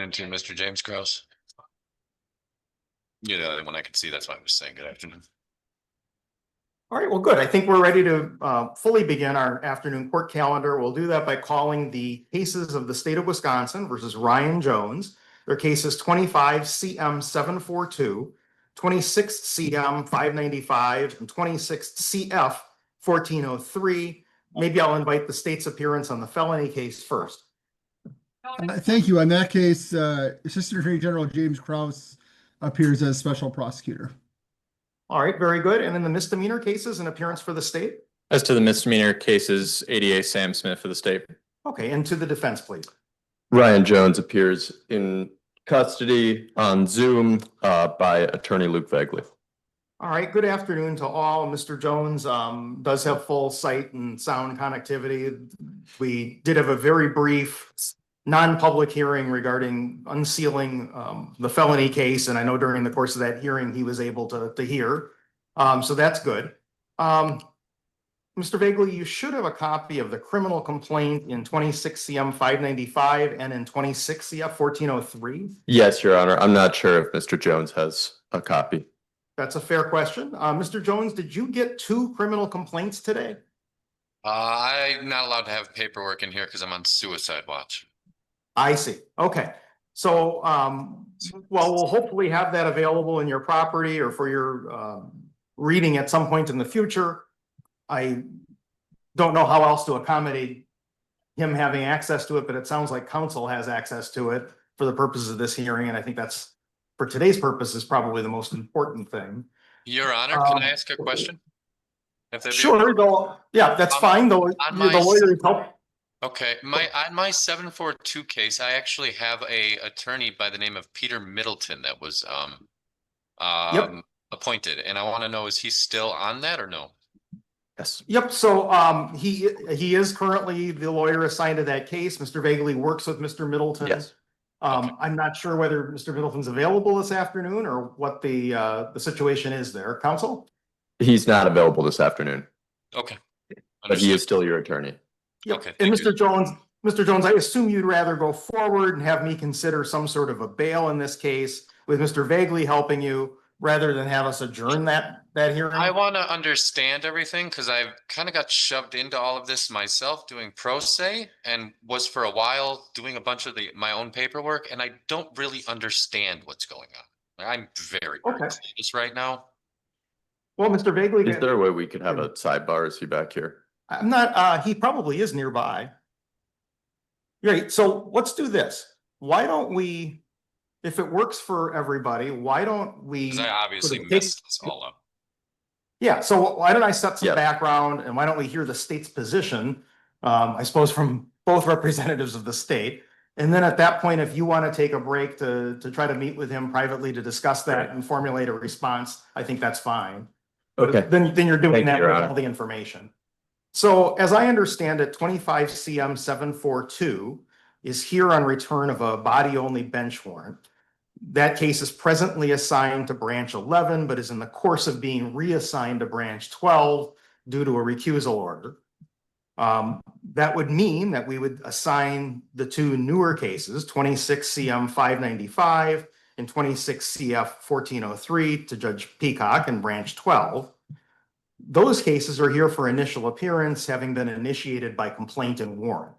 afternoon to Mr. James Krause. You're the only one I can see. That's why I was saying good afternoon. All right, well, good. I think we're ready to fully begin our afternoon court calendar. We'll do that by calling the cases of the state of Wisconsin versus Ryan Jones. Their cases 25 CM 742, 26 CM 595, and 26 CF 1403. Maybe I'll invite the state's appearance on the felony case first. Thank you. On that case, Assistant Attorney General James Krause appears as special prosecutor. All right, very good. And in the misdemeanor cases, an appearance for the state? As to the misdemeanor cases, ADA Sam Smith for the state. Okay, and to the defense, please. Ryan Jones appears in custody on Zoom by attorney Luke Voegeli. All right, good afternoon to all. Mr. Jones does have full sight and sound connectivity. We did have a very brief non-public hearing regarding unsealing the felony case, and I know during the course of that hearing he was able to hear. So that's good. Mr. Voegeli, you should have a copy of the criminal complaint in 26 CM 595 and in 26 CF 1403. Yes, Your Honor. I'm not sure if Mr. Jones has a copy. That's a fair question. Mr. Jones, did you get 2 criminal complaints today? I'm not allowed to have paperwork in here because I'm on suicide watch. I see. Okay. So, well, we'll hopefully have that available in your property or for your reading at some point in the future. I don't know how else to accommodate him having access to it, but it sounds like counsel has access to it for the purposes of this hearing. And I think that's, for today's purposes, probably the most important thing. Your Honor, can I ask a question? Sure, though. Yeah, that's fine, though. The lawyer is help. Okay, on my 742 case, I actually have a attorney by the name of Peter Middleton that was appointed, and I want to know, is he still on that or no? Yes. Yep. So he is currently the lawyer assigned to that case. Mr. Voegeli works with Mr. Middleton. Yes. Okay. I'm not sure whether Mr. Middleton's available this afternoon or what the situation is there. Counsel? He's not available this afternoon. Okay. But he is still your attorney. Yep. Okay. And Mr. Jones, I assume you'd rather go forward and have me consider some sort of a bail in this case with Mr. Voegeli helping you rather than have us adjourn that hearing? I want to understand everything because I've kind of got shoved into all of this myself doing pro se and was for a while doing a bunch of my own paperwork, and I don't really understand what's going on. I'm very confused right now. Well, Mr. Voegeli, Is there a way we could have a sidebar? Is he back here? I'm not, he probably is nearby. Great. So let's do this. Why don't we, if it works for everybody, why don't we? Because I obviously messed this all up. Yeah. So why don't I set some background and why don't we hear the state's position, I suppose, from both representatives of the state. And then at that point, if you want to take a break to try to meet with him privately to discuss that and formulate a response, I think that's fine. Okay. Then you're doing that with all the information. So as I understand it, 25 CM 742 is here on return of a body-only bench warrant. That case is presently assigned to branch 11, but is in the course of being reassigned to branch 12 due to a recusal order. That would mean that we would assign the 2 newer cases, 26 CM 595 and 26 CF 1403 to Judge Peacock in branch 12. Those cases are here for initial appearance, having been initiated by complaint and warrant.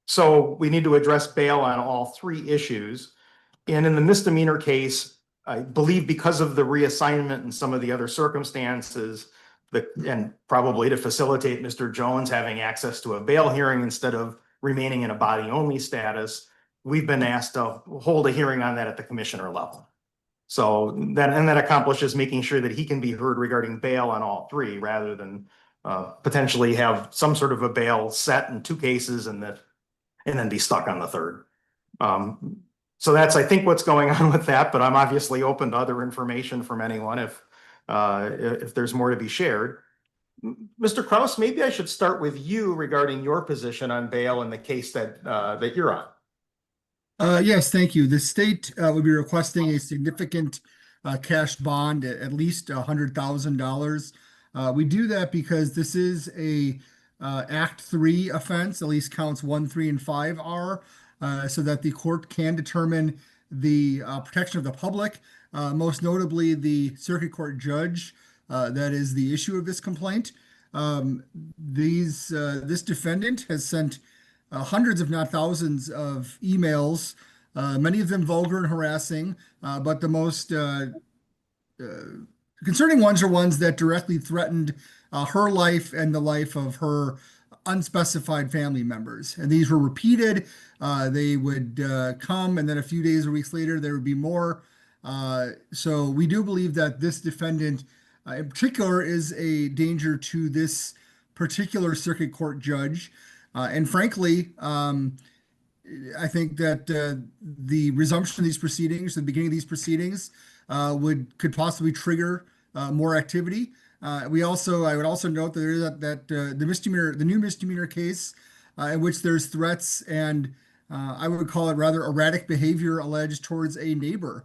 So we need to address bail on all 3 issues. And in the misdemeanor case, I believe because of the reassignment and some of the other circumstances, and probably to facilitate Mr. Jones having access to a bail hearing instead of remaining in a body-only status, we've been asked to hold a hearing on that at the commissioner level. So that accomplishes making sure that he can be heard regarding bail on all 3 rather than potentially have some sort of a bail set in 2 cases and then be stuck on the 3rd. So that's, I think, what's going on with that, but I'm obviously open to other information from anyone if there's more to be shared. Mr. Krause, maybe I should start with you regarding your position on bail in the case that you're on. Yes, thank you. The state would be requesting a significant cash bond, at least $100,000. We do that because this is a Act 3 offense, at least counts 1, 3, and 5 are, so that the court can determine the protection of the public, most notably the circuit court judge. That is the issue of this complaint. This defendant has sent hundreds, if not thousands, of emails, many of them vulgar and harassing, but the most concerning ones are ones that directly threatened her life and the life of her unspecified family members. And these were repeated. They would come, and then a few days or weeks later, there would be more. So we do believe that this defendant in particular is a danger to this particular circuit court judge. And frankly, I think that the resumption of these proceedings, the beginning of these proceedings, could possibly trigger more activity. I would also note that there is the new misdemeanor case in which there's threats and I would call it rather erratic behavior alleged towards a neighbor.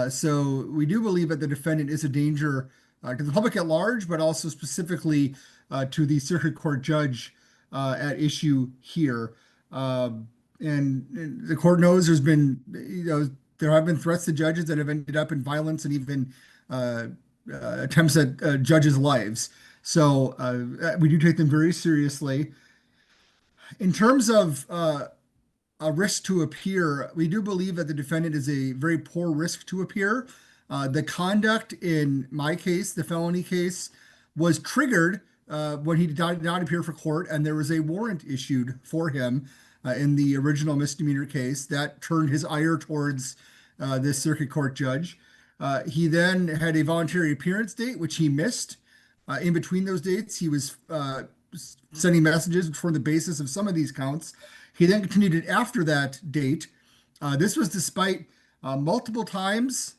So we do believe that the defendant is a danger to the public at large, but also specifically to the circuit court judge at issue here. And the court knows there have been threats to judges that have ended up in violence and even attempts at judges' lives. So we do take them very seriously. In terms of a risk to appear, we do believe that the defendant is a very poor risk to appear. The conduct in my case, the felony case, was triggered when he did not appear for court, and there was a warrant issued for him in the original misdemeanor case that turned his ire towards this circuit court judge. He then had a voluntary appearance date, which he missed. In between those dates, he was sending messages which formed the basis of some of these counts. He then continued it after that date. This was despite multiple times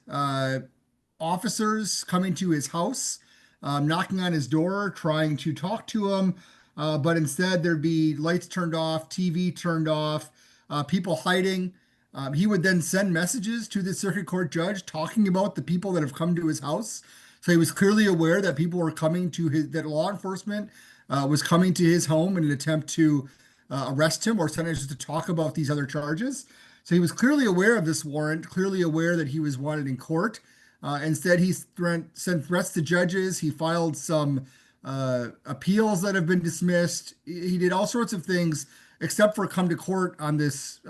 officers coming to his house, knocking on his door, trying to talk to him, but instead there'd be lights turned off, TV turned off, people hiding. He would then send messages to the circuit court judge talking about the people that have come to his house. So he was clearly aware that people were coming to that law enforcement was coming to his home in an attempt to arrest him or sentenced to talk about these other charges. So he was clearly aware of this warrant, clearly aware that he was wanted in court. Instead, he sent threats to judges. He filed some appeals that have been dismissed. He did all sorts of things except for come to court on this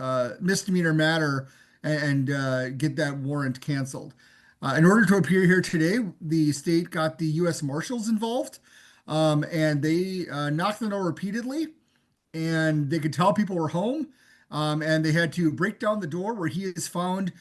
misdemeanor matter and get that warrant canceled. In order to appear here today, the state got the U.S. Marshals involved, and they knocked on the door repeatedly, and they could tell people were home, and they had to break down the door where he is found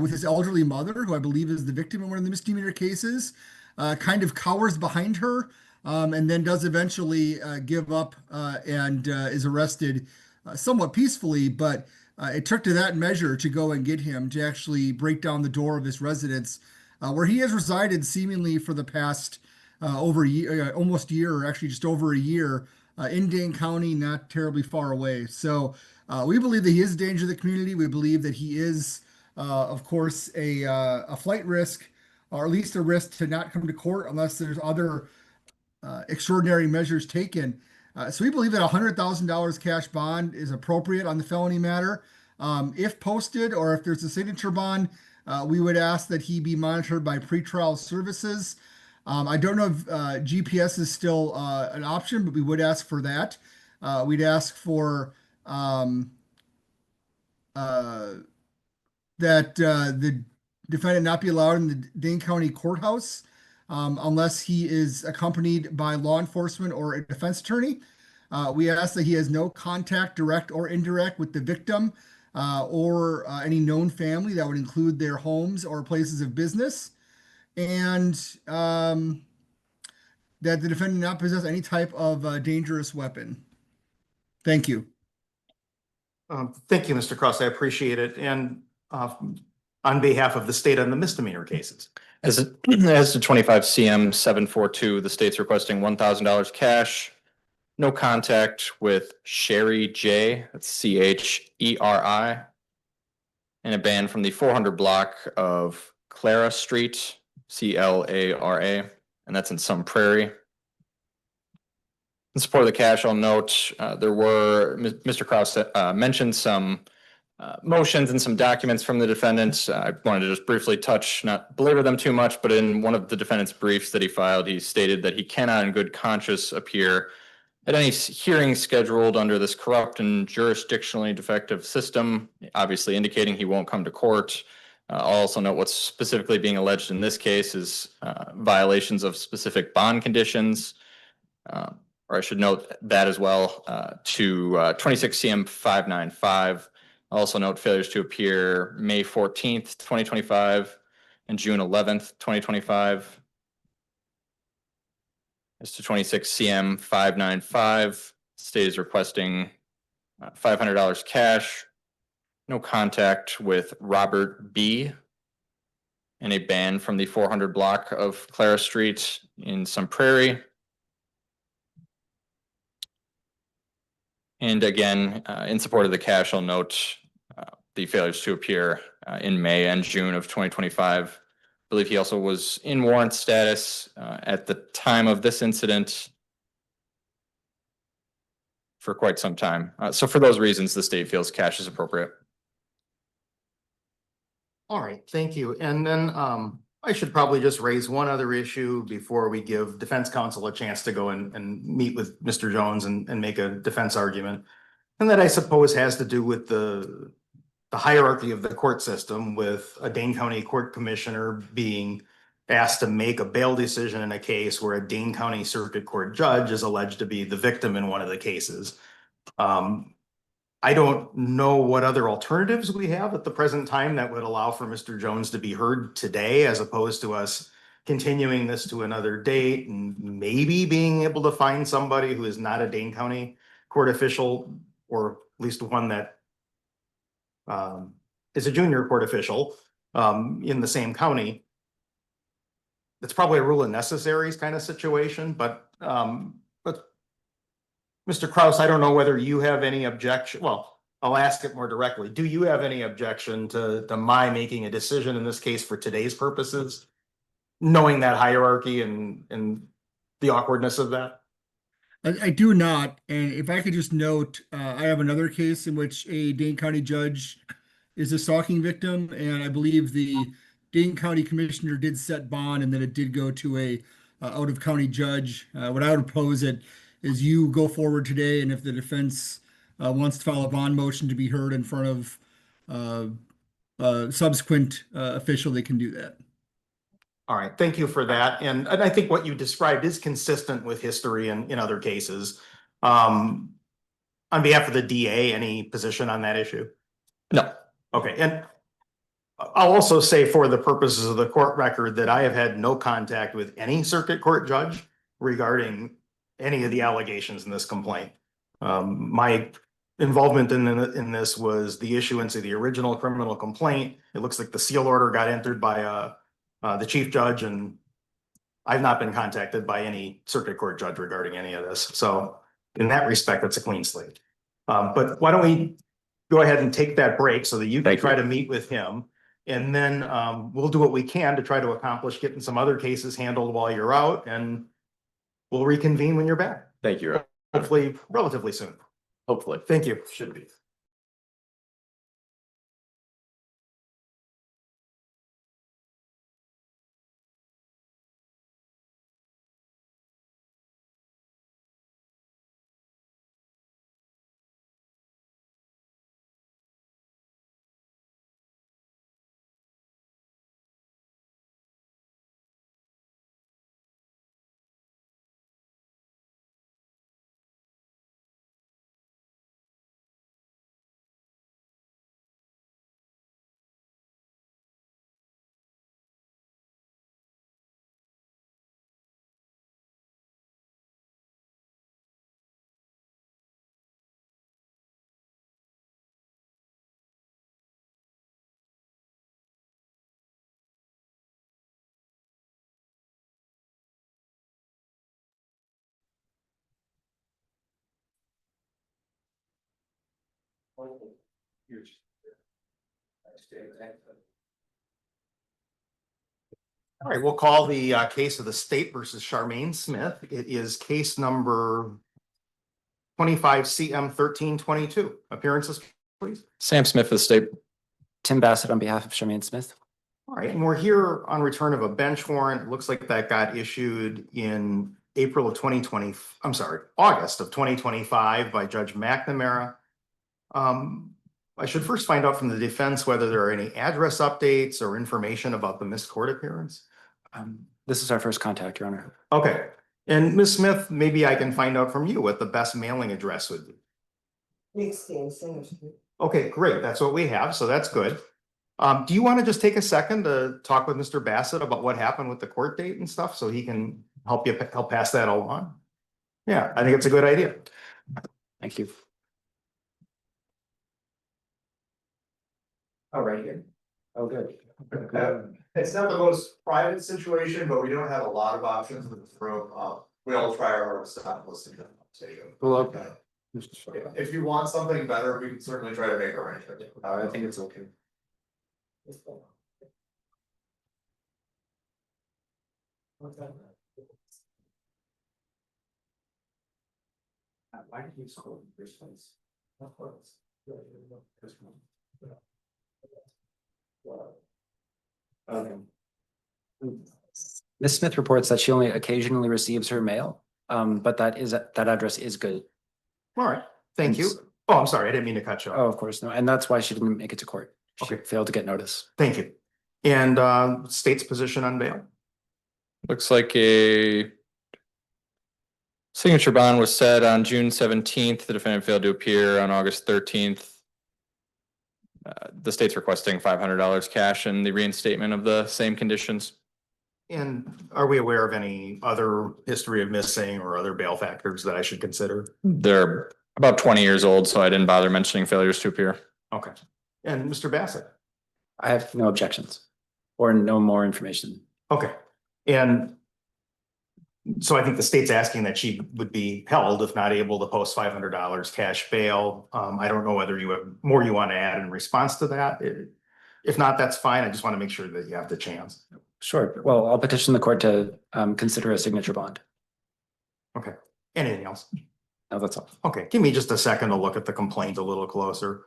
with his elderly mother, who I believe is the victim in one of the misdemeanor cases, kind of cowers behind her, and then does eventually give up and is arrested somewhat peacefully, but it took to that measure to go and get him to actually break down the door of his residence, where he has resided seemingly for the past over a year, almost a year, or actually just over a year, in Dane County, not terribly far away. So we believe that he is a danger to the community. We believe that he is, of course, a flight risk, or at least a risk to not come to court unless there's other extraordinary measures taken. So we believe that $100,000 cash bond is appropriate on the felony matter. If posted or if there's a signature bond, we would ask that he be monitored by pretrial services. I don't know if GPS is still an option, but we would ask for that. We'd ask for that the defendant not be allowed in the Dane County courthouse unless he is accompanied by law enforcement or a defense attorney. We ask that he has no contact, direct or indirect, with the victim or any known family. That would include their homes or places of business. And that the defendant not possess any type of dangerous weapon. Thank you. Thank you, Mr. Cross. I appreciate it. And on behalf of the state on the misdemeanor cases. As to 25 CM 742, the state's requesting $1,000 cash, no contact with Sherry J, that's CHERI, and a ban from the 400 block of Clara Street, CLARA, and that's in Sun Prairie. In support of the cash, I'll note, Mr. Kraus mentioned some motions and some documents from the defendants. I wanted to just briefly touch, not belabor them too much, but in one of the defendant's briefs that he filed, he stated that he cannot in good conscience appear at any hearing scheduled under this corrupt and jurisdictionally defective system, obviously indicating he won't come to court. I'll also note what's specifically being alleged in this case is violations of specific bond conditions. Or I should note that as well to 26 CM 595. Also note failures to appear May 14th, 2025 and June 11th, 2025. As to 26 CM 595, state is requesting $500 cash, no contact with Robert B, and a ban from the 400 block of Clara Street in Sun Prairie. And again, in support of the cash, I'll note the failures to appear in May and June of 2025. I believe he also was in warrant status at the time of this incident for quite some time. So for those reasons, the state feels cash is appropriate. All right, thank you. And then I should probably just raise one other issue before we give defense counsel a chance to go and meet with Mr. Jones and make a defense argument. And that I suppose has to do with the hierarchy of the court system, with a Dane County court commissioner being asked to make a bail decision in a case where a Dane County Circuit Court judge is alleged to be the victim in one of the cases. I don't know what other alternatives we have at the present time that would allow for Mr. Jones to be heard today, as opposed to us continuing this to another date and maybe being able to find somebody who is not a Dane County court official, or at least one that is a junior court official in the same county. It's probably a rule of necessaries kind of situation, but Mr. Kraus, I don't know whether you have any objection. Well, I'll ask it more directly. Do you have any objection to my making a decision in this case for today's purposes, knowing that hierarchy and the awkwardness of that? I do not. And if I could just note, I have another case in which a Dane County judge is a stalking victim, and I believe the Dane County commissioner did set bond, and then it did go to a out of county judge. What I would propose it is you go forward today, and if the defense wants to file a bond motion to be heard in front of a subsequent official, they can do that. All right, thank you for that. And I think what you described is consistent with history and in other cases. On behalf of the DA, any position on that issue? No. Okay, and I'll also say for the purposes of the court record that I have had no contact with any circuit court judge regarding any of the allegations in this complaint. My involvement in this was the issuance of the original criminal complaint. It looks like the seal order got entered by the chief judge, and I've not been contacted by any circuit court judge regarding any of this. So in that respect, it's a clean slate. But why don't we go ahead and take that break so that you can try to meet with him, and then we'll do what we can to try to accomplish getting some other cases handled while you're out, and we'll reconvene when you're back. Thank you. Hopefully, relatively soon. Hopefully. Thank you. Should be. All right, we'll call the case of the state versus Charmaine Smith. It is case number 25 CM 1322. Appearances, please. Sam Smith for the state. Tim Bassett on behalf of Charmaine Smith. All right, and we're here on return of a bench warrant. It looks like that got issued in April of 2020, I'm sorry, August of 2025 by Judge McNamara. I should first find out from the defense whether there are any address updates or information about the missed court appearance. This is our first contact, Your Honor. Okay, and Ms. Smith, maybe I can find out from you what the best mailing address would be. Okay, great. That's what we have, so that's good. Do you want to just take a second to talk with Mr. Bassett about what happened with the court date and stuff so he can help pass that along? Yeah, I think it's a good idea. Thank you. Oh, right here. Oh, good. It's not the most private situation, but we don't have a lot of options in this room. We all try our hardest to stop listening. Well, okay. If you want something better, we can certainly try to make arrangements. I think it's okay. Why did you scroll in the first place? Ms. Smith reports that she only occasionally receives her mail, but that address is good. All right, thank you. Oh, I'm sorry, I didn't mean to cut you off. Oh, of course, no, and that's why she didn't make it to court. She Okay. failed to get notice. Thank you. And state's position on bail? Looks like a signature bond was set on June 17th. The defendant failed to appear on August 13th. The state's requesting $500 cash and the reinstatement of the same conditions. And are we aware of any other history of missing or other bail factors that I should consider? They're about 20 years old, so I didn't bother mentioning failures to appear. Okay. And Mr. Bassett? I have no objections or no more information. Okay. And so I think the state's asking that she would be held if not able to post $500 cash bail. I don't know whether you have more you want to add in response to that. If not, that's fine. I just want to make sure that you have the chance. Sure. Well, I'll petition the court to consider a signature bond. Okay. Anything else? No, that's all. Okay. Give me just a second to look at the complaint a little closer.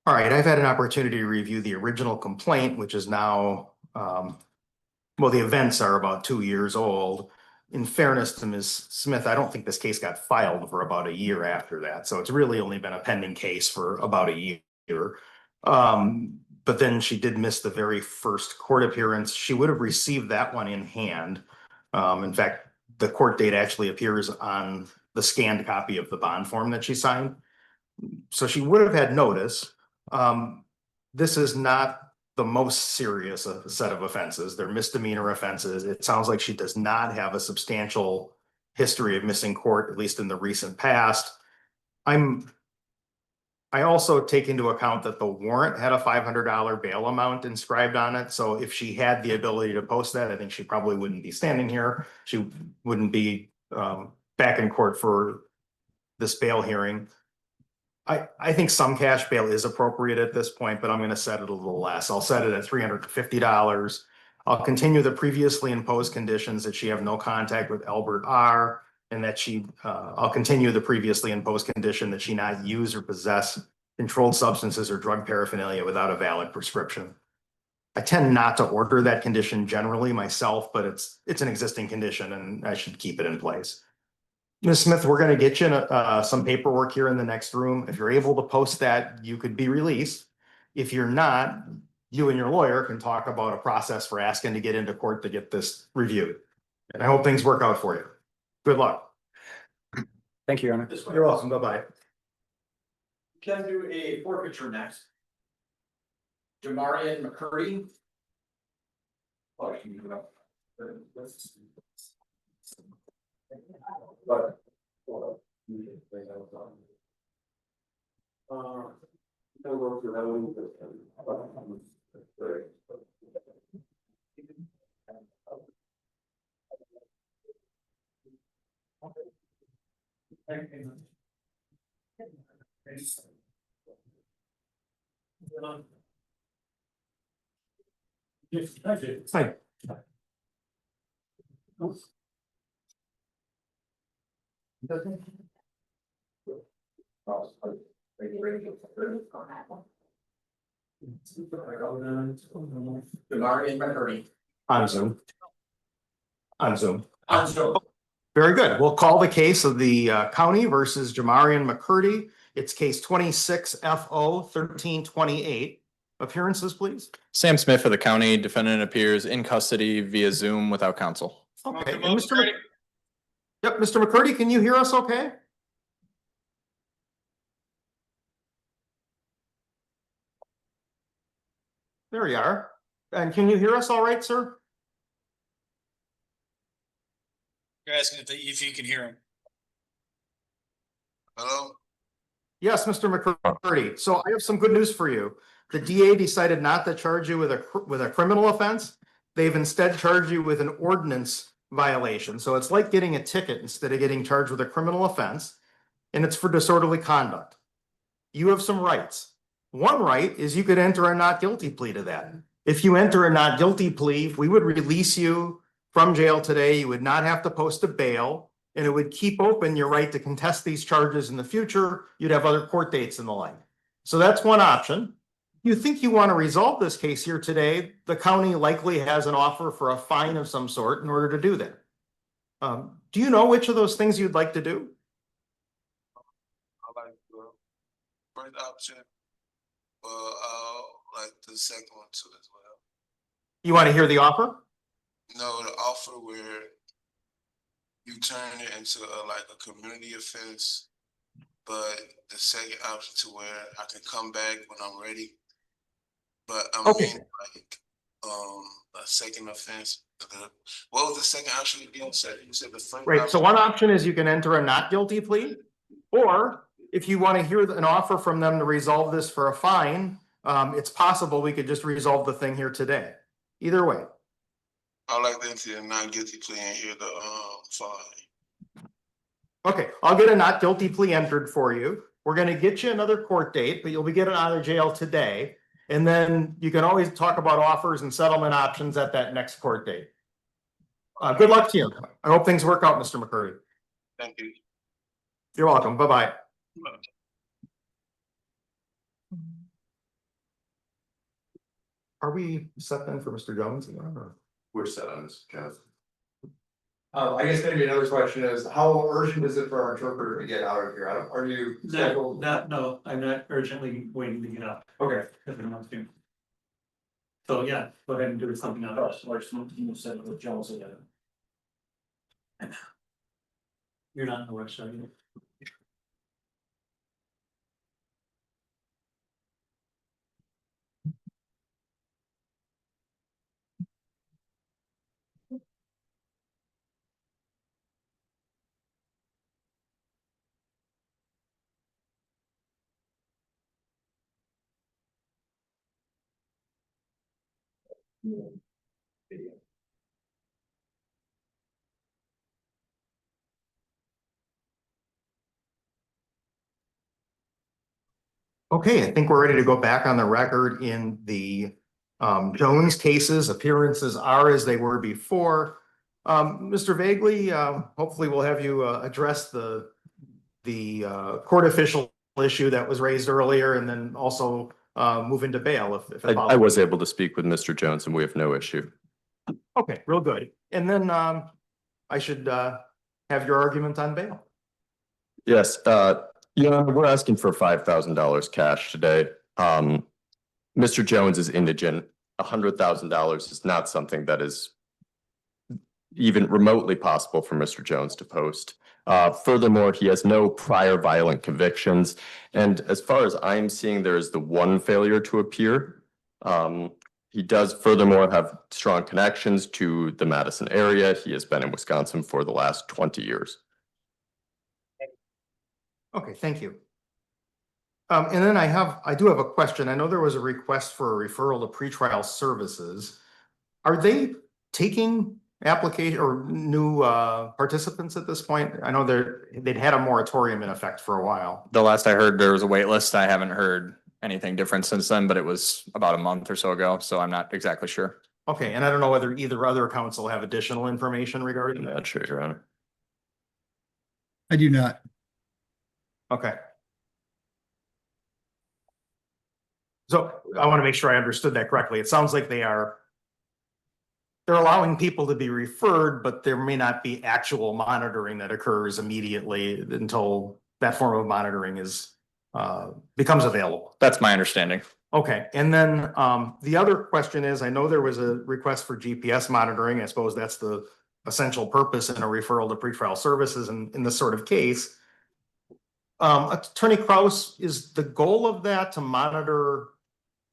All right, I've had an opportunity to review the original complaint, which is now, well, the events are about 2 years old. In fairness to Ms. Smith, I don't think this case got filed for about a year after that. So it's really only been a pending case for about a year. But then she did miss the very first court appearance. She would have received that one in hand. In fact, the court date actually appears on the scanned copy of the bond form that she signed. So she would have had notice. This is not the most serious set of offenses. They're misdemeanor offenses. It sounds like she does not have a substantial history of missing court, at least in the recent past. I also take into account that the warrant had a $500 bail amount inscribed on it. So if she had the ability to post that, I think she probably wouldn't be standing here. She wouldn't be back in court for this bail hearing. I think some cash bail is appropriate at this point, but I'm going to set it a little less. I'll set it at $350. I'll continue the previously imposed conditions that she have no contact with Albert R. And that I'll continue the previously imposed condition that she not use or possess controlled substances or drug paraphernalia without a valid prescription. I tend not to order that condition generally myself, but it's an existing condition and I should keep it in place. Ms. Smith, we're going to get you some paperwork here in the next room. If you're able to post that, you could be released. If you're not, you and your lawyer can talk about a process for asking to get into court to get this reviewed. And I hope things work out for you. Good luck. Thank you, Your Honor. You're welcome. Bye-bye. Can do a forfeiture next. Jamarian McCurdy. Oh, you can do that. But. Hi. On Zoom. On Zoom. Very good. We'll call the case of the county versus Jamarian McCurdy. It's case 26FO1328. Appearances, please. Sam Smith for the county. Defendant appears in custody via Zoom without counsel. Okay, and Yep, Mr. McCurdy, can you hear us okay? There you are. And can you hear us all right, sir? You're asking if you can hear him. Hello? Yes, Mr. McCurdy. So I have some good news for you. The DA decided not to charge you with a criminal offense. They've instead charged you with an ordinance violation. So it's like getting a ticket instead of getting charged with a criminal offense, and it's for disorderly conduct. You have some rights. One right is you could enter a not guilty plea to that. If you enter a not guilty plea, we would release you from jail today. You would not have to post a bail, and it would keep open your right to contest these charges in the future. You'd have other court dates and the like. So that's one option. You think you want to resolve this case here today, the county likely has an offer for a fine of some sort in order to do that. Do you know which of those things you'd like to do? I like the first option, like the second one too as well. You want to hear the offer? No, the offer where you turn it into like a community offense, but the second option to where I can come back when I'm ready. But I Okay. mean, like, a second offense. What was the second option again? You said the first. Right, so option? one option is you can enter a not guilty plea, or if you want to hear an offer from them to resolve this for a fine, it's possible we could just resolve the thing here today. Either way. I like to enter a not guilty plea and hear the fine. Okay, I'll get a not guilty plea entered for you. We're gonna get you another court date, but you'll be getting out of jail today. And then you can always talk about offers and settlement options at that next court date. Good luck to you. I hope things work out, Mr. McCurdy. Thank you. You're welcome. Bye-bye. Are we set then for Mr. Jones? We're set on this, Kenneth. I guess maybe another question is, how urgent is it for our interpreter to get out of here? Are you scheduled? No, I'm not urgently waiting to get up. Okay. If I want to. So yeah, go ahead and do something else. You're not in a rush, are you? Okay, I think we're ready to go back on the record in the Jones cases. Appearances are as they were before. Mr. Voegeli, hopefully we'll have you address the court official issue that was raised earlier, and then also move into bail if I was able to speak with Mr. Jones and we have no issue. Okay, real good. And then I should have your argument on bail. Yes, we're asking for $5,000 cash today. Mr. Jones is indigent. $100,000 is not something that is even remotely possible for Mr. Jones to post. Furthermore, he has no prior violent convictions. And as far as I'm seeing, there is the one failure to appear. He does furthermore have strong connections to the Madison area. He has been in Wisconsin for the last 20 years. Okay, thank you. And then I do have a question. I know there was a request for a referral to pretrial services. Are they taking application or new participants at this point? I know they'd had a moratorium in effect for a while. The last I heard, there was a wait list. I haven't heard anything different since then, but it was about a month or so ago, so I'm not exactly sure. Okay, and I don't know whether either other council have additional information regarding that. Not sure, Your Honor. I do not. Okay. So I want to make sure I understood that correctly. It sounds like they're allowing people to be referred, but there may not be actual monitoring that occurs immediately until that form of monitoring becomes available. That's my understanding. Okay, and then the other question is, I know there was a request for GPS monitoring. I suppose that's the essential purpose in a referral to pretrial services in this sort of case. Attorney Kraus, is the goal of that to monitor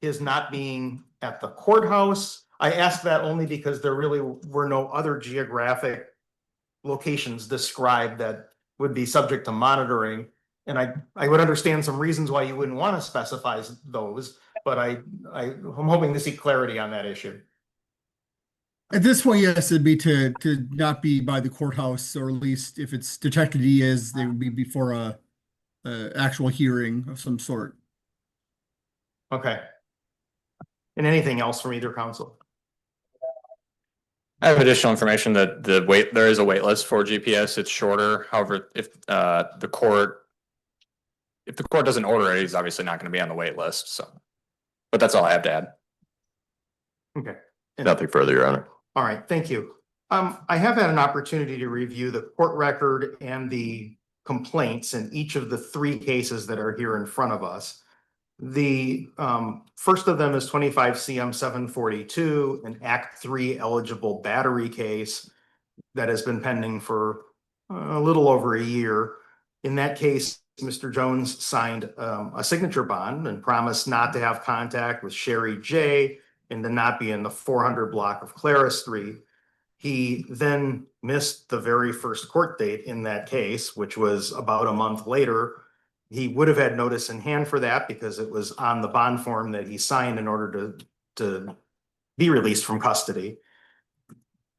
his not being at the courthouse? I ask that only because there really were no other geographic locations described that would be subject to monitoring. And I would understand some reasons why you wouldn't want to specify those, but I'm hoping to see clarity on that issue. At this point, yes, it'd be to not be by the courthouse, or at least if it's detected he is, they would be before a actual hearing of some sort. Okay. And anything else from either council? I have additional information that there is a wait list for GPS. It's shorter. However, if the court doesn't order it, he's obviously not going to be on the wait list. So, but that's all I have to add. Okay. Nothing further, Your Honor. All right, thank you. I have had an opportunity to review the court record and the complaints in each of the three cases that are here in front of us. The first of them is 25 CM 742, an Act 3 eligible battery case that has been pending for a little over a year. In that case, Mr. Jones signed a signature bond and promised not to have contact with Sherry J and to not be in the 400 block of Clara Street. He then missed the very first court date in that case, which was about a month later. He would have had notice in hand for that because it was on the bond form that he signed in order to be released from custody.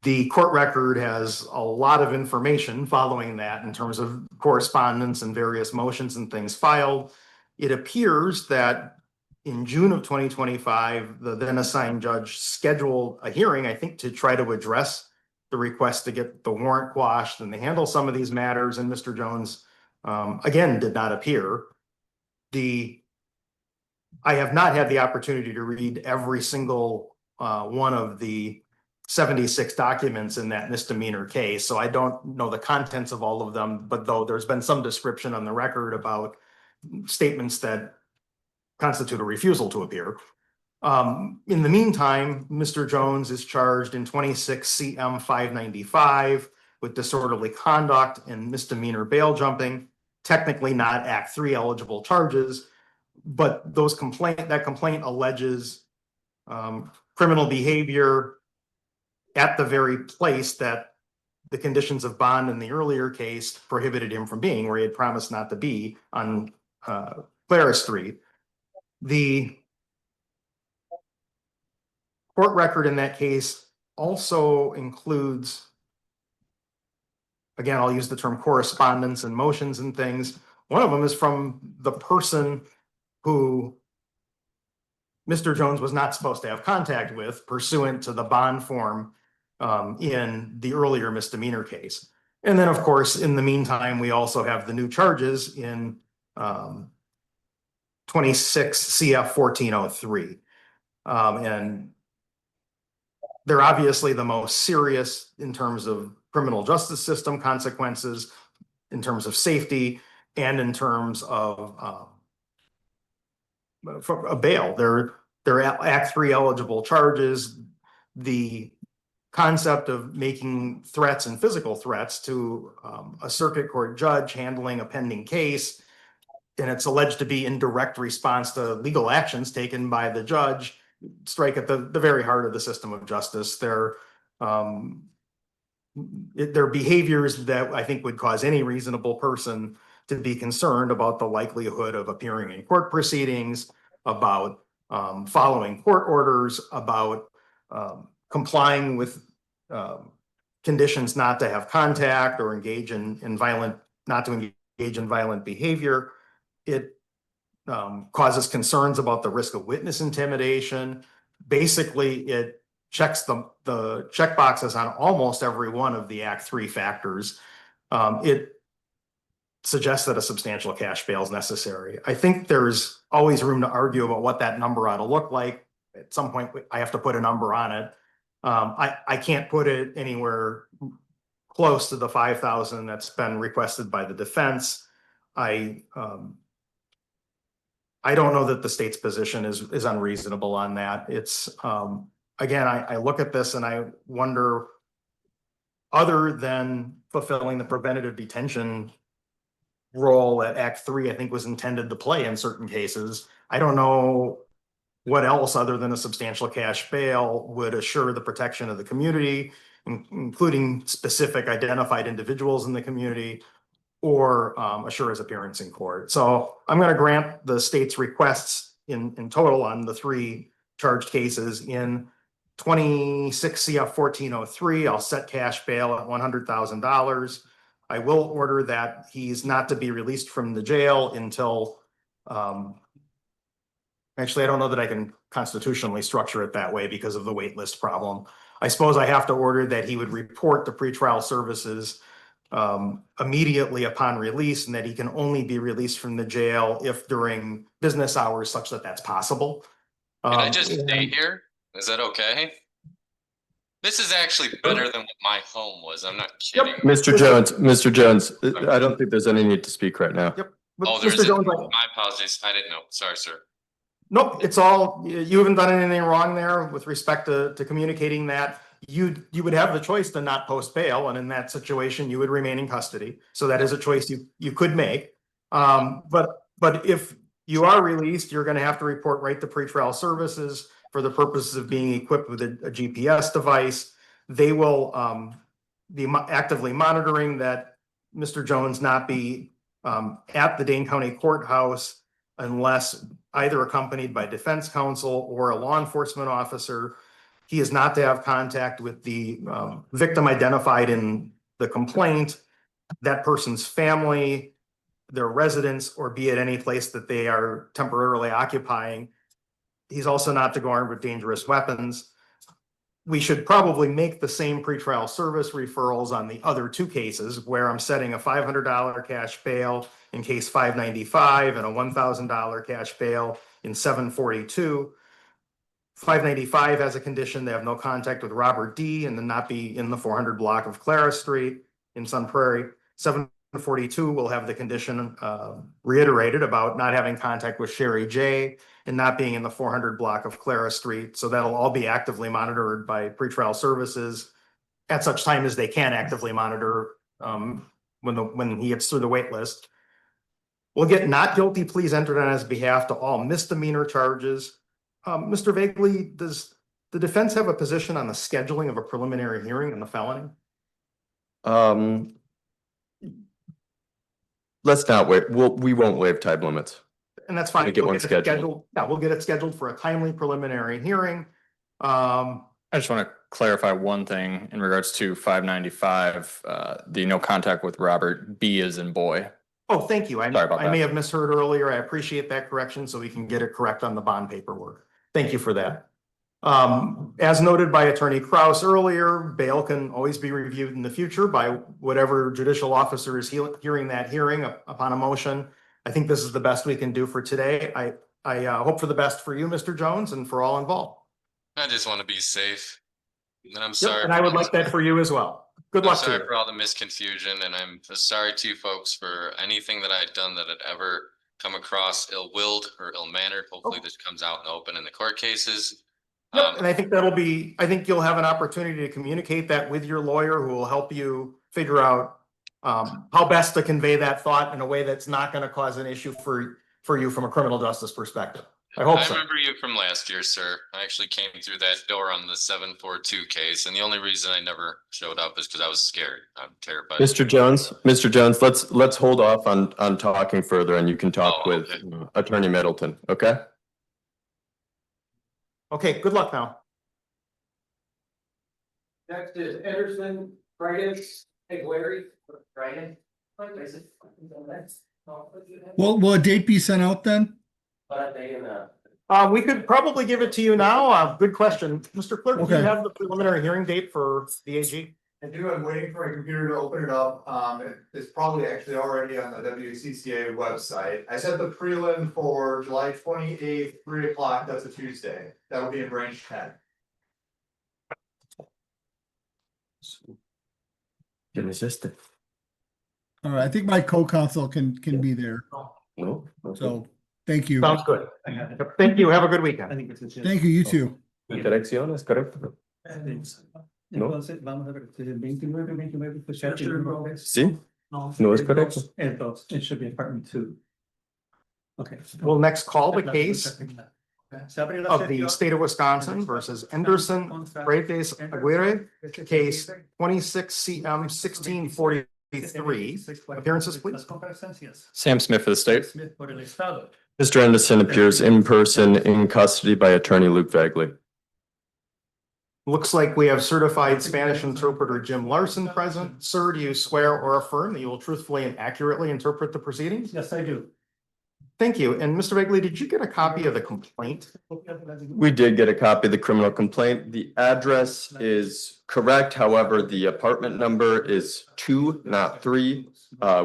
The court record has a lot of information following that in terms of correspondence and various motions and things filed. It appears that in June of 2025, the then assigned judge scheduled a hearing, I think, to try to address the request to get the warrant quashed and to handle some of these matters. And Mr. Jones, again, did not appear. I have not had the opportunity to read every single one of the 76 documents in that misdemeanor case, so I don't know the contents of all of them, but though there's been some description on the record about statements that constitute a refusal to appear. In the meantime, Mr. Jones is charged in 26 CM 595 with disorderly conduct and misdemeanor bail jumping, technically not Act 3 eligible charges, but that complaint alleges criminal behavior at the very place that the conditions of bond in the earlier case prohibited him from being, where he had promised not to be on Clara Street. The court record in that case also includes, again, I'll use the term correspondence and motions and things. One of them is from the person who Mr. Jones was not supposed to have contact with pursuant to the bond form in the earlier misdemeanor case. And then, of course, in the meantime, we also have the new charges in 26 CF 1403. And they're obviously the most serious in terms of criminal justice system consequences, in terms of safety, and in terms of for a bail. They're Act 3 eligible charges. The concept of making threats and physical threats to a circuit court judge handling a pending case, and it's alleged to be in direct response to legal actions taken by the judge, strike at the very heart of the system of justice. They're behaviors that I think would cause any reasonable person to be concerned about the likelihood of appearing in court proceedings, about following court orders, about complying with conditions not to have contact or engage in violent, not to engage in violent behavior. It causes concerns about the risk of witness intimidation. Basically, it checks the check boxes on almost every one of the Act 3 factors. It suggests that a substantial cash bail is necessary. I think there's always room to argue about what that number ought to look like. At some point, I have to put a number on it. I can't put it anywhere close to the 5,000 that's been requested by the defense. I don't know that the state's position is unreasonable on that. It's again, I look at this and I wonder, other than fulfilling the preventative detention role that Act 3, I think, was intended to play in certain cases, I don't know what else other than a substantial cash bail would assure the protection of the community, including specific identified individuals in the community, or assure his appearance in court. So I'm going to grant the state's requests in total on the 3 charged cases. In 26 CF 1403, I'll set cash bail at $100,000. I will order that he's not to be released from the jail until, actually, I don't know that I can constitutionally structure it that way because of the wait list problem. I suppose I have to order that he would report to pretrial services immediately upon release, and that he can only be released from the jail if during business hours such that that's possible. Can I just stay here? Is that okay? This is actually better than what my home was. I'm not kidding. Yep. Mr. Jones, I don't think there's any need to speak right now. Yep. Oh, Mr. there's Jones, my apologies. I didn't know. Sorry, sir. nope, it's all, you haven't done anything wrong there with respect to communicating that. You would have the choice to not post bail, and in that situation, you would remain in custody. So that is a choice you could make. But if you are released, you're going to have to report right to pretrial services for the purposes of being equipped with a GPS device. They will be actively monitoring that Mr. Jones not be at the Dane County Courthouse unless either accompanied by defense counsel or a law enforcement officer. He is not to have contact with the victim identified in the complaint, that person's family, their residence, or be at any place that they are temporarily occupying. He's also not to go armed with dangerous weapons. We should probably make the same pretrial service referrals on the other 2 cases where I'm setting a $500 cash bail in case 595 and a $1,000 cash bail in 742. 595 has a condition they have no contact with Robert D. and then not be in the 400 block of Clara Street in Sun Prairie. 742 will have the condition reiterated about not having contact with Sherry J. and not being in the 400 block of Clara Street. So that'll all be actively monitored by pretrial services at such time as they can actively monitor when he gets through the wait list. We'll get not guilty pleas entered on his behalf to all misdemeanor charges. Mr. Voegeli, does the defense have a position on the scheduling of a preliminary hearing on the felony? Let's not wait. We won't waive time limits. And that's fine. Get We'll one it scheduled. Yeah, we'll get it scheduled for a timely preliminary hearing. I just want to clarify one thing in regards to 595, the no contact with Robert B as in boy. Oh, thank you. Sorry about I that. may have misheard earlier. I appreciate that correction so we can get it correct on the bond paperwork. Thank you for that. As noted by Attorney Kraus earlier, bail can always be reviewed in the future by whatever judicial officer is hearing that hearing upon a motion. I think this is the best we can do for today. I hope for the best for you, Mr. Jones, and for all involved. I just want to be safe. And I'm Yep, sorry. and I would like that for you as well. Good I'm luck to sorry you. for all the misconfusion, and I'm sorry to you folks for anything that I'd done that had ever come across ill-willed or ill-mannered. Hopefully this comes out in the open in the court cases. Yep, and I think I think you'll have an opportunity to communicate that with your lawyer, who will help you figure out how best to convey that thought in a way that's not going to cause an issue for you from a criminal justice perspective. I hope so. remember you from last year, sir. I actually came through that door on the 742 case, and the only reason I never showed up is because I was scared. I'm terrified. Mr. Jones, let's hold off on talking further, and you can talk with Attorney Middleton, okay? Okay, good luck now. Next is Anderson Well, will a date be sent out then? We could probably give it to you now. Good question. Mr. Clerk, do you Okay. have the preliminary hearing date for the AG? I do, I'm waiting for my computer to open it up, it's probably actually already on the WCCA website. I set the prelim for July 28th, 3 o'clock, that's a Tuesday, that will be in branch 10. All right, I think my co-counsel can be there, No? so thank you. Sounds good. Yep, thank you. Have a good weekend. Thank you, you too. Interacciones, correcto. No. Entonces, vamos a ver, el 29, 29, pues ya Sí, no es correcto. Entonces, it should be apartment 2. Okay. We'll next call the case of the state of Wisconsin versus Anderson Freites Aguirre, case 26 CM 1643. Appearances, please. Sam Smith for the state. Mr. Anderson appears in person in custody by attorney Luke Voegeli. Looks like we have certified Spanish interpreter Jim Larson present. Sir, do you swear or affirm that you will truthfully and accurately interpret the proceedings? Yes, I do. Thank you. And Mr. Voegeli, did you get a copy of the complaint? We did get a copy of the criminal complaint. The address is correct. However, the apartment number is 2, not 3.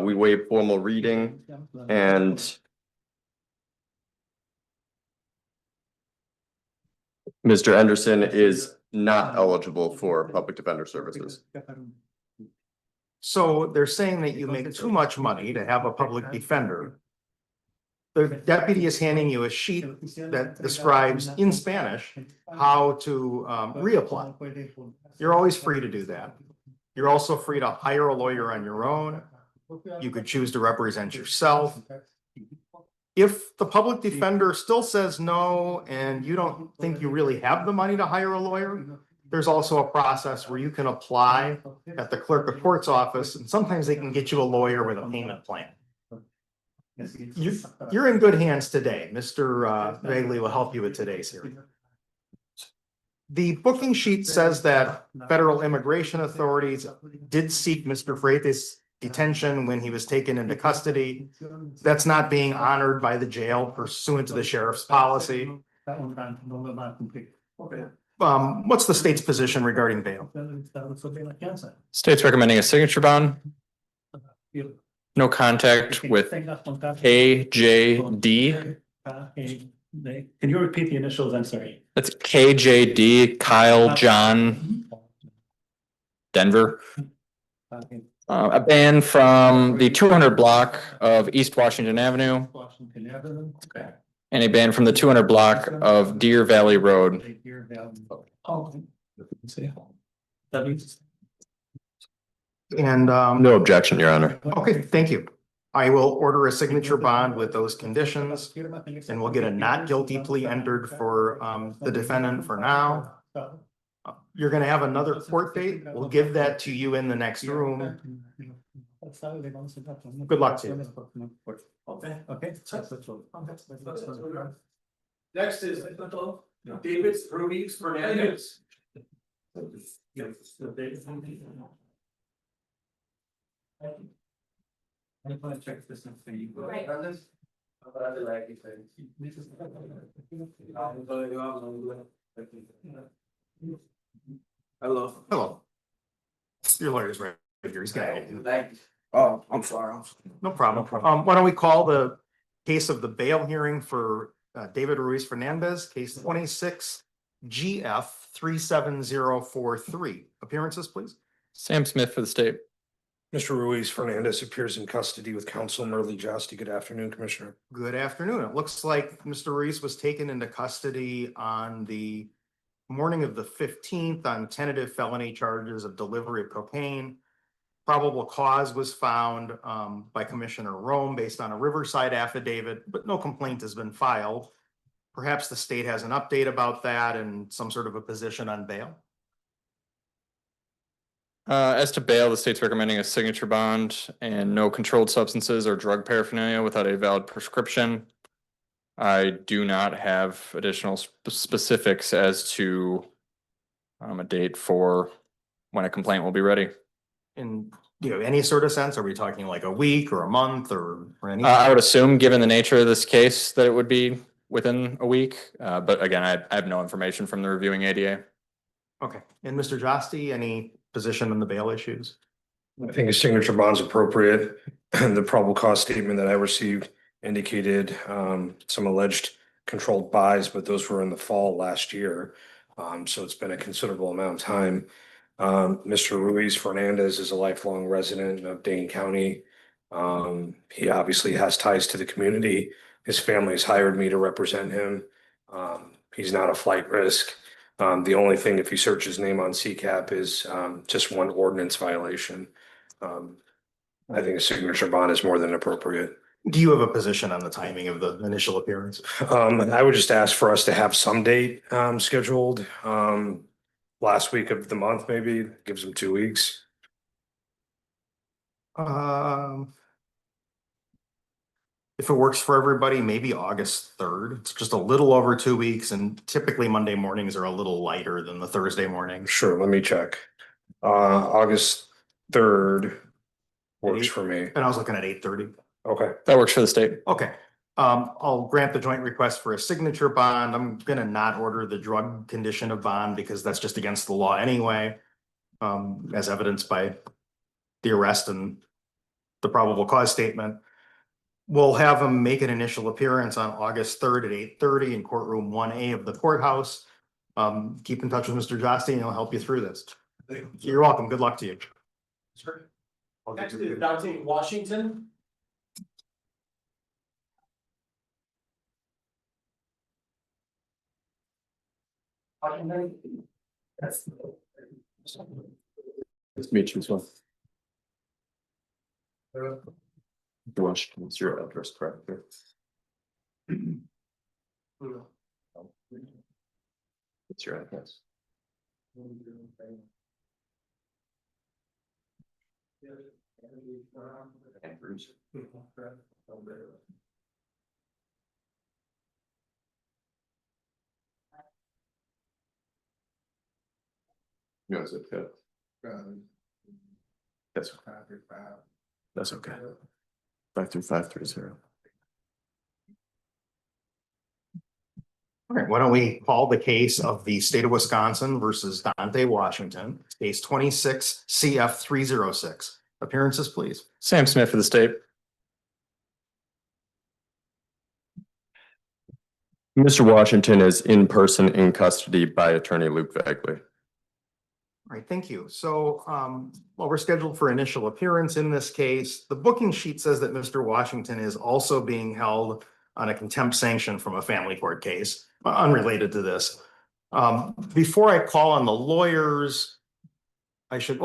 We waive formal reading and Mr. Anderson is not eligible for public defender services. So they're saying that you make too much money to have a public defender. The deputy is handing you a sheet that describes in Spanish how to reapply. You're always free to do that. You're also free to hire a lawyer on your own. You could choose to represent yourself. If the public defender still says no, and you don't think you really have the money to hire a lawyer, there's also a process where you can apply at the clerk of court's office, and sometimes they can get you a lawyer with a payment plan. You're in good hands today. Mr. Voegeli will help you with today's hearing. The booking sheet says that federal immigration authorities did seek Mr. Freites' detention when he was taken into custody. That's not being honored by the jail pursuant to the sheriff's policy. What's the state's position regarding bail? State's recommending a signature bond. No contact with KJD. Can you repeat the initials? I'm sorry. That's KJD, Kyle, John, Denver. A ban from the 200 block of East Washington Avenue and a ban from the 200 block of Deer Valley Road. And No objection, Your Honor. okay, thank you. I will order a signature bond with those conditions, and we'll get a not guilty plea entered for the defendant for now. You're gonna have another court date. We'll give that to you in the next room. Good luck to you. Okay. Next is David Ruiz Fernandez. I'm gonna check this out for you. Right. Hello. Hello. Your lawyer's right here. He's got it. Oh, I'm sorry. No problem. Why don't we call the case of the bail hearing for David Ruiz Fernandez, case 26 GF 37043. Appearances, please. Sam Smith for the state. Mr. Ruiz Fernandez appears in custody with counsel Merle Josti. Good afternoon, Commissioner. Good afternoon. It looks like Mr. Ruiz was taken into custody on the morning of the 15th on tentative felony charges of delivery of cocaine. Probable cause was found by Commissioner Rome based on a Riverside affidavit, but no complaint has been filed. Perhaps the state has an update about that and some sort of a position on bail. As to bail, the state's recommending a signature bond and no controlled substances or drug paraphernalia without a valid prescription. I do not have additional specifics as to a date for when a complaint will be ready. In, any sort of sense? Are we talking like a week or a month or any? I would assume, given the nature of this case, that it would be within a week. But again, I have no information from the reviewing ADA. Okay, and Mr. Josti, any position on the bail issues? I think a signature bond's appropriate. The probable cause statement that I received indicated some alleged controlled buys, but those were in the fall last year. So it's been a considerable amount of time. Mr. Ruiz Fernandez is a lifelong resident of Dane County. He obviously has ties to the community. His family has hired me to represent him. He's not a flight risk. The only thing, if you search his name on CCAP, is just one ordinance violation. I think a signature bond is more than appropriate. Do you have a position on the timing of the initial appearance? I would just ask for us to have some date scheduled. Last week of the month, maybe gives them 2 weeks. If it works for everybody, maybe August 3rd. It's just a little over 2 weeks, and typically Monday mornings are a little lighter than the Thursday mornings. Sure, let me check. August 3rd works for me. And I was looking at 8:30. Okay. That works for the state. Okay, I'll grant the joint request for a signature bond. I'm gonna not order the drug condition of bond because that's just against the law anyway. As evidenced by the arrest and the probable cause statement. We'll have them make an initial appearance on August 3rd at 8:30 in courtroom 1A of the courthouse. Keep in touch with Mr. Josti and he'll help you through this. You're welcome. Good luck to you. Sure. Next is Dane Washington. Nice to meet you as well. What's your address, correct? What's your address? Andrews. You want zip code? That's okay. That's okay. 53530. All right, why don't we call the case of the state of Wisconsin versus Dante Washington, case 26 CF 306. Appearances, please. Sam Smith for the state. Mr. Washington is in person in custody by attorney Luke Voegeli. All right, thank you. So, well, we're scheduled for initial appearance in this case. The booking sheet says that Mr. Washington is also being held on a contempt sanction from a family court case, unrelated to this. Before I call on the lawyers, I should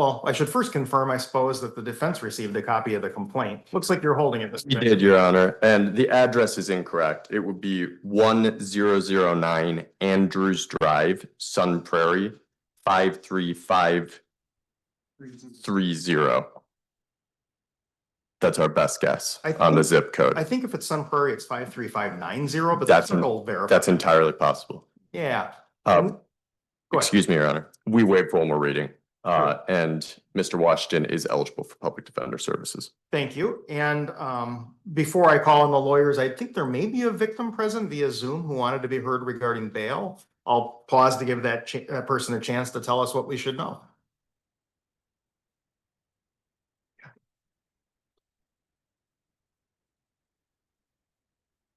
first confirm, I suppose, that the defense received a copy of the complaint. Looks like you're holding it, Mr. You did, Your Honor, and the address is incorrect. It would be 1009 Andrews Drive, Sun Prairie, 53530. That's our best guess on the zip code. I think if it's Sun Prairie, it's 53590, but that's an old verify. That's entirely possible. Yeah. Excuse me, Your Honor. We waive formal reading. And Mr. Washington is eligible for public defender services. Thank you. And before I call on the lawyers, I think there may be a victim present via Zoom who wanted to be heard regarding bail. I'll pause to give that person a chance to tell us what we should know.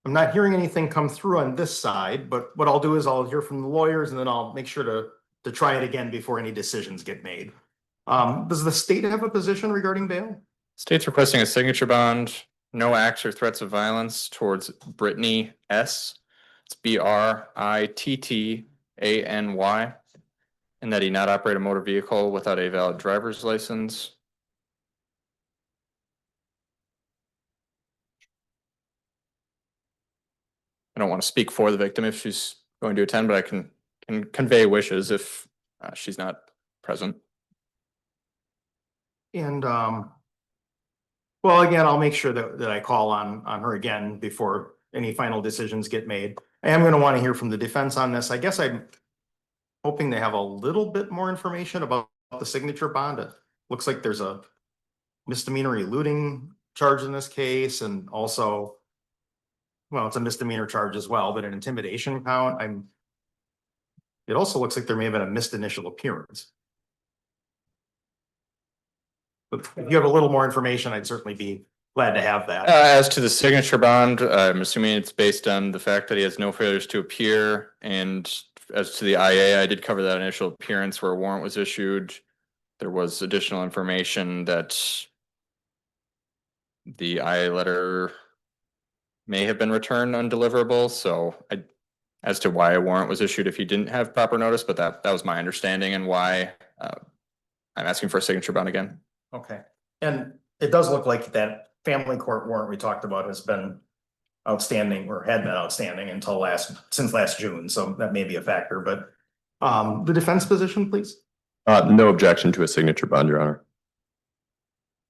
I'm not hearing anything come through on this side, but what I'll do is I'll hear from the lawyers and then I'll make sure to try it again before any decisions get made. Does the state have a position regarding bail? State's requesting a signature bond, no acts or threats of violence towards Brittany S. It's BRITTANY, and that he not operate a motor vehicle without a valid driver's license. I don't want to speak for the victim if she's going to attend, but I can convey wishes if she's not present. And well, again, I'll make sure that I call on her again before any final decisions get made. I am going to want to hear from the defense on this. I guess I'm hoping to have a little bit more information about the signature bond. looks like there's a misdemeanor eluding charge in this case, and also, well, it's a misdemeanor charge as well, but an intimidation count. It also looks like there may have been a missed initial appearance. But if you have a little more information, I'd certainly be glad to have that. As to the signature bond, I'm assuming it's based on the fact that he has no failures to appear. And as to the IA, I did cover that initial appearance where a warrant was issued. There was additional information that the IA letter may have been returned undeliverable. So as to why a warrant was issued if he didn't have proper notice, but that was my understanding and why I'm asking for a signature bond again. Okay, and it does look like that family court warrant we talked about has been outstanding or had been outstanding until since last June, so that may be a factor, but the defense position, please. No objection to a signature bond, Your Honor.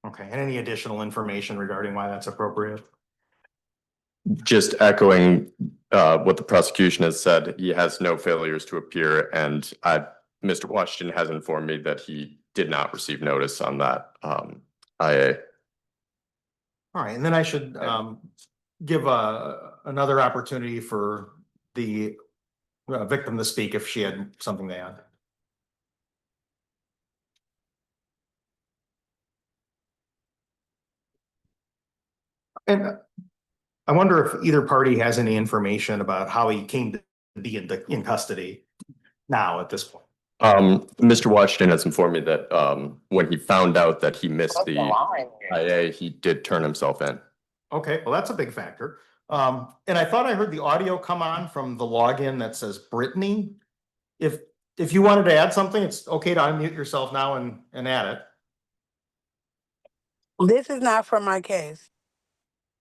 Okay, and any additional information regarding why that's appropriate? Just echoing what the prosecution has said, he has no failures to appear, and Mr. Washington has informed me that he did not receive notice on that IA. All right, and then I should give another opportunity for the victim to speak if she had something to add. And I wonder if either party has any information about how he came to be in custody now at this point. Mr. Washington has informed me that when he found out that he missed the IA, he did turn himself in. Okay, well, that's a big factor. And I thought I heard the audio come on from the login that says Brittany. If you wanted to add something, it's okay to unmute yourself now and add it. This is not for my case.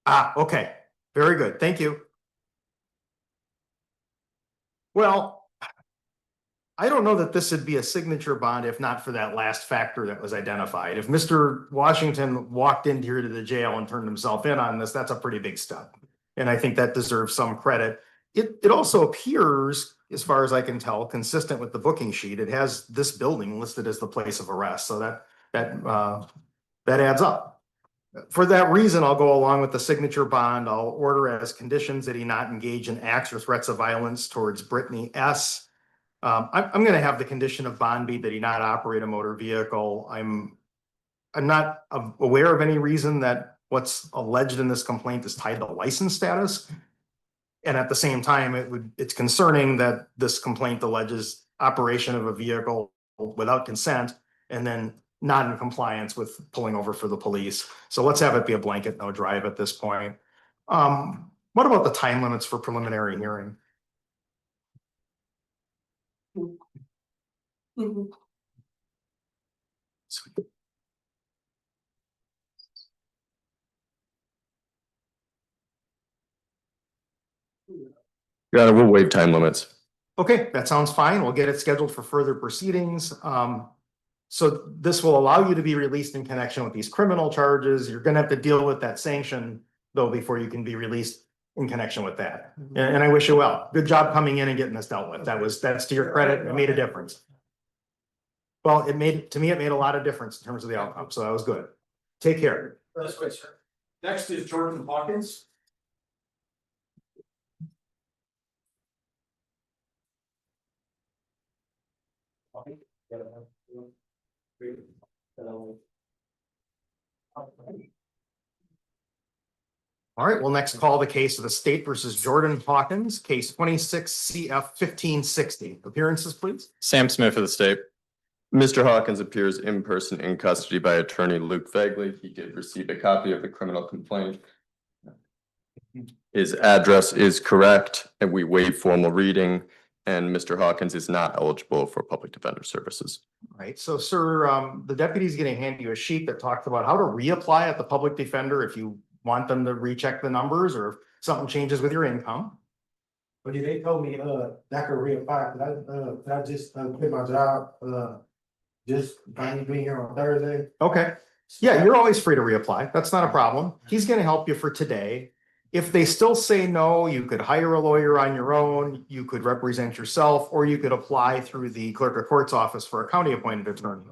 Ah, okay. Very good. Thank you. Well, I don't know that this would be a signature bond if not for that last factor that was identified. If Mr. Washington walked in here to the jail and turned himself in on this, that's a pretty big step. And I think that deserves some credit. It also appears, as far as I can tell, consistent with the booking sheet. It has this building listed as the place of arrest. So that adds up. For that reason, I'll go along with the signature bond. I'll order as conditions that he not engage in acts or threats of violence towards Brittany S. I'm going to have the condition of bond be that he not operate a motor vehicle. I'm not aware of any reason that what's alleged in this complaint is tied to license status. And at the same time, it's concerning that this complaint alleges operation of a vehicle without consent and then not in compliance with pulling over for the police. So let's have it be a blanket no drive at this point. What about the time limits for preliminary hearing? Yeah, we'll waive time limits. Okay, that sounds fine. We'll get it scheduled for further proceedings. So this will allow you to be released in connection with these criminal charges. You're going to have to deal with that sanction though before you can be released in connection with that. And I wish you well. Good job coming in and getting this dealt with. That's to your credit. It made a difference. Well, to me, it made a lot of difference in terms of the outcome. So that was good. Take care. That's great, sir. Next is Jordan Hawkins. All right, we'll next call the case of the state versus Jordan Hawkins, case 26 CF 1560. Appearances, please. Sam Smith for the state. Mr. Hawkins appears in person in custody by attorney Luke Voegeli. He did receive a copy of the criminal complaint. His address is correct and we waive formal reading, and Mr. Hawkins is not eligible for public defender services. All right, so sir, the deputy's going to hand you a sheet that talks about how to reapply at the public defender if you want them to recheck the numbers or if something changes with your income. But they told me, that could reapply, I just quit my job, just finally being here on Thursday. Okay, yeah, you're always free to reapply. That's not a problem. He's going to help you for today. If they still say no, you could hire a lawyer on your own, you could represent yourself, or you could apply through the clerk of court's office for a county appointed attorney.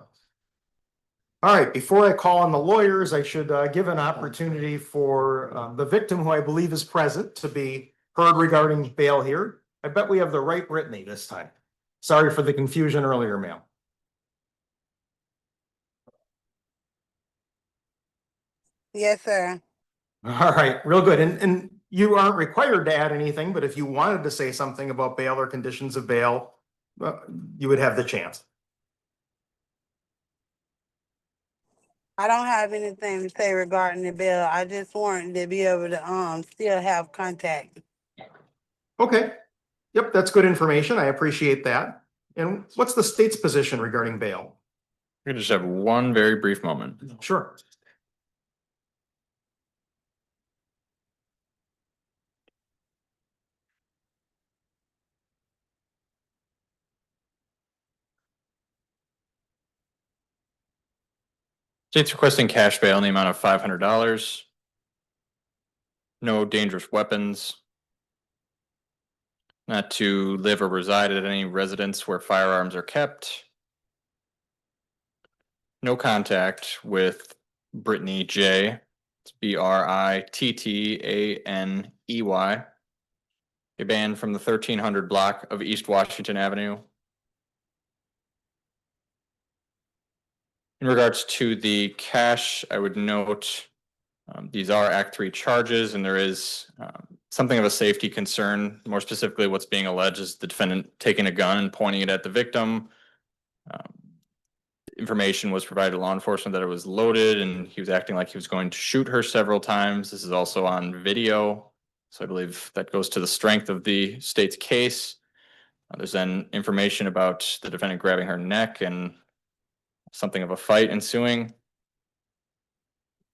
All right, before I call on the lawyers, I should give an opportunity for the victim, who I believe is present, to be heard regarding bail here. I bet we have the right Brittany this time. Sorry for the confusion earlier, ma'am. Yes, sir. All right, real good. And you aren't required to add anything, but if you wanted to say something about bail or conditions of bail, you would have the chance. I don't have anything to say regarding the bill. I just want to be able to still have contact. Okay. Yep, that's good information. I appreciate that. And what's the state's position regarding bail? We're gonna just have one very brief moment. Sure. State's requesting cash bail in the amount of $500. No dangerous weapons. Not to live or reside at any residence where firearms are kept. No contact with Brittany J. It's Brittaney. A band from the 1300 block of East Washington Avenue. In regards to the cash, I would note these are Act 3 charges, and there is something of a safety concern. More specifically, what's being alleged is the defendant taking a gun and pointing it at the victim. Information was provided to law enforcement that it was loaded, and he was acting like he was going to shoot her several times. This is also on video, so I believe that goes to the strength of the state's case. There's then information about the defendant grabbing her neck and something of a fight ensuing.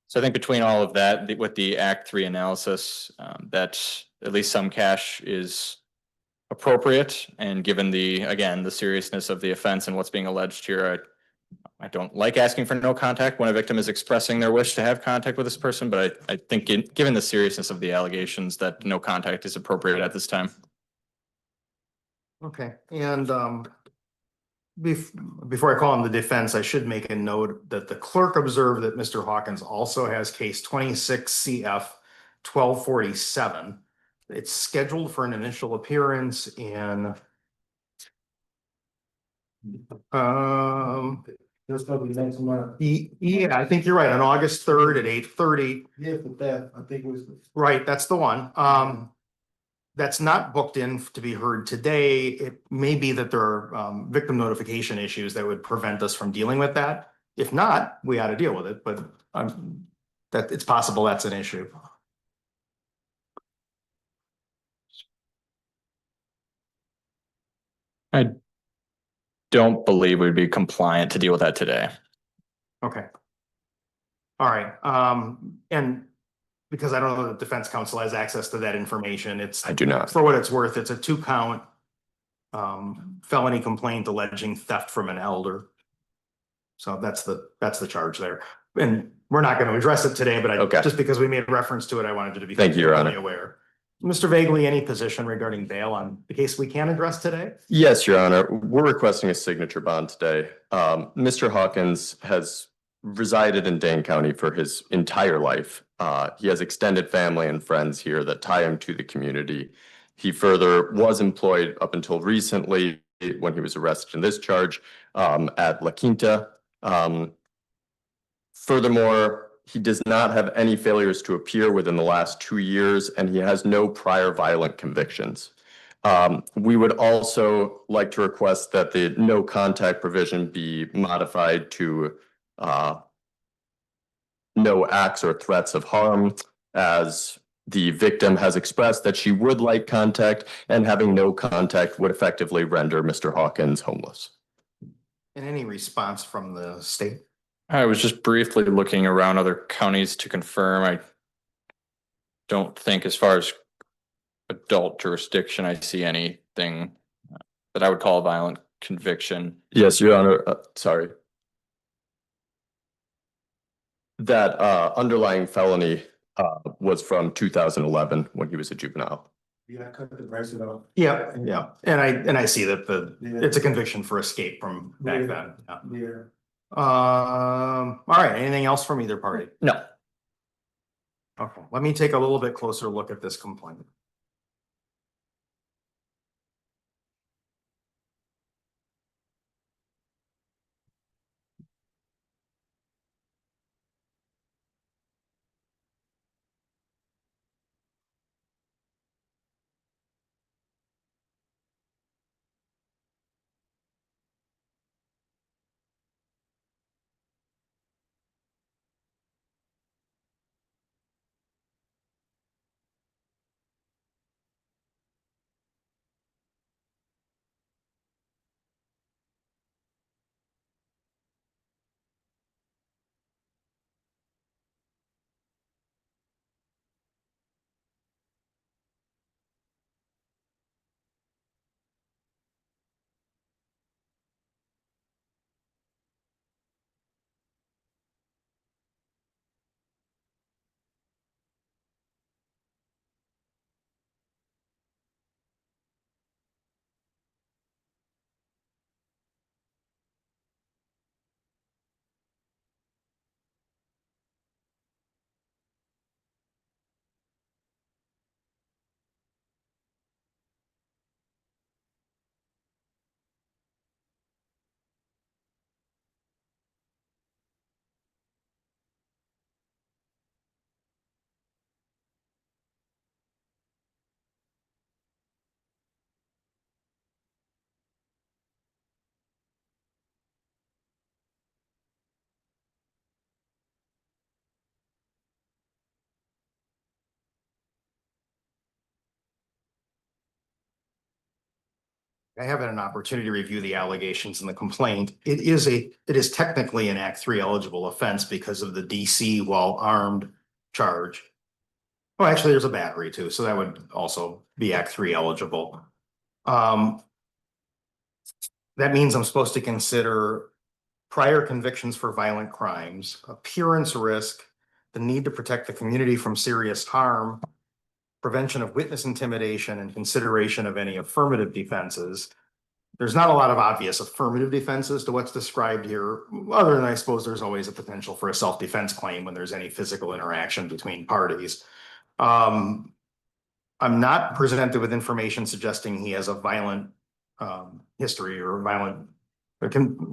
So I think between all of that, with the Act 3 analysis, that at least some cash is appropriate. And given again, the seriousness of the offense and what's being alleged here, I don't like asking for no contact when a victim is expressing their wish to have contact with this person, but I think given the seriousness of the allegations, that no contact is appropriate at this time. Okay, and before I call on the defense, I should make a note that the clerk observed that Mr. Hawkins also has case 26 CF 1247. It's scheduled for an initial appearance in That's gonna be next month. yeah, I think you're right, on August 3rd at 8:30. Yeah, but that, I think it was. Right, that's the one. That's not booked in to be heard today. It may be that there are victim notification issues that would prevent us from dealing with that. If not, we ought to deal with it, but that it's possible that's an issue. I don't believe we'd be compliant to deal with that today. Okay. All right, and because I don't know that defense counsel has access to that information, I do not. For what it's worth, it's a 2-count felony complaint alleging theft from an elder. So that's the charge there. And we're not going to address it today, but just because we made reference to it, I wanted you to be Thank you, Your Honor. aware. Mr. Voegeli, any position regarding bail on the case we can address today? Yes, Your Honor. We're requesting a signature bond today. Mr. Hawkins has resided in Dane County for his entire life. He has extended family and friends here that tie him to the community. He further was employed up until recently when he was arrested in this charge at La Quinta. Furthermore, he does not have any failures to appear within the last 2 years, and he has no prior violent convictions. We would also like to request that the no contact provision be modified to no acts or threats of harm, as the victim has expressed that she would like contact, and having no contact would effectively render Mr. Hawkins homeless. And any response from the state? I was just briefly looking around other counties to confirm. I don't think, as far as adult jurisdiction, I see anything that I would call a violent conviction. Yes, Your Honor. Sorry. That underlying felony was from 2011 when he was a juvenile. Yeah, I cut the bracelet off. Yeah, yeah. And I see that it's a conviction for escape from back then. Yeah. Yeah. All right, anything else from either party? No. Okay, let me take a little bit closer look at this complaint. I haven't an opportunity to review the allegations in the complaint. It is technically an Act 3 eligible offense because of the DC while armed charge. Oh, actually, there's a battery too, so that would also be Act 3 eligible. That means I'm supposed to consider prior convictions for violent crimes, appearance risk, the need to protect the community from serious harm, prevention of witness intimidation, and consideration of any affirmative defenses. There's not a lot of obvious affirmative defenses to what's described here, other than I suppose there's always a potential for a self-defense claim when there's any physical interaction between parties. I'm not presented with information suggesting he has a violent history or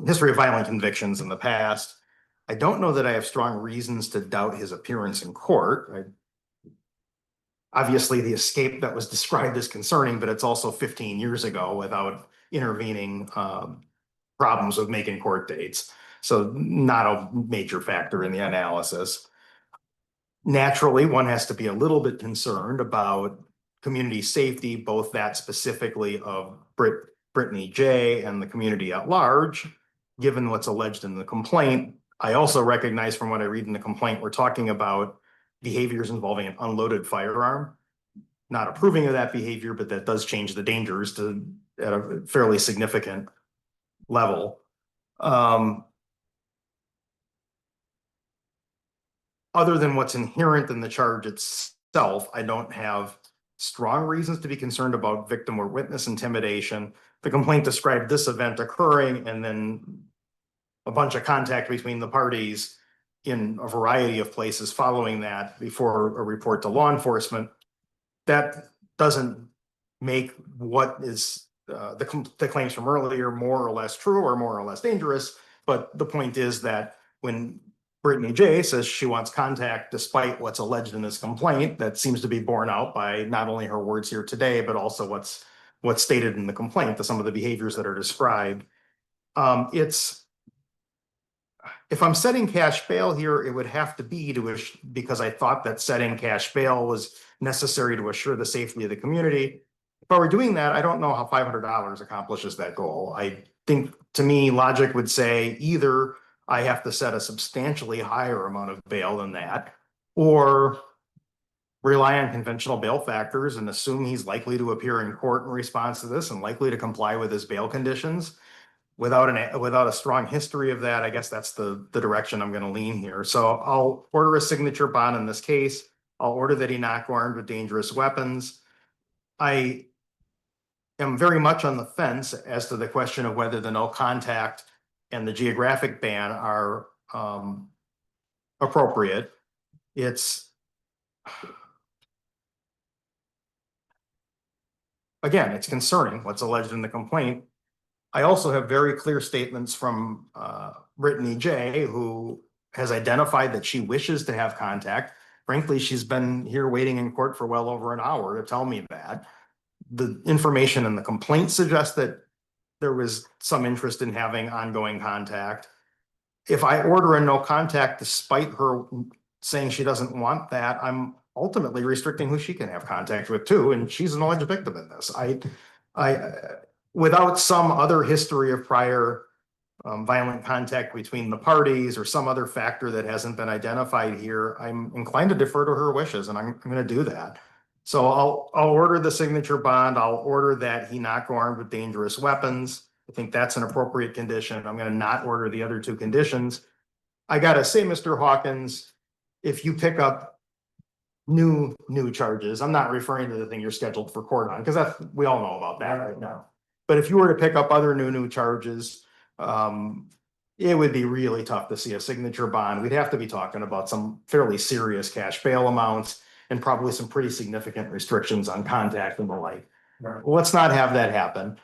history of violent convictions in the past. I don't know that I have strong reasons to doubt his appearance in court. Obviously, the escape that was described is concerning, but it's also 15 years ago without intervening problems with making court dates. So not a major factor in the analysis. Naturally, one has to be a little bit concerned about community safety, both that specifically of Brittany J. and the community at large, given what's alleged in the complaint. I also recognize from what I read in the complaint, we're talking about behaviors involving an unloaded firearm. Not approving of that behavior, but that does change the dangers at a fairly significant level. Other than what's inherent in the charge itself, I don't have strong reasons to be concerned about victim or witness intimidation. The complaint described this event occurring and then a bunch of contact between the parties in a variety of places following that before a report to law enforcement. That doesn't make what is the claims from earlier more or less true or more or less dangerous. But the point is that when Brittany J. says she wants contact despite what's alleged in this complaint, that seems to be borne out by not only her words here today, but also what's stated in the complaint, some of the behaviors that are described. If I'm setting cash bail here, it would have to be because I thought that setting cash bail was necessary to assure the safety of the community. If I were doing that, I don't know how $500 accomplishes that goal. I think, to me, logic would say either I have to set a substantially higher amount of bail than that, or rely on conventional bail factors and assume he's likely to appear in court in response to this and likely to comply with his bail conditions. Without a strong history of that, I guess that's the direction I'm going to lean here. So I'll order a signature bond in this case. I'll order that he not go armed with dangerous weapons. I am very much on the fence as to the question of whether the no contact and the geographic ban are appropriate. It's again, it's concerning what's alleged in the complaint. I also have very clear statements from Brittany J, who has identified that she wishes to have contact. Frankly, she's been here waiting in court for well over an hour to tell me that. The information in the complaint suggests that there was some interest in having ongoing contact. If I order a no contact despite her saying she doesn't want that, I'm ultimately restricting who she can have contact with too, and she's an alleged victim in this. Without some other history of prior violent contact between the parties or some other factor that hasn't been identified here, I'm inclined to defer to her wishes, and I'm going to do that. So I'll order the signature bond. I'll order that he not go armed with dangerous weapons. I think that's an appropriate condition. I'm going to not order the other two conditions. I got to say, Mr. Hawkins, if you pick up new charges, I'm not referring to the thing you're scheduled for court on, because we all know about that right now. But if you were to pick up other new charges, it would be really tough to see a signature bond. We'd have to be talking about some fairly serious cash bail amounts and probably some pretty significant restrictions on contact and the like. Right. Let's not have that happen.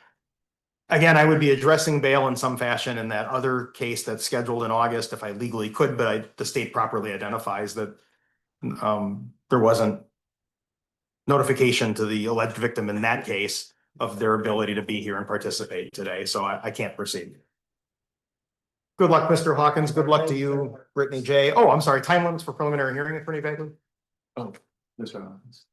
Again, I would be addressing bail in some fashion in that other case that's scheduled in August if I legally could, but the state properly identifies that there wasn't notification to the alleged victim in that case of their ability to be here and participate today. So I can't proceed. Good luck, Mr. Hawkins. Good luck to you, Brittany J. Oh, I'm sorry. Time limits for preliminary hearing, Attorney Voegeli? Oh, Mr. Hawkins.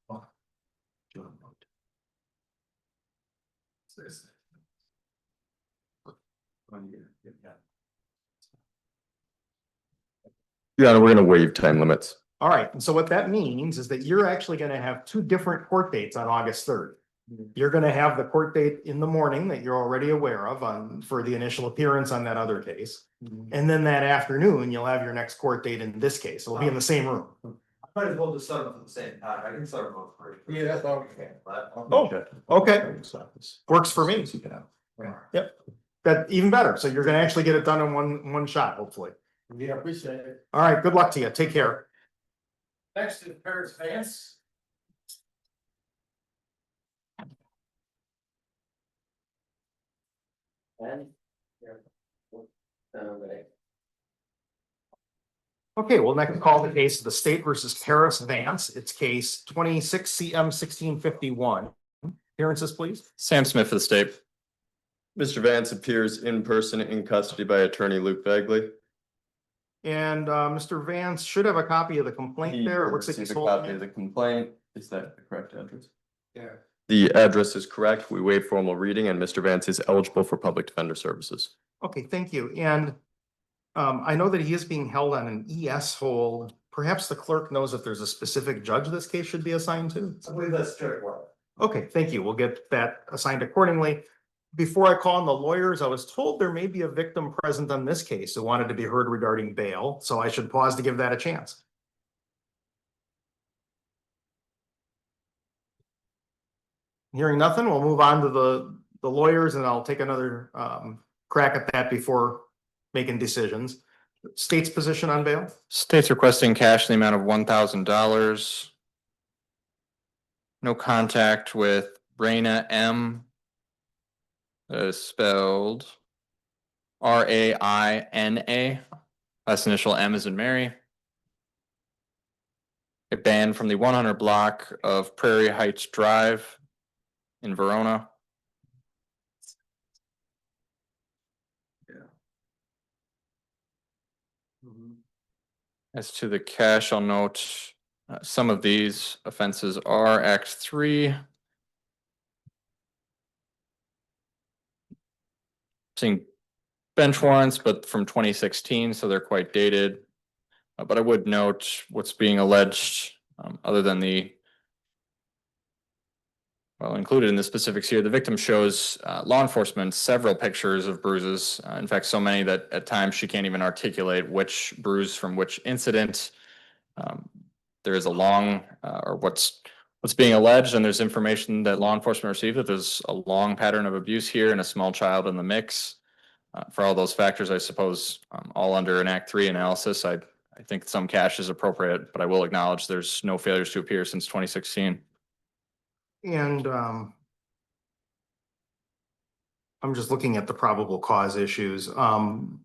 Your Honor, we're going to waive time limits. All right. And so what that means is that you're actually going to have two different court dates on August 3rd. You're going to have the court date in the morning that you're already aware of for the initial appearance on that other case. And then that afternoon, you'll have your next court date in this case. It'll be in the same room. I might as well just set them at the same time. I can set them both for you. Yeah, that's all. Oh, okay. Works for me. Yep. That even better. So you're going to actually get it done in one shot, hopefully. Yeah, appreciate it. All right. Good luck to you. Take care. Next is Paris Vance. Okay, we'll next call the case of the state versus Paris Vance. It's case 26 CM 1651. Appearances, please. Sam Smith for the state. Mr. Vance appears in person in custody by attorney Luke Voegeli. And Mr. Vance should have a copy of the complaint there. It looks like he's holding a copy of the complaint. Is that the correct address? Yeah. The address is correct. We waive formal reading and Mr. Vance is eligible for public defender services. Okay, thank you. And I know that he is being held on an ES hold. Perhaps the clerk knows if there's a specific judge this case should be assigned to. I believe that's Judge White. Okay, thank you. We'll get that assigned accordingly. Before I call on the lawyers, I was told there may be a victim present on this case who wanted to be heard regarding bail, so I should pause to give that a chance. Hearing nothing, we'll move on to the lawyers and I'll take another crack at that before making decisions. State's position on bail? State's requesting cash in the amount of $1,000. No contact with Raina M. That is spelled Raina. Last initial M is in Mary. A ban from the 100 block of Prairie Heights Drive in Verona. As to the cash, I'll note some of these offenses are Act 3. Seeing bench warrants, but from 2016, so they're quite dated. But I would note what's being alleged, other than included in the specifics here. The victim shows law enforcement several pictures of bruises. In fact, so many that at times she can't even articulate which bruise from which incident. There is a long, or what's being alleged, and there's information that law enforcement received that there's a long pattern of abuse here and a small child in the mix. For all those factors, I suppose, all under an Act 3 analysis, I think some cash is appropriate, but I will acknowledge there's no failures to appear since 2016. And I'm just looking at the probable cause issues. Count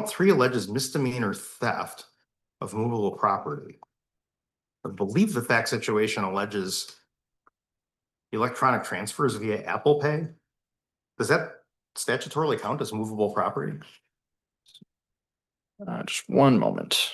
3 alleges misdemeanor theft of movable property. I believe the fact situation alleges electronic transfers via Apple Pay. Does that statutorily count as movable property? Just one moment.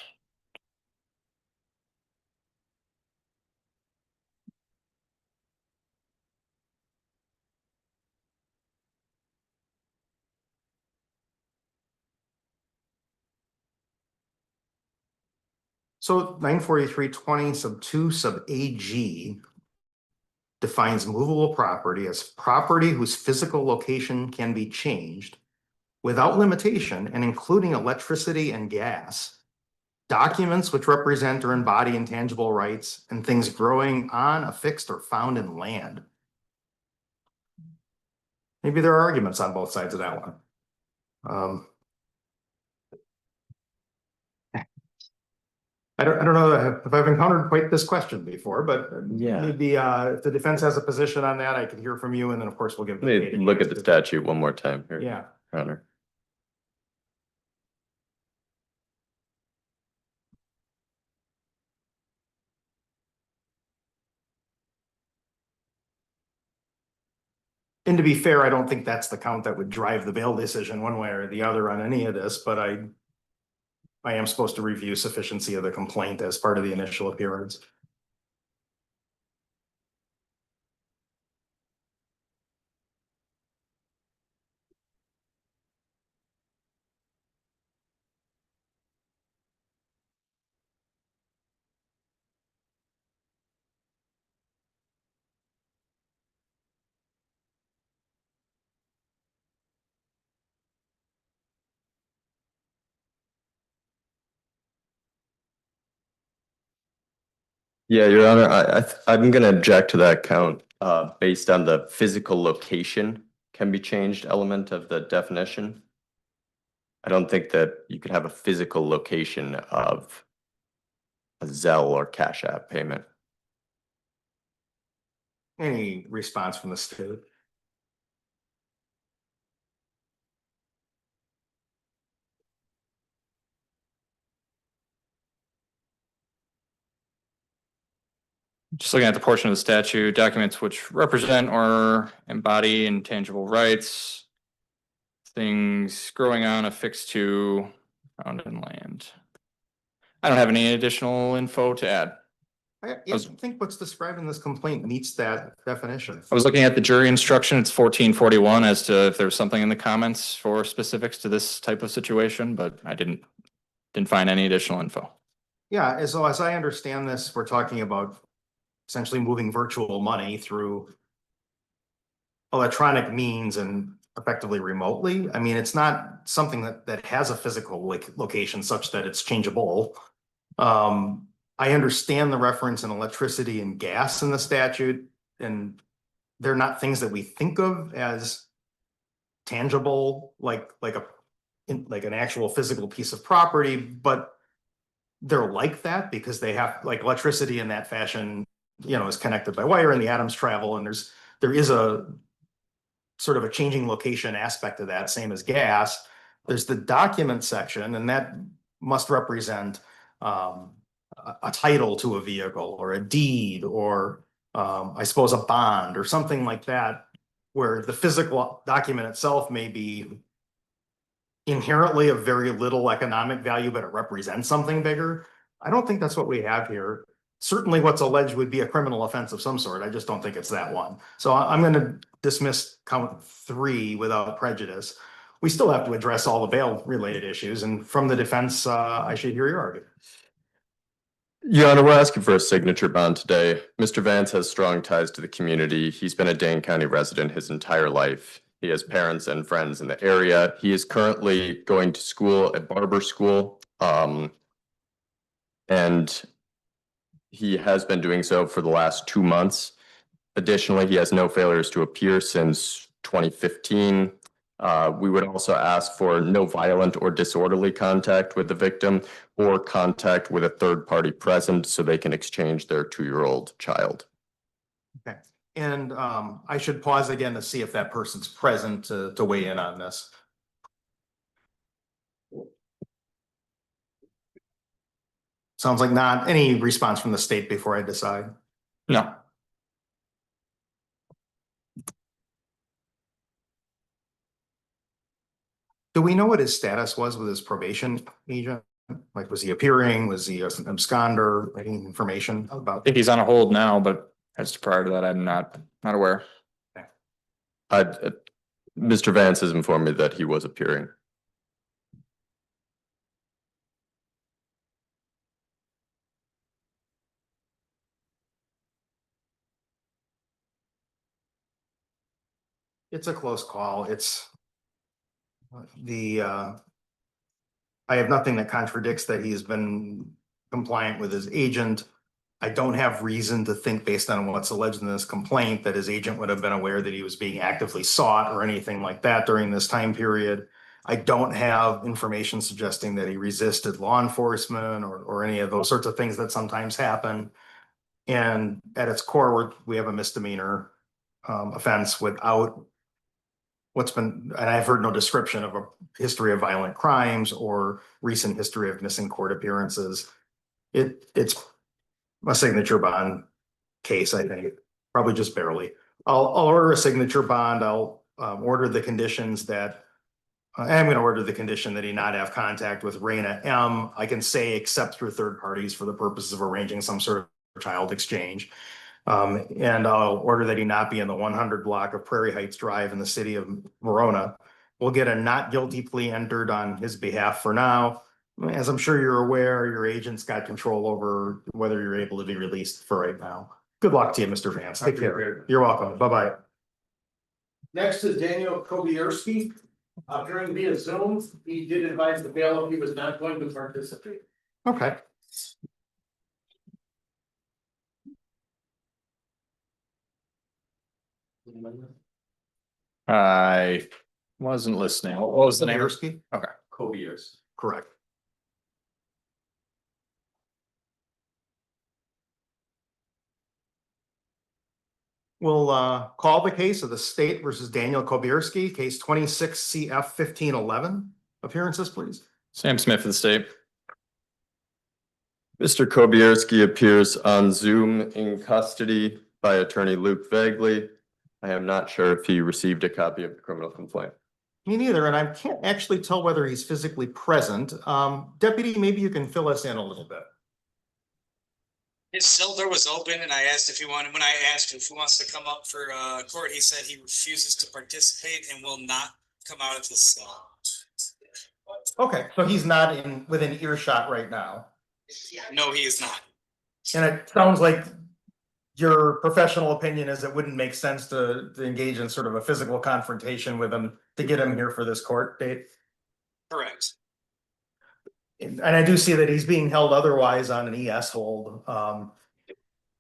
So 94320 sub 2 sub AG defines movable property as property whose physical location can be changed without limitation and including electricity and gas, documents which represent or embody intangible rights, and things growing on, affixed, or found in land. Maybe there are arguments on both sides of that one. I don't know if I've encountered quite this question before, but maybe if the defense has a position on that, I could hear from you, and then of course we'll give. Let me look at the statute one more time here. Yeah. Your Honor. And to be fair, I don't think that's the count that would drive the bail decision one way or the other on any of this, but I am supposed to review sufficiency of the complaint as part of the initial appearance. Yeah, Your Honor, I'm gonna object to that count, based on the physical location can be changed element of the definition. I don't think that you could have a physical location of a Zelle or Cash App payment. Any response from the state? Just looking at the portion of the statute, documents which represent or embody intangible rights, things growing on, affixed to, found in land. I don't have any additional info to add. I think what's described in this complaint meets that definition. I was looking at the jury instruction. It's 1441 as to if there's something in the comments for specifics to this type of situation, but I didn't find any additional info. Yeah, as I understand this, we're talking about essentially moving virtual money through electronic means and effectively remotely. I mean, it's not something that has a physical location such that it's changeable. I understand the reference in electricity and gas in the statute, and they're not things that we think of as tangible, like an actual physical piece of property, but they're like that because they have, like, electricity in that fashion, you know, is connected by wire and the atoms travel, and there is a sort of a changing location aspect of that, same as gas. There's the document section, and that must represent a title to a vehicle or a deed or I suppose a bond or something like that, where the physical document itself may be inherently of very little economic value, but it represents something bigger. I don't think that's what we have here. Certainly what's alleged would be a criminal offense of some sort. I just don't think it's that one. So I'm going to dismiss count 3 without prejudice. We still have to address all the bail related issues, and from the defense, I should hear your argument. Your Honor, we're asking for a signature bond today. Mr. Vance has strong ties to the community. He's been a Dane County resident his entire life. He has parents and friends in the area. He is currently going to school at barber school. And he has been doing so for the last 2 months. Additionally, he has no failures to appear since 2015. We would also ask for no violent or disorderly contact with the victim or contact with a third party present so they can exchange their 2-year-old child. Okay, and I should pause again to see if that person's present to weigh in on this. Sounds like not. Any response from the state before I decide? No. Do we know what his status was with his probation agent? Like, was he appearing? Was he an absconder? Any information I about? think he's on a hold now, but as to prior to that, I'm not aware. Mr. Vance has informed me that he was appearing. It's a close call. It's the I have nothing that contradicts that he's been compliant with his agent. I don't have reason to think, based on what's alleged in this complaint, that his agent would have been aware that he was being actively sought or anything like that during this time period. I don't have information suggesting that he resisted law enforcement or any of those sorts of things that sometimes happen. And at its core, we have a misdemeanor offense without what's been, and I've heard no description of a history of violent crimes or recent history of missing court appearances. It's a signature bond case, I think, probably just barely. I'll order a signature bond. I'll order the conditions that I'm going to order the condition that he not have contact with Raina M. I can say except through third parties for the purposes of arranging some sort of child exchange. And I'll order that he not be in the 100 block of Prairie Heights Drive in the city of Verona. We'll get a not guilty plea entered on his behalf for now. As I'm sure you're aware, your agent's got control over whether you're able to be released for right now. Good luck to you, Mr. Vance. Take care. You're welcome. Bye-bye. Next is Daniel Kobierski. During via Zoom, he did advise the bailiff he was not going to participate. Okay. I wasn't listening. What was the name? Kobierski? Okay. Kobiers. Correct. We'll call the case of the state versus Daniel Kobierski, case 26 CF 1511. Appearances, please. Sam Smith of the state. Mr. Kobierski appears on Zoom in custody by attorney Luke Voegeli. I am not sure if he received a copy of the criminal complaint. Me neither, and I can't actually tell whether he's physically present. Deputy, maybe you can fill us in a little bit. His cell door was open and I asked if he wanted, when I asked if he wants to come up for court, he said he refuses to participate and will not come out of his cell. Okay, so he's not within earshot right now. No, he is not. And it sounds like your professional opinion is it wouldn't make sense to engage in sort of a physical confrontation with him to get him here for this court date. Correct. And I do see that he's being held otherwise on an ES hold.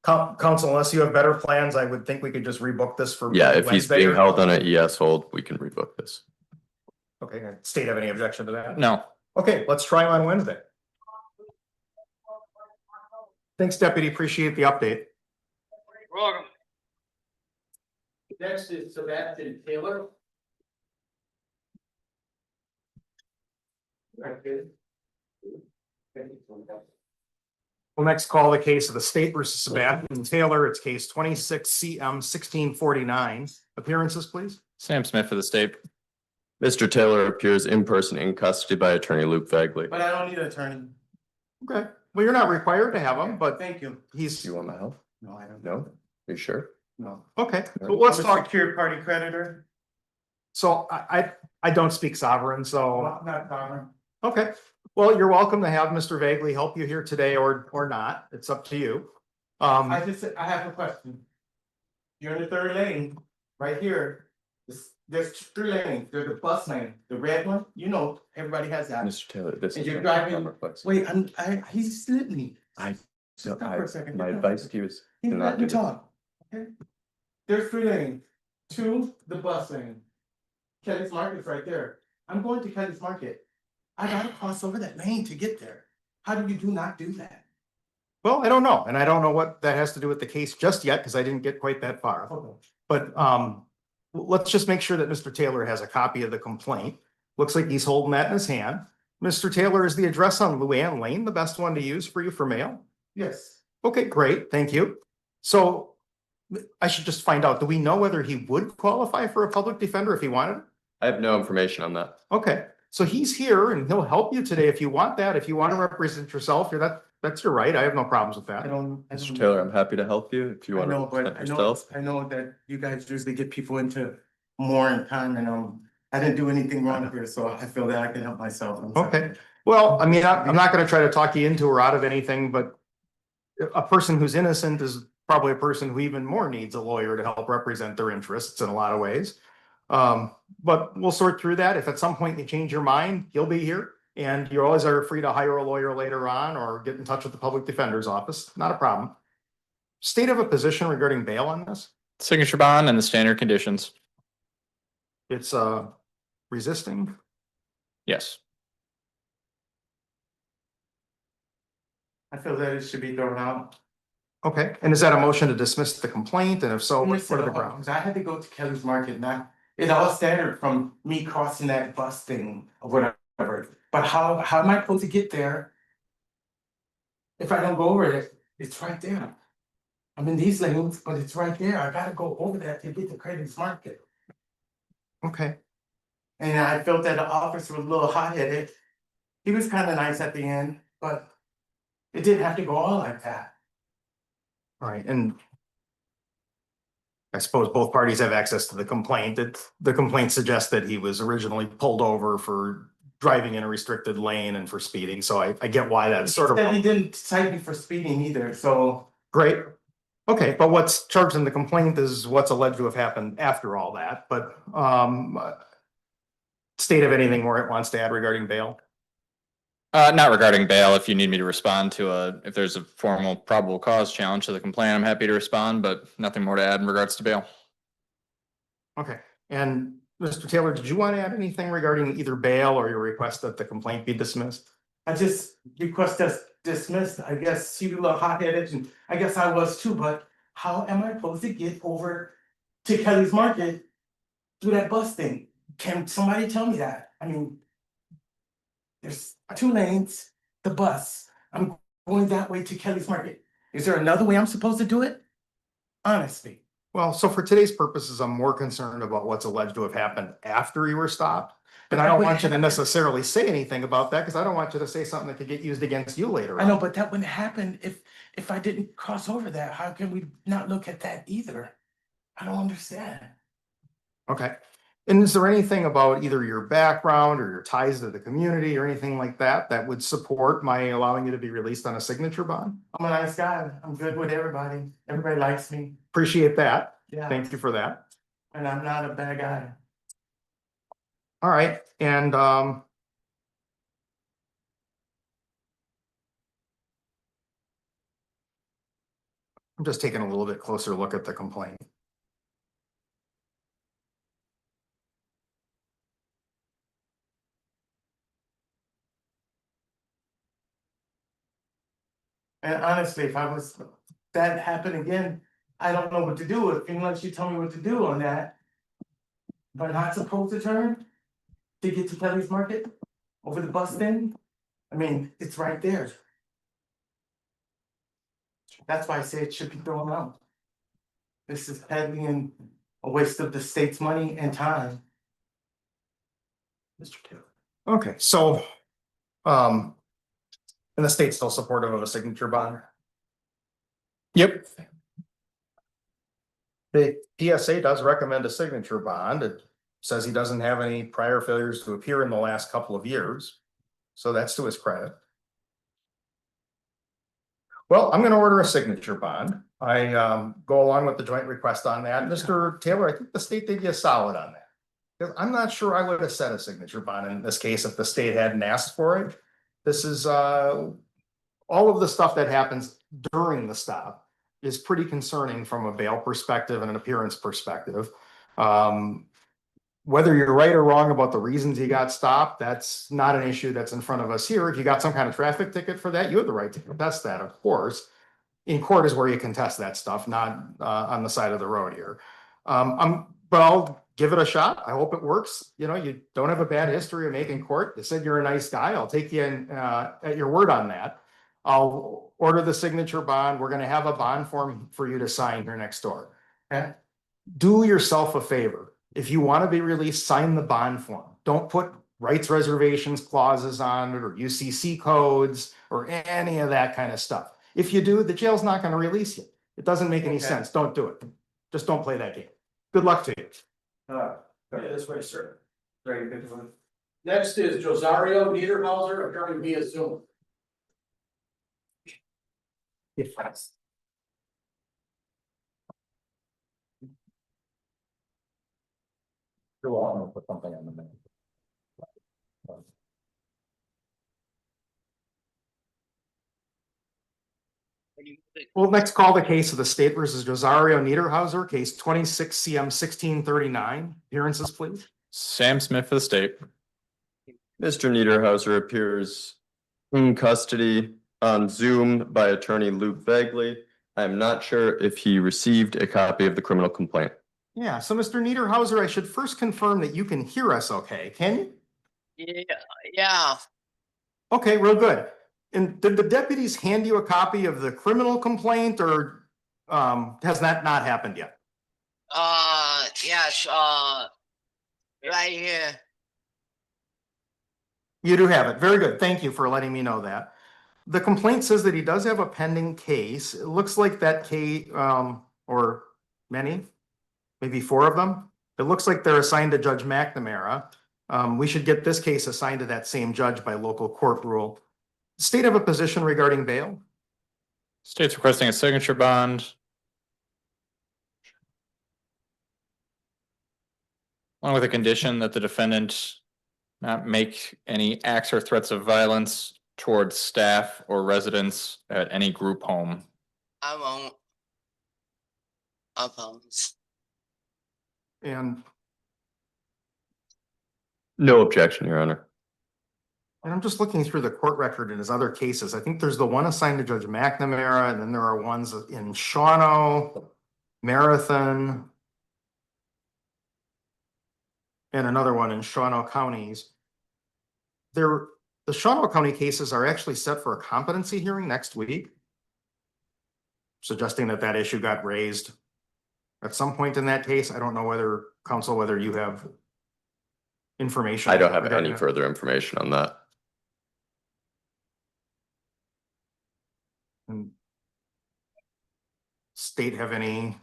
Counsel, unless you have better plans, I would think we could just rebook this for. Yeah, if he's Wednesday being or- held on an ES hold, we can rebook this. Okay, state have any objection to that? No. Okay, let's try him on Wednesday. Thanks, Deputy. Appreciate the update. You're welcome. Next is Sebastian Taylor. We'll next call the case of the state versus Sebastian Taylor. It's case 26 CM 1649. Appearances, please. Sam Smith of the state. Mr. Taylor appears in person in custody by attorney Luke Voegeli. But I don't need an attorney. Okay, well, you're not required to have him, but Thank you. he's, Do you want my help? No, I don't. No? Are you sure? No. okay, but let's I'm a talk. secured party creditor. So I don't speak sovereign, so, Not sovereign. okay. Well, you're welcome to have Mr. Vaguely help you here today or not. It's up to you. I have a question. You're in the third lane, right here. There's 3 lanes. There's the bus lane, the red one, you know, everybody has that. Mr. Taylor, this And is. you're my driving- camera flex. Wait, he slipped me. So Stop for a second. my advice to you is. He do not let me do this. talk, okay? There's 3 lanes, 2, the bus lane. Kelly's Market's right there. I'm going to Kelly's Market. I gotta cross over that lane to get there. How do you do not do that? Well, I don't know, and I don't know what that has to do with the case just yet, because I didn't get quite that far. But let's just make sure that Mr. Taylor has a copy of the complaint. Looks like he's holding that in his hand. Mr. Taylor, is the address on Luann Lane the best one to use for you for mail? Yes. Okay, great, thank you. So I should just find out, do we know whether he would qualify for a public defender if he wanted? I have no information on that. Okay, so he's here and he'll help you today if you want that. If you want to represent yourself, that's your right. I have no problems with I that. don't. Mr. Taylor, I'm happy to help you if you I want to know, but represent I know, yourself. I know that you guys usually get people into more in time and I didn't do anything wrong here, so I feel that I can help myself. I'm sorry. Okay, well, I mean, I'm not gonna try to talk you into or out of anything, but a person who's innocent is probably a person who even more needs a lawyer to help represent their interests in a lot of ways. But we'll sort through that. If at some point you change your mind, he'll be here. And you always are free to hire a lawyer later on or get in touch with the public defender's office. Not a problem. State of a position regarding bail on this? Signature bond and the standard conditions. It's resisting. Yes. I feel that it should be thrown out. Okay, and is that a motion to dismiss the complaint? And if so, what are the grounds? Because I had to go to Kelly's Market, now it all standard from me crossing that bus thing or whatever. But how am I supposed to get there? If I don't go over it, it's right there. I'm in these lanes, but it's right there. I gotta go over that to get to Kelly's Market. Okay, And I felt that the officer was a little hot-headed. He was kind of nice at the end, but it didn't have to go all like that. all right, and I suppose both parties have access to the complaint. The complaint suggests that he was originally pulled over for driving in a restricted lane and for speeding, so I get why that's sort of. And he didn't cite me for speeding either, so. Great. Okay, but what's charged in the complaint is what's alleged to have happened after all that, but state of anything more it wants to add regarding bail? Not regarding bail. If you need me to respond to if there's a formal probable cause challenge to the complaint, I'm happy to respond, but nothing more to add in regards to bail. Okay, and Mr. Taylor, did you want to add anything regarding either bail or your request that the complaint be dismissed? I just request us dismissed. I guess she was a little hot-headed and I guess I was too, but how am I supposed to get over to Kelly's Market through that bus thing? Can somebody tell me that? I mean, there's 2 lanes, the bus. I'm going that way to Kelly's Market. Is there another way I'm supposed to do it? Honestly. Well, so for today's purposes, I'm more concerned about what's alleged to have happened after you were stopped. And I don't want you to necessarily say anything about that because I don't want you to say something that could get used against you later I on. know, but that wouldn't happen if I didn't cross over that. How can we not look at that either? I don't understand. Okay. And is there anything about either your background or your ties to the community or anything like that that would support my allowing you to be released on a signature bond? I'm a nice guy. I'm good with everybody. Everybody likes me. Appreciate that. Yeah. Thank you for that. And I'm not a bad guy. All right, and I'm just taking a little bit closer look at the complaint. And honestly, if I was that happen again, I don't know what to do unless you tell me what to do on that. But not supposed to turn to get to Kelly's Market over the bus thing? I mean, it's right there. That's why I say it should be thrown out. This is heavy and a waste of the state's money and time. Mr. Taylor. Okay, so, and the state's still supportive of a signature bond? Yep. The PSA does recommend a signature bond. It says he doesn't have any prior failures to appear in the last couple of years. So that's to his credit. Well, I'm gonna order a signature bond. I go along with the joint request on that. Mr. Taylor, I think the state did you a solid on that. Because I'm not sure I would have set a signature bond in this case if the state hadn't asked for it. This is all of the stuff that happens during the stop is pretty concerning from a bail perspective and an appearance perspective. whether you're right or wrong about the reasons he got stopped, that's not an issue that's in front of us here. If you got some kind of traffic ticket for that, you have the right to contest that, of course. In court is where you contest that stuff, not on the side of the road here. But I'll give it a shot. I hope it works. You know, you don't have a bad history of making court. You said you're a nice guy. I'll take you in, at your word on that. I'll order the signature bond. We're gonna have a bond form for you to sign here next door. Okay? Do yourself a favor. If you want to be released, sign the bond form. Don't put rights reservations clauses on it or UCC codes or any of that kind of stuff. If you do, the jail's not going to release you. It doesn't make any sense. Don't do it. Just don't play that game. Good luck to you. Yeah, this way, sir. Very good one. Next is Josario Niederhauser, appearing via Zoom. Yes. Put something on the minute. We'll next call the case of the state versus Josario Niederhauser, case 26 CM 1639. Appearances, please. Sam Smith for the state. Mr. Niederhauser appears in custody on Zoom by attorney Luke Voegeli. I am not sure if he received a copy of the criminal complaint. Yeah, so Mr. Niederhauser, I should first confirm that you can hear us okay, can you? Yeah. Okay, real good. And did the deputies hand you a copy of the criminal complaint or has that not happened yet? Yes, right here. You do have it. Very good. Thank you for letting me know that. The complaint says that he does have a pending case. It looks like that case, or many, maybe 4 of them. It looks like they're assigned to Judge McNamara. We should get this case assigned to that same judge by local court rule. State have a position regarding bail? State's requesting a signature bond. Along with a condition that the defendant not make any acts or threats of violence towards staff or residents at any group home. I won't. I promise. And No objection, Your Honor. I'm just looking through the court record in his other cases. I think there's the one assigned to Judge McNamara, and then there are ones in Shawano, Marathon, and another one in Shawano counties. The Shawano County cases are actually set for a competency hearing next week, suggesting that that issue got raised at some point in that case. I don't know whether you have information. I don't have any further information on that. And state have any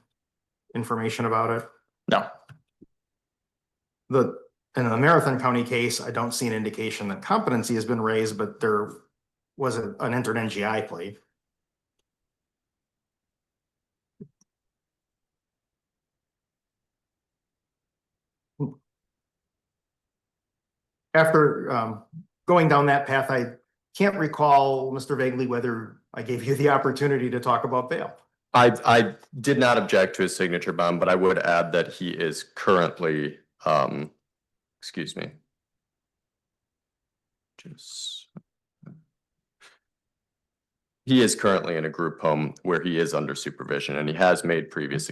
information about it? No. In the Marathon County case, I don't see an indication that competency has been raised, but there was an entered NGI plea. After going down that path, I can't recall, Mr. Voegeli, whether I gave you the opportunity to talk about bail. I did not object to his signature bond, but I would add that he is currently, excuse me. He is currently in a group home where he is under supervision, and he has made previous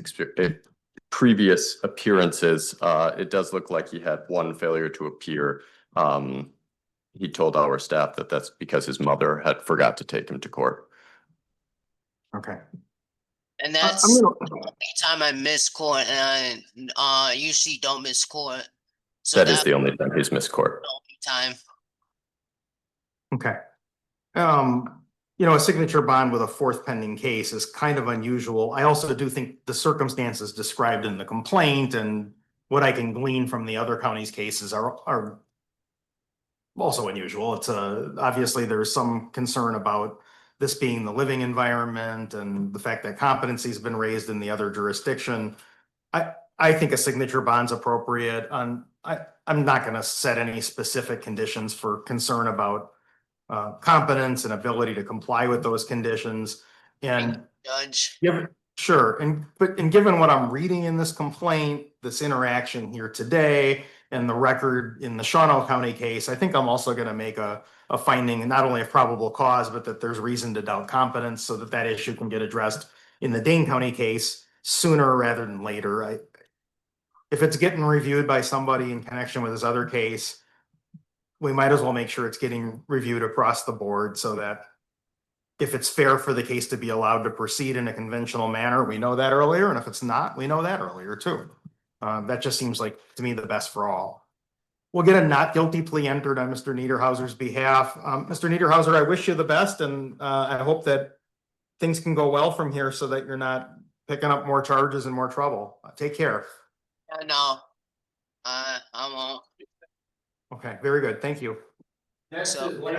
appearances. It does look like he had one failure to appear. He told our staff that that's because his mother had forgot to take him to court. Okay. And that's the time I miss court, and I usually don't miss court. So That is the only time he's missed court. time. Okay. A signature bond with a 4th pending case is kind of unusual. I also do think the circumstances described in the complaint and what I can glean from the other counties' cases are also unusual. It's obviously there's some concern about this being the living environment and the fact that competency has been raised in the other jurisdiction. I think a signature bond's appropriate. I'm not going to set any specific conditions for concern about competence and ability to comply with those conditions. And Judge. Sure. And given what I'm reading in this complaint, this interaction here today, and the record in the Shawano County case, I think I'm also gonna make a finding, not only of probable cause, but that there's reason to doubt competence so that that issue can get addressed in the Dane County case sooner rather than later. If it's getting reviewed by somebody in connection with this other case, we might as well make sure it's getting reviewed across the board so that if it's fair for the case to be allowed to proceed in a conventional manner, we know that earlier. And if it's not, we know that earlier too. That just seems like, to me, the best for all. We'll get a not guilty plea entered on Mr. Niederhauser's behalf. Mr. Niederhauser, I wish you the best, and I hope that things can go well from here so that you're not picking up more charges and more trouble. Take care. No, I won't. Okay, very good. Thank you. So when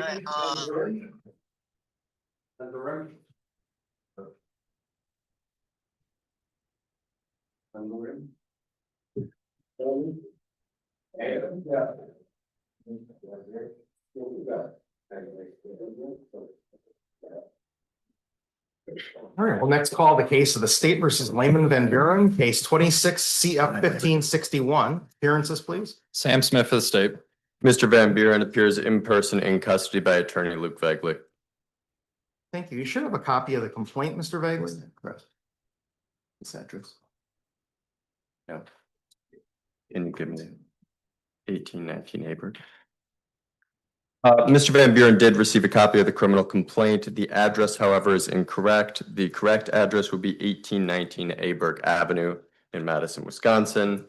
All right, we'll next call the case of the State versus Lehman Van Buren, case 26 CF 1561. Appearances, please. Sam Smith for the state. Mr. Van Buren appears in person in custody by attorney Luke Voegeli. Thank you. You should have a copy of the complaint, Mr. Voegeli. Correct. This address. Yeah. Can you give me 1819 Abert? Mr. Van Buren did receive a copy of the criminal complaint. The address, however, is incorrect. The correct address would be 1819 Aberg Avenue in Madison, Wisconsin.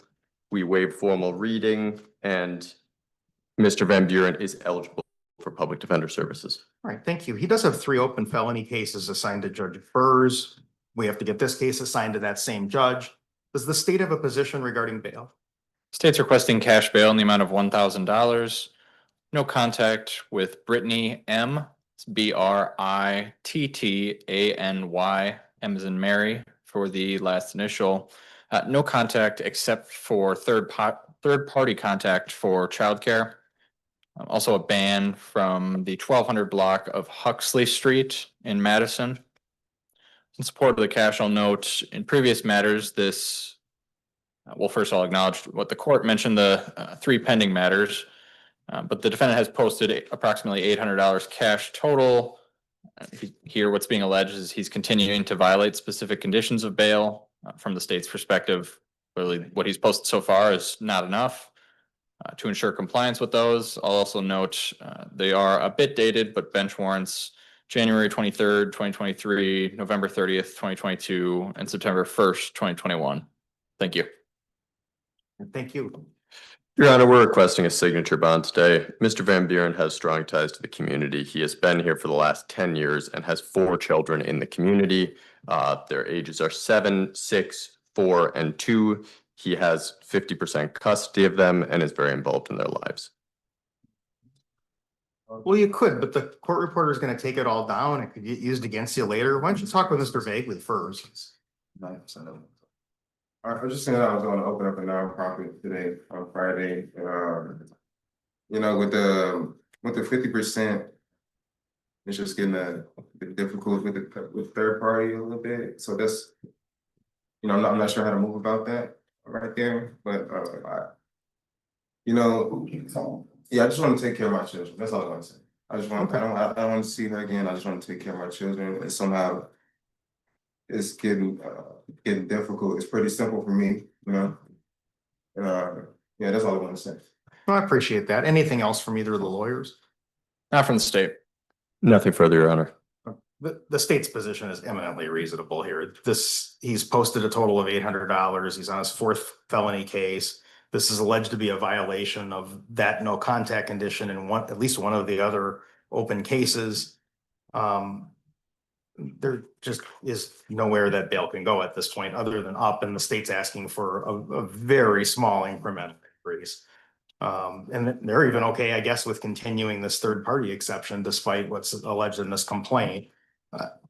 We waive formal reading, and Mr. Van Buren is eligible for public defender services. All right, thank you. He does have 3 open felony cases assigned to Judge Burrs. We have to get this case assigned to that same judge. Does the state have a position regarding bail? State's requesting cash bail in the amount of $1,000. No contact with Brittany M. It's Brittany, M as in Mary for the last initial. No contact except for third party contact for childcare. Also a ban from the 1200 block of Huxley Street in Madison. In support of the cash, I'll note in previous matters, this, well, first I'll acknowledge what the court mentioned, the 3 pending matters. But the defendant has posted approximately $800 cash total. Here, what's being alleged is he's continuing to violate specific conditions of bail. From the state's perspective, clearly what he's posted so far is not enough. To ensure compliance with those, I'll also note they are a bit dated, but bench warrants January 23rd, 2023, November 30th, 2022, and September 1st, 2021. Thank you. Thank you. Your Honor, we're requesting a signature bond today. Mr. Van Buren has strong ties to the community. He has been here for the last 10 years and has 4 children in the community. Their ages are 7, 6, 4, and 2. He has 50% custody of them and is very involved in their lives. Well, you could, but the court reporter is going to take it all down. It could get used against you later. Why don't you talk with Mr. Voegeli first? 9% of them. I was just saying I was going to open up a nonprofit today on Friday. You know, with the 50%, it's just getting a bit difficult with third party a little bit. So that's, you know, I'm not sure how to move about that right there. But you know, yeah, I just want to take care of my children. That's all I want to say. I just want, I don't want to see her again. I just want to take care of my children. And somehow it's getting difficult. It's pretty simple for me, you know. Yeah, that's all I want to say. Well, I appreciate that. Anything else from either of the lawyers? Not from the state. Nothing further, Your Honor. The state's position is eminently reasonable here. He's posted a total of $800. He's on his 4th felony case. This is alleged to be a violation of that no contact condition in at least one of the other open cases. There just is nowhere that bail can go at this point other than up, and the state's asking for a very small incremental increase. And they're even okay, I guess, with continuing this third party exception despite what's alleged in this complaint.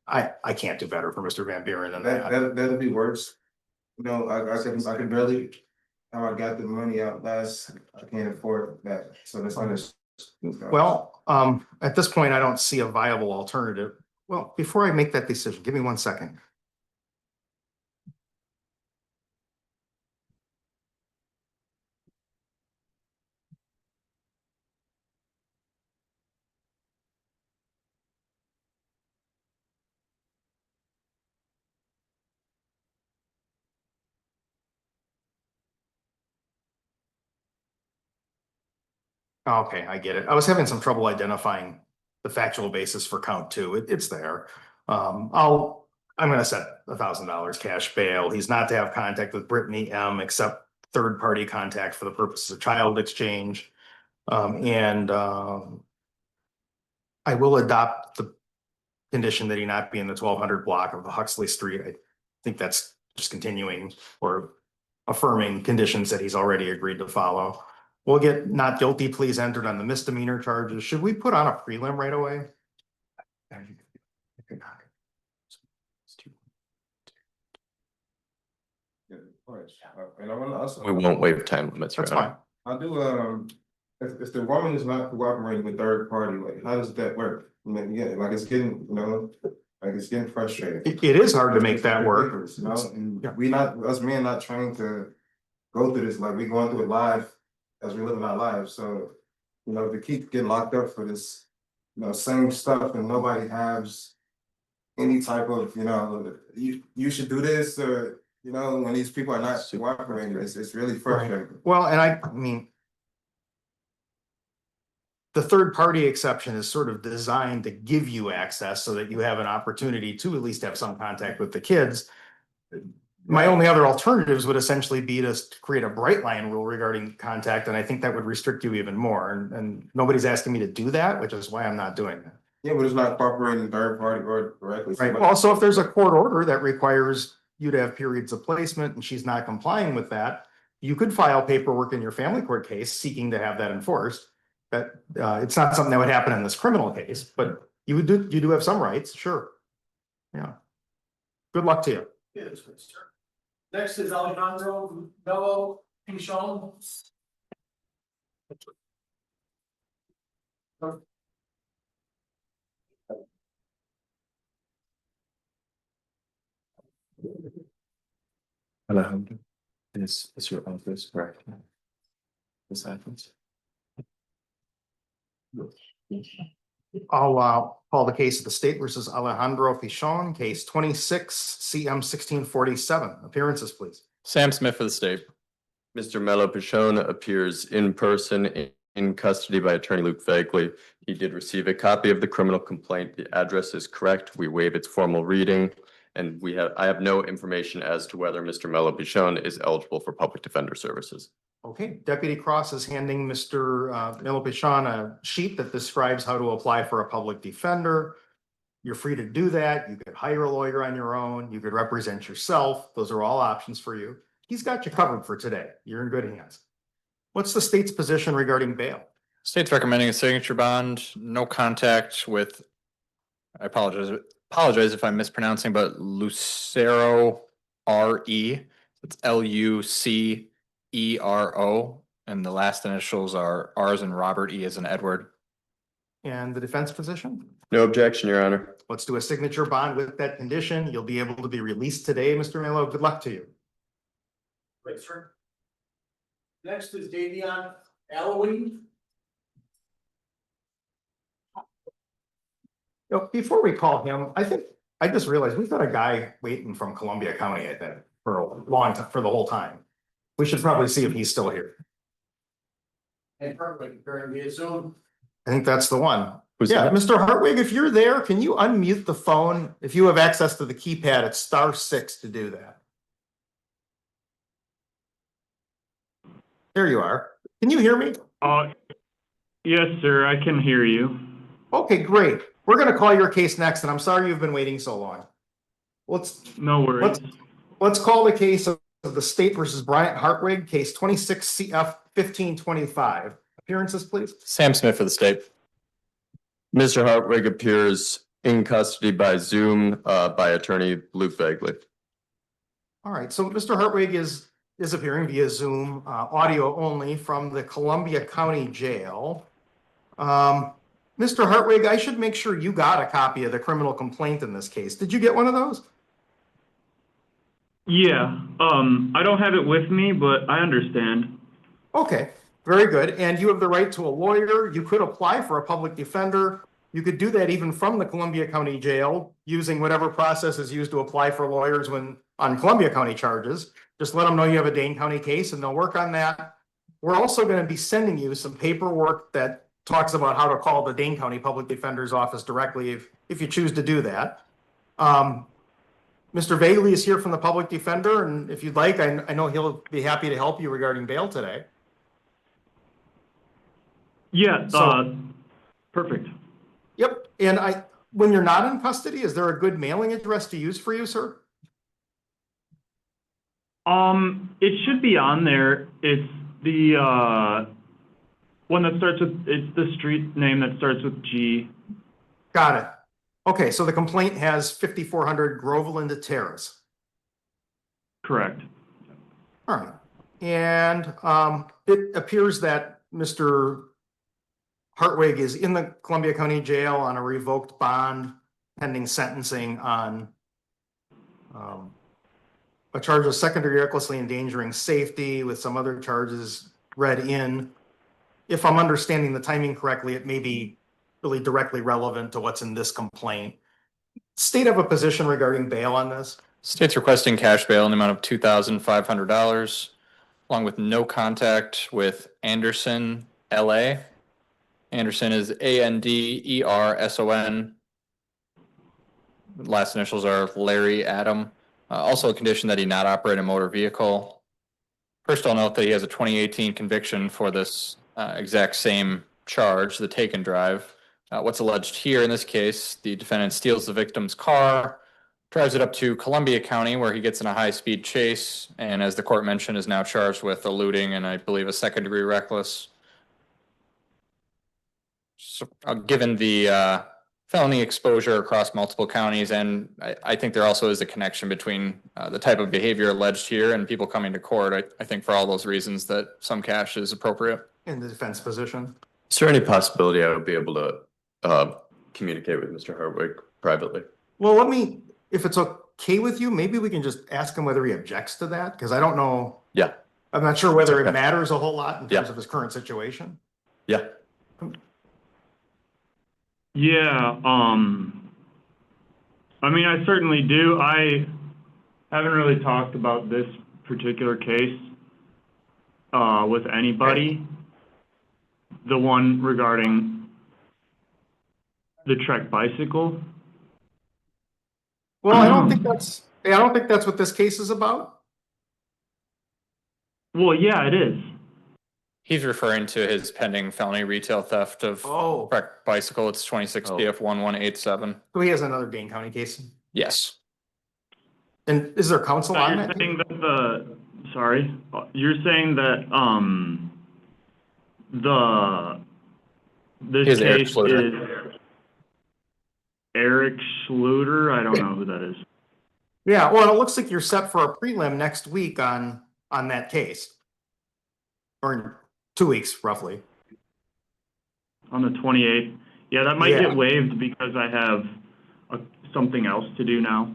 I can't do better for Mr. Van Buren than that. That'll be worse. You know, I could barely, how I got the money out last, I can't afford that. So that's why Well, at this point, I don't see a viable alternative. Well, before I make that decision, give me 1 second. Okay, I get it. I was having some trouble identifying the factual basis for count two. It's there. I'm gonna set $1,000 cash bail. He's not to have contact with Brittany M except third-party contact for the purposes of child exchange. I will adopt the condition that he not be in the 1200 block of the Huxley Street. I think that's just continuing or affirming conditions that he's already agreed to follow. We'll get not guilty pleas entered on the misdemeanor charges. Should we put on a prelim right away? Yeah, of course. And I want to also. We won't waive time limits. That's Your Honor. fine. I do, if the woman is not cooperating with third party, like, how does that work? I mean, yeah, like it's getting, like it's getting frustrating. It is hard to make that work. You know, and we not, us men not trained to go through this, like we going through it live as we living our lives, so, to keep getting locked up for this, same stuff and nobody has any type of, you should do this, or, when these people are not cooperating, it's really frustrating. Well, and I mean, the third party exception is sort of designed to give you access so that you have an opportunity to at least have some contact with the kids. My only other alternatives would essentially be to create a bright line rule regarding contact, and I think that would restrict you even more. And nobody's asking me to do that, which is why I'm not doing that. Yeah, but it's not cooperating third party or directly. Right. Well, so if there's a court order that requires you to have periods of placement and she's not complying with that, you could file paperwork in your family court case seeking to have that enforced. That it's not something that would happen in this criminal case, but you do have some rights, sure. Yeah. Good luck to you. Yeah, that's good, sir. Next is Alejandro Bello Pichon. Alejandro, is your office correct? This happens. I'll call the case of the state versus Alejandro Pichon, case 26 CM 1647. Appearances, please. Sam Smith for the state. Mr. Mello Pichon appears in person in custody by Attorney Luke Voegeli. He did receive a copy of the criminal complaint. The address is correct. We waive its formal reading. And I have no information as to whether Mr. Mello Pichon is eligible for public defender services. Okay, Deputy Cross is handing Mr. Mello Pichon a sheet that describes how to apply for a public defender. You're free to do that. You could hire a lawyer on your own. You could represent yourself. Those are all options for you. He's got you covered for today. You're in good hands. What's the state's position regarding bail? State's recommending a signature bond, no contact with, I apologize if I'm mispronouncing, but Lucero R.E. It's Lucero, and the last initials are R as in Robert, E as in Edward. And the defense position? No objection, Your Honor. Let's do a signature bond with that condition. You'll be able to be released today, Mr. Mello. Good luck to you. Great, sir. Next is Davion Alloway. Before we call him, I just realized we've got a guy waiting from Columbia County, I think, for a long time, for the whole time. We should probably see if he's still here. And Hartwig, appearing via Zoom. I think that's the one. Who's Yeah, that? Mr. Hartwig, if you're there, can you unmute the phone? If you have access to the keypad, it's *6 to do that. There you are. Can you hear me? Yes, sir, I can hear you. Okay, great. We're going to call your case next, and I'm sorry you've been waiting so long. No worries. Let's call the case of the state versus Bryant Hartwig, case 26 CF 1525. Appearances, please. Sam Smith for the state. Mr. Hartwig appears in custody by Zoom by Attorney Luke Voegeli. All right, so Mr. Hartwig is appearing via Zoom, audio only from the Columbia County Jail. Mr. Hartwig, I should make sure you got a copy of the criminal complaint in this case. Did you get one of those? Yeah, I don't have it with me, but I understand. Okay, very good. And you have the right to a lawyer. You could apply for a public defender. You could do that even from the Columbia County Jail using whatever process is used to apply for lawyers when on Columbia County charges. Just let them know you have a Dane County case and they'll work on that. we're also going to be sending you some paperwork that talks about how to call the Dane County Public Defender's Office directly if you choose to do that. Mr. Voegeli is here from the Public Defender, and if you'd like, I know he'll be happy to help you regarding bail today. Yeah, So- perfect. Yep, and when you're not in custody, is there a good mailing address to use for you, sir? It should be on there. It's the one that starts with, it's the street name that starts with G. Got it. Okay, so the complaint has 5400 Groveland Terrace. Correct. All right. And it appears that Mr. Hartwig is in the Columbia County Jail on a revoked bond pending sentencing on a charge of secondary recklessly endangering safety with some other charges read in. If I'm understanding the timing correctly, it may be really directly relevant to what's in this complaint. State of a position regarding bail on this? State's requesting cash bail in the amount of $2,500, along with no contact with Anderson, LA. Anderson is Anderson. Last initials are Larry Adam. Also a condition that he not operate a motor vehicle. First, I'll note that he has a 2018 conviction for this exact same charge, the take and drive. What's alleged here in this case, the defendant steals the victim's car, drives it up to Columbia County where he gets in a high-speed chase, and as the court mentioned, is now charged with eluding and I believe a second-degree reckless. So, given the felony exposure across multiple counties, and I think there also is a connection between the type of behavior alleged here and people coming to court. I think for all those reasons that some cash is appropriate. In the defense position? Is there any possibility I would be able to communicate with Mr. Hartwig privately? Well, if it's okay with you, maybe we can just ask him whether he objects to that, because I don't know. Yeah. I'm not sure whether Okay. it matters a whole lot in terms Yeah. of his current situation. Yeah. Yeah, I mean, I certainly do. I haven't really talked about this particular case with anybody. The one regarding the Trek bicycle. Well, I don't think that's what this case is about. Well, yeah, it is. He's referring to his pending felony retail theft of Trek bicycle. It's 26 BF 1187. So he has another Dane County case. Yes. And is there counsel on You're that? saying that sorry, you're saying that this Here's Eric case Schluter. is Eric Schluter. I don't know who that is. Yeah, well, it looks like you're set for a prelim next week on that case. Or in 2 weeks, roughly. On the 28th. Yeah, that might Yeah. get waived because I have something else to do now.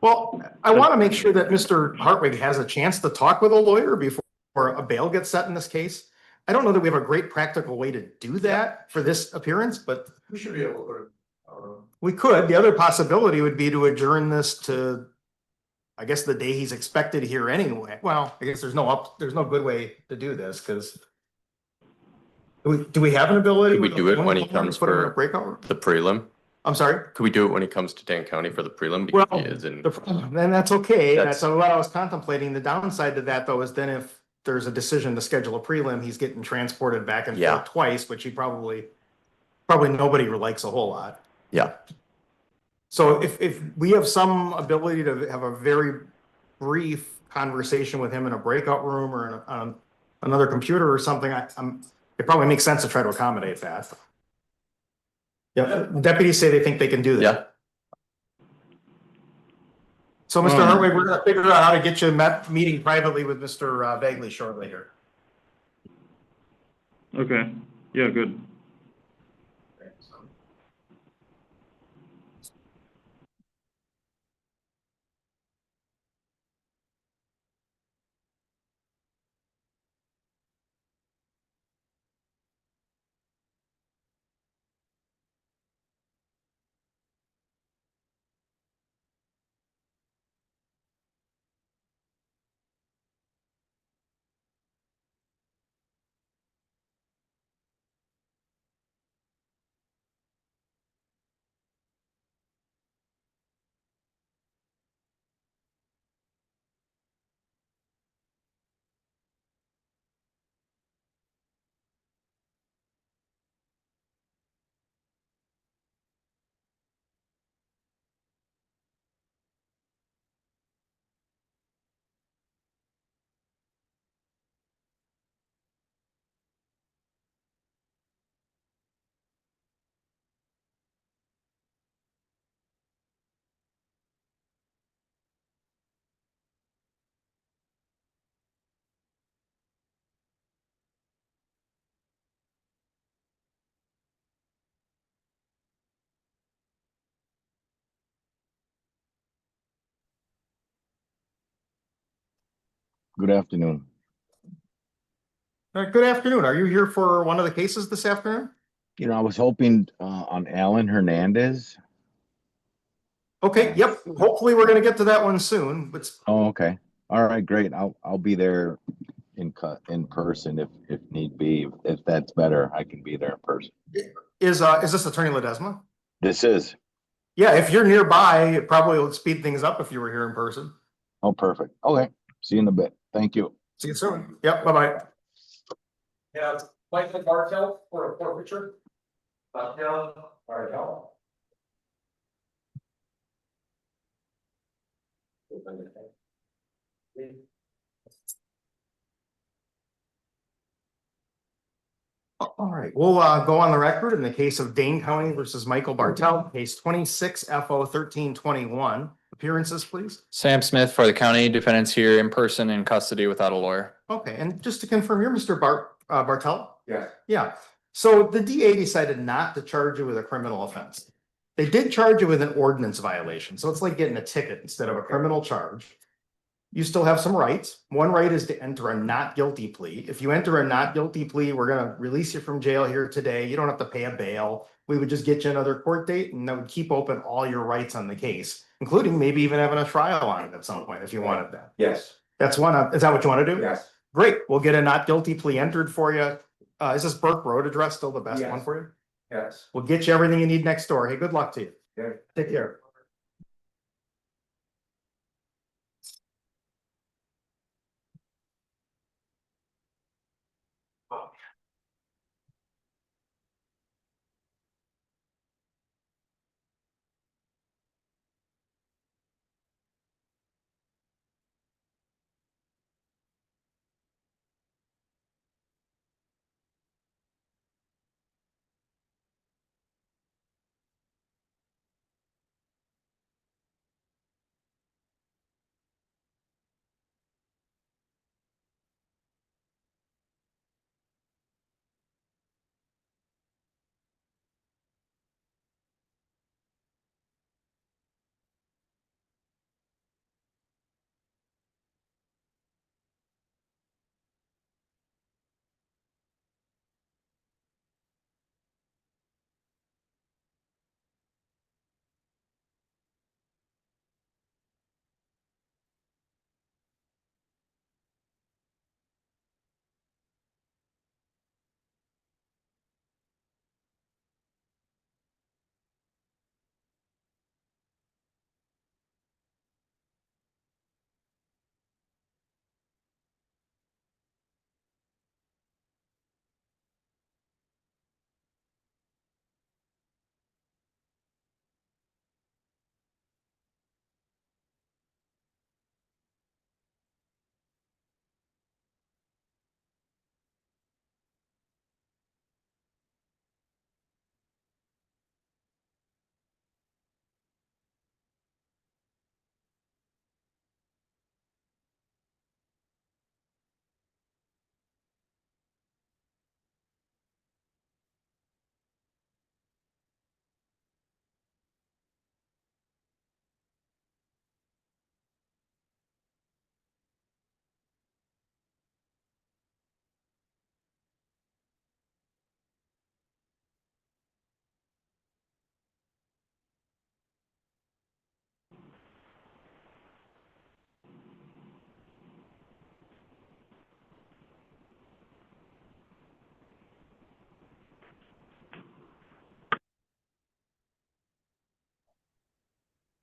Well, I want to make sure that Mr. Hartwig has a chance to talk with a lawyer before a bail gets set in this case. I don't know that we have a great practical way to do that for this appearance, but We should be able to put it. we could. The other possibility would be to adjourn this to, I guess, the day he's expected here anyway. Well, I guess there's no good way to do this because do we have an ability? Could we do it when he comes put him in a for breakout room? the prelim? I'm sorry? Could we do it when he comes to Dane County for the prelim? Because Well, he is in. then that's okay. That's- That's what I was contemplating. The downside to that though is then if there's a decision to schedule a prelim, he's getting transported back and Yeah. forth twice, which he probably nobody likes a whole lot. Yeah. So if we have some ability to have a very brief conversation with him in a breakout room or on another computer or something, it probably makes sense to try to accommodate that. Yeah, deputies say they think they can do that. Yeah. So, Mr. Hartwig, we're gonna figure out how to get you meeting privately with Mr. Bagley shortly here. Okay. Yeah, good. Good afternoon. Good afternoon. Are you here for one of the cases this afternoon? You know, I was hoping on Alan Hernandez. Okay, yep. Hopefully we're gonna get to that one soon, but Oh, okay. All right, great. I'll be there in person if need be. If that's better, I can be there in person. is this Attorney Ledesma? This is. Yeah, if you're nearby, it probably would speed things up if you were here in person. Oh, perfect. Okay. See you in a bit. Thank you. See you soon. Yep, bye-bye. Yeah, Michael Bartel for a forfeiture. Bartel. All right, we'll go on the record in the case of Dane County versus Michael Bartel, case 26 FO 1321. Appearances, please. Sam Smith for the county, defendants here in person in custody without a lawyer. Okay, and just to confirm, you're Mr. Bartel? Yeah. Yeah. So the DA decided not to charge you with a criminal offense. They did charge you with an ordinance violation, so it's like getting a ticket instead of a criminal charge. You still have some rights. One right is to enter a not guilty plea. If you enter a not guilty plea, we're gonna release you from jail here today. You don't have to pay a bail. We would just get you another court date and that would keep open all your rights on the case, including maybe even having a trial on it at some point if you wanted that. Yes. That's one, is that what you want to do? Yes. Great, we'll get a not guilty plea entered for you. Is this Burke Road address still the best Yes. one for you? Yes. We'll get you everything you need next door. Hey, good luck to you. Yeah. Take care.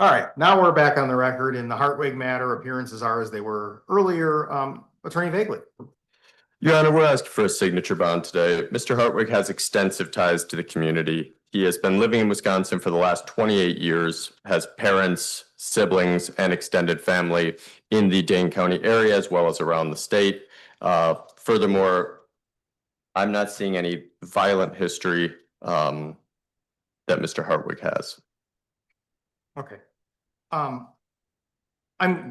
All right, now we're back on the record in the Hartwig matter. Appearances are as they were earlier. Attorney Voegeli. Your Honor, we're asking for a signature bond today. Mr. Hartwig has extensive ties to the community. He has been living in Wisconsin for the last 28 years, has parents, siblings, and extended family in the Dane County area as well as around the state. Furthermore, I'm not seeing any violent history that Mr. Hartwig has. Okay. I'm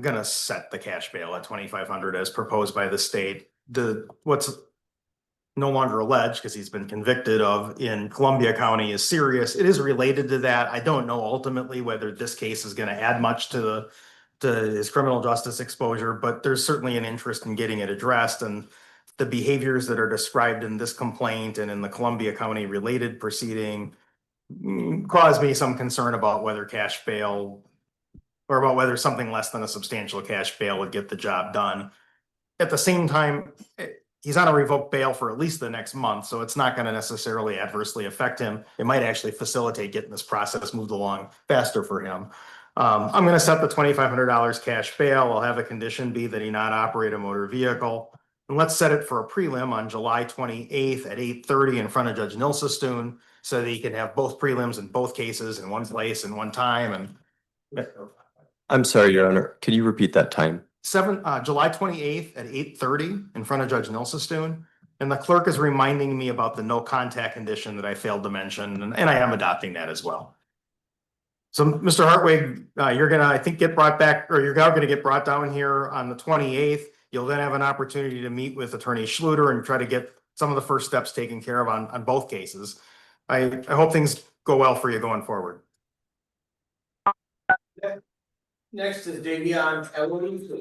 gonna set the cash bail at $2,500 as proposed by the state. What's no longer alleged because he's been convicted of in Columbia County is serious. It is related to that. I don't know ultimately whether this case is going to add much to to his criminal justice exposure, but there's certainly an interest in getting it addressed. And the behaviors that are described in this complaint and in the Columbia County related proceeding caused me some concern about whether cash bail or about whether something less than a substantial cash bail would get the job done. At the same time, he's on a revoked bail for at least the next month, so it's not going to necessarily adversely affect him. It might actually facilitate getting this process moved along faster for him. I'm going to set the $2,500 cash bail. I'll have a condition be that he not operate a motor vehicle. And let's set it for a prelim on July 28th at 8:30 in front of Judge Nilsestein, so that he can have both prelims in both cases in one place and one time. And I'm sorry, Your Honor. Can you repeat that time? July 28th at 8:30 in front of Judge Nilsestein. And the clerk is reminding me about the no contact condition that I failed to mention, and I am adopting that as well. So, Mr. Hartwig, you're gonna, I think, get brought back, or you're now gonna get brought down here on the 28th. You'll then have an opportunity to meet with Attorney Schluter and try to get some of the first steps taken care of on both cases. I hope things go well for you going forward. Next is Davion Eloise.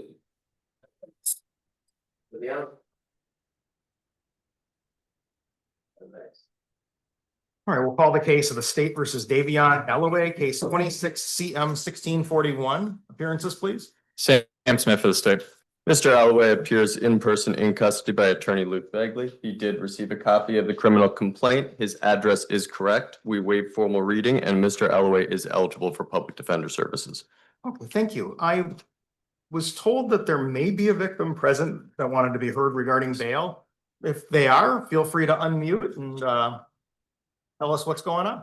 All right, we'll call the case of the State versus Davion Alloway, case 26 CM 1641. Appearances, please. Sam Smith for the state. Mr. Alloway appears in person in custody by Attorney Luke Voegeli. He did receive a copy of the criminal complaint. His address is correct. We waive formal reading, and Mr. Alloway is eligible for public defender services. Okay, thank you. I was told that there may be a victim present that wanted to be heard regarding bail. If they are, feel free to unmute and tell us what's going on.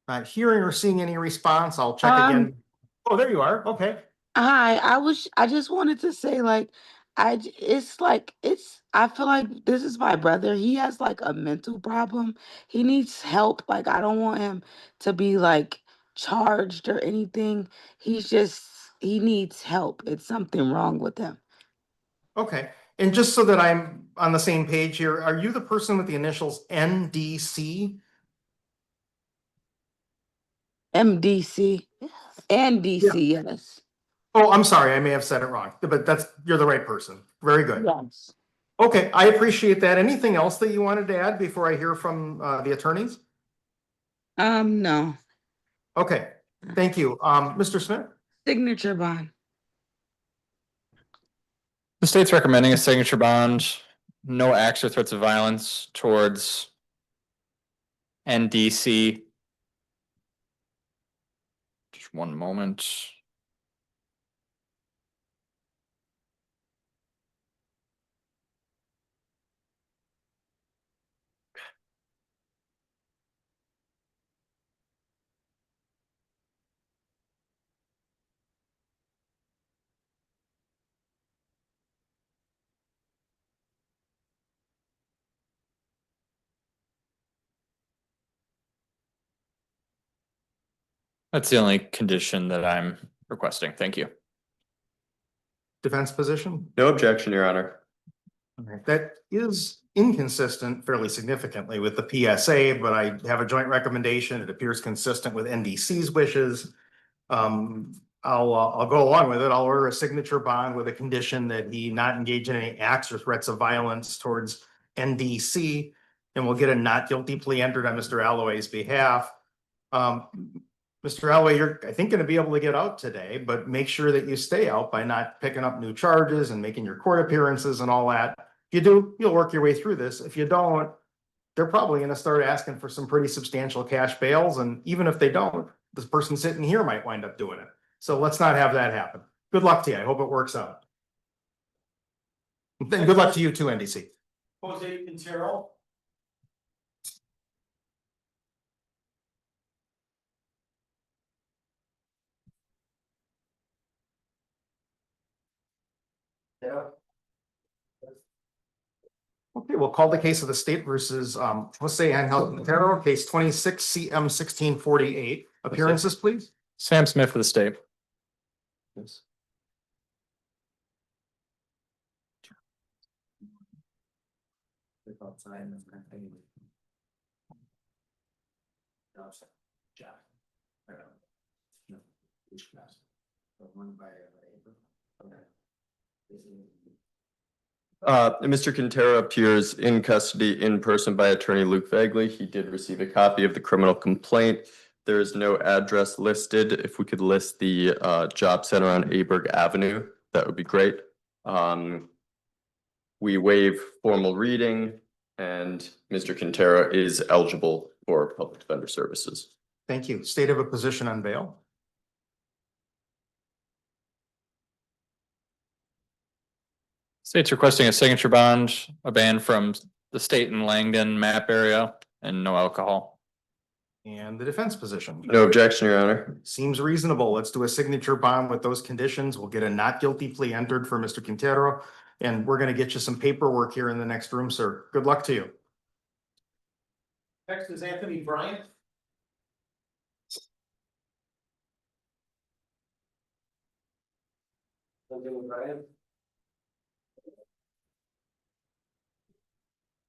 Not hearing or seeing any response, I'll check again. Oh, there you are. Okay. Hi, I just wanted to say, like, I feel like this is my brother. He has like a mental problem. He needs help. Like, I don't want him to be like charged or anything. He needs help. It's something wrong with him. Okay. And just so that I'm on the same page here, are you the person with the initials NDC? MDC and DC, yes. Oh, I'm sorry. I may have said it wrong, but you're the right person. Very good. Yes. Okay, I appreciate that. Anything else that you wanted to add before I hear from the attorneys? No. Okay, thank you. Mr. Smith? Signature bond. The state's recommending a signature bond, no acts or threats of violence towards NDC. Just one moment. That's the only condition that I'm requesting. Thank you. Defense position? No objection, Your Honor. All right, that is inconsistent fairly significantly with the PSA, but I have a joint recommendation. It appears consistent with NDC's wishes. I'll go along with it. I'll order a signature bond with a condition that he not engage in any acts or threats of violence towards NDC, and we'll get a not guilty plea entered on Mr. Alloway's behalf. Mr. Alloway, you're, I think, going to be able to get out today, but make sure that you stay out by not picking up new charges and making your court appearances and all that. If you do, you'll work your way through this. If you don't, they're probably going to start asking for some pretty substantial cash bails. And even if they don't, this person sitting here might wind up doing it. So let's not have that happen. Good luck to you. I hope it works out. And good luck to you too, NDC. Jose Quintero. Okay, we'll call the case of the state versus Jose Angel Quintero, case 26 CM 1648. Appearances, please. Sam Smith for the state. Yes. Mr. Quintero appears in custody in person by attorney Luke Voegeli. He did receive a copy of the criminal complaint. There is no address listed. If we could list the job center on Aberg Avenue, that would be great. We waive formal reading and Mr. Quintero is eligible for public defender services. Thank you. State of a position on bail. State's requesting a signature bond, a ban from the state and Langdon map area, and no alcohol. And the defense position. No objection, Your Honor. Seems reasonable. Let's do a signature bond with those conditions. We'll get a not guilty plea entered for Mr. Quintero. And we're gonna get you some paperwork here in the next room, sir. Good luck to you. Next is Anthony Bryant.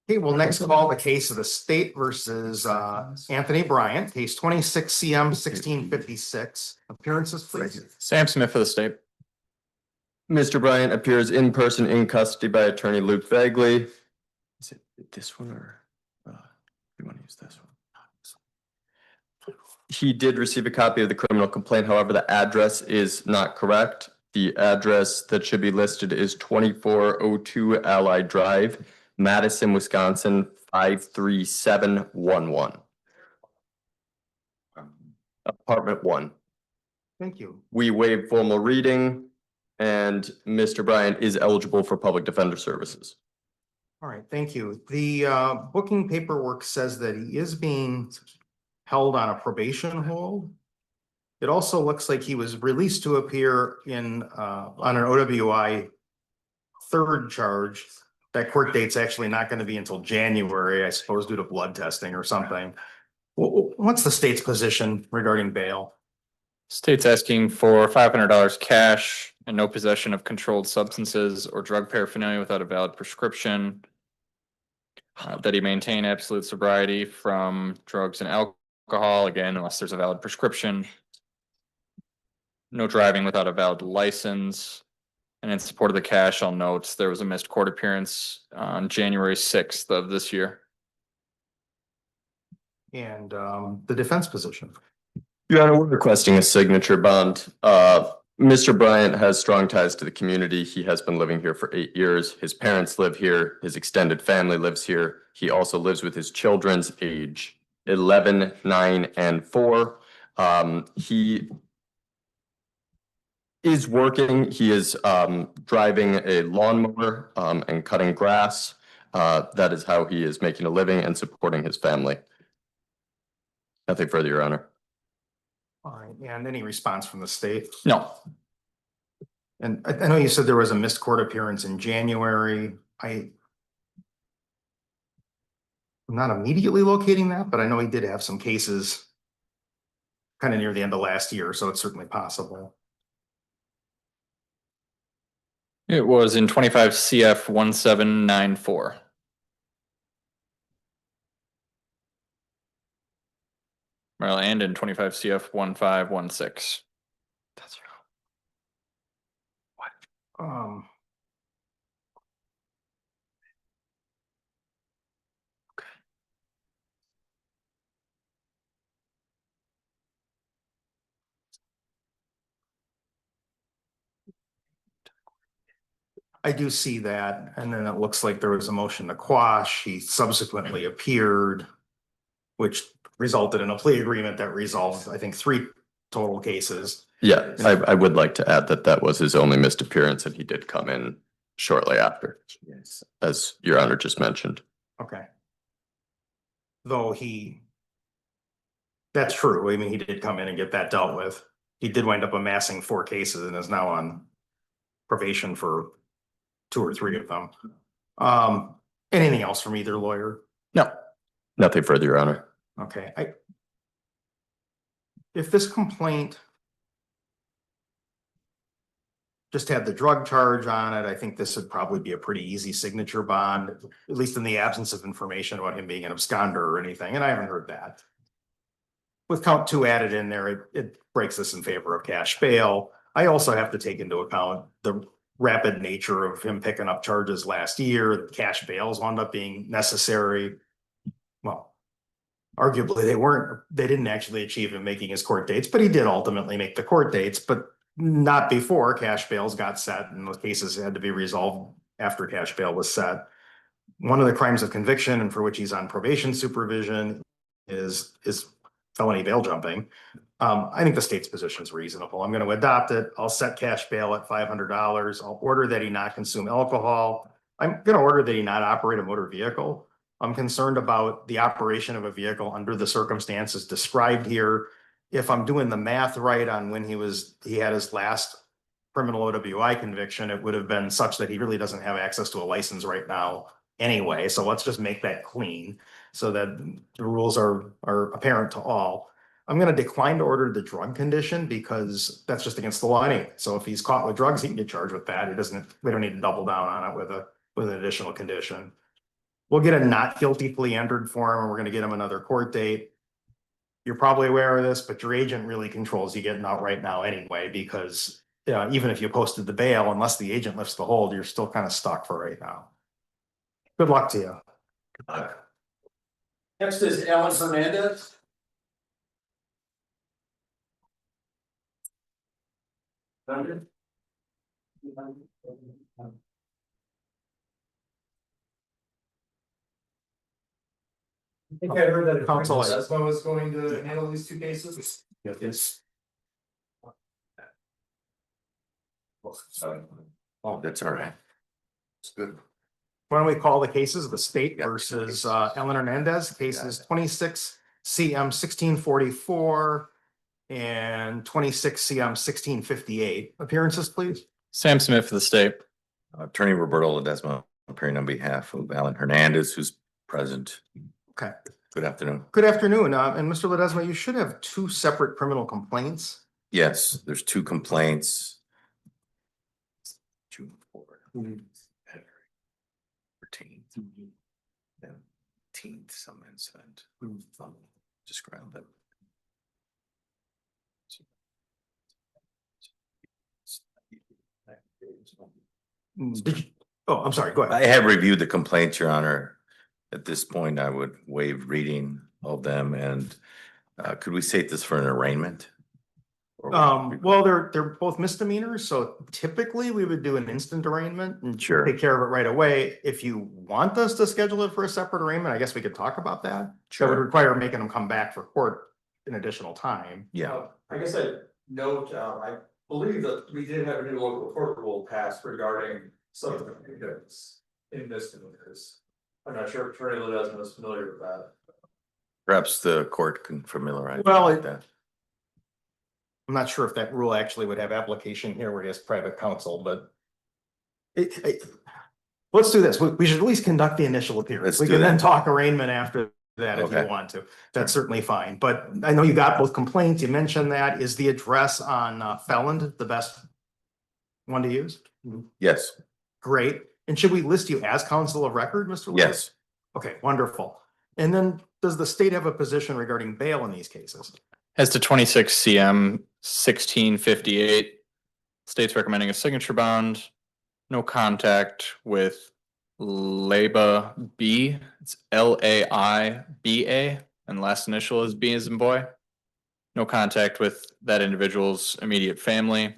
Okay, we'll next call the case of the state versus Anthony Bryant, case 26 CM 1656. Appearances, please. Sam Smith for the state. Mr. Bryant appears in person in custody by attorney Luke Voegeli. Is it this one or you want to use this one? He did receive a copy of the criminal complaint. However, the address is not correct. The address that should be listed is 2402 Allied Drive, Madison, Wisconsin, 53711. Apartment 1. Thank you. We waive formal reading and Mr. Bryant is eligible for public defender services. All right, thank you. The booking paperwork says that he is being held on a probation hold. It also looks like he was released to appear in on an OWI third charge. That court date's actually not going to be until January, I suppose, due to blood testing or something. What's the state's position regarding bail? State's asking for $500 cash and no possession of controlled substances or drug paraphernalia without a valid prescription. That he maintain absolute sobriety from drugs and alcohol, again, unless there's a valid prescription. No driving without a valid license. And in support of the cash, I'll note there was a missed court appearance on January 6th of this year. And the defense position. Your Honor, we're requesting a signature bond. Mr. Bryant has strong ties to the community. He has been living here for 8 years. His parents live here. His extended family lives here. He also lives with his children's age 11, 9, and 4. He is working. He is driving a lawnmower and cutting grass. That is how he is making a living and supporting his family. Nothing further, Your Honor. All right, and any response from the state? No. And I know you said there was a missed court appearance in January. I'm not immediately locating that, but I know he did have some cases kind of near the end of last year, so it's certainly possible. It was in 25 CF 1794. And in 25 CF 1516. That's Um. I do see that, and then it looks like there was a motion to quash. He subsequently appeared, which resulted in a plea agreement that resolved, I think, 3 total cases. Yeah, I would like to add that that was his only missed appearance and he did come in shortly after, as Your Honor just mentioned. Okay. Though that's true. I mean, he did come in and get that dealt with. He did wind up amassing 4 cases and is now on probation for 2 or 3 of them. Anything else from either lawyer? No, nothing further, Your Honor. Okay, if this complaint just had the drug charge on it, I think this would probably be a pretty easy signature bond, at least in the absence of information about him being an absconder or anything, and I haven't heard that. with count 2 added in there, it breaks this in favor of cash bail. I also have to take into account the rapid nature of him picking up charges last year. Cash bails wound up being necessary. Well, arguably they didn't actually achieve him making his court dates, but he did ultimately make the court dates, but not before cash bails got set and those cases had to be resolved after cash bail was set. One of the crimes of conviction and for which he's on probation supervision is felony bail jumping. I think the state's position is reasonable. I'm going to adopt it. I'll set cash bail at $500. I'll order that he not consume alcohol. I'm going to order that he not operate a motor vehicle. I'm concerned about the operation of a vehicle under the circumstances described here. If I'm doing the math right on when he had his last criminal OWI conviction, it would have been such that he really doesn't have access to a license right now anyway. So let's just make that clean so that the rules are apparent to all. I'm going to decline to order the drug condition because that's just against the law anyway. So if he's caught with drugs, he can get charged with that. We don't need to double down on it with an additional condition. We'll get a not guilty plea entered for him and we're going to get him another court date. You're probably aware of this, but your agent really controls you getting out right now anyway, because even if you posted the bail, unless the agent lifts the hold, you're still kind of stuck for right now. Good luck to you. Good luck. Next is Alan Hernandez. I think I heard that Counsel. Desmo was going to handle these 2 cases. Yes. Oh, that's all right. It's good. Why don't we call the cases, the state versus Ellen Hernandez, cases 26 CM 1644 and 26 CM 1658. Appearances, please. Sam Smith for the state. Attorney Roberto Ledesma appearing on behalf of Alan Hernandez, who's present. Okay. Good afternoon. Good afternoon. And Mr. Ledesma, you should have 2 separate criminal complaints. Yes, there's 2 complaints. June 4th. 13th. 17th, some incident. Describe it. Oh, I'm sorry. Go ahead. I have reviewed the complaints, Your Honor. At this point, I would waive reading of them and could we state this for an arraignment? Well, they're both misdemeanors, so typically we would do an instant arraignment and Sure. take care of it right away. If you want us to schedule it for a separate arraignment, I guess we could talk about that. That would require making them come back for court in additional time. Yeah. I guess I note, I believe that we did have a new local court rule passed regarding subsequent convictions in misdemeanors. I'm not sure if Attorney Ledesma is familiar with that. Perhaps the court can familiarize. Well, with that. I'm not sure if that rule actually would have application here where he has private counsel, but let's do this. We should at least conduct the initial appearance. We can then talk arraignment after that if you want to. That's certainly fine. But I know you got both complaints. You mentioned that. Is the address on Felland the best one to use? Yes. Great. And should we list you as counsel of record, Mr. Lewis? Yes. Okay, wonderful. And then does the state have a position regarding bail in these cases? As to 26 CM 1658, state's recommending a signature bond, no contact with Laiba B. It's LAIBA, and last initial is B as in boy. No contact with that individual's immediate family.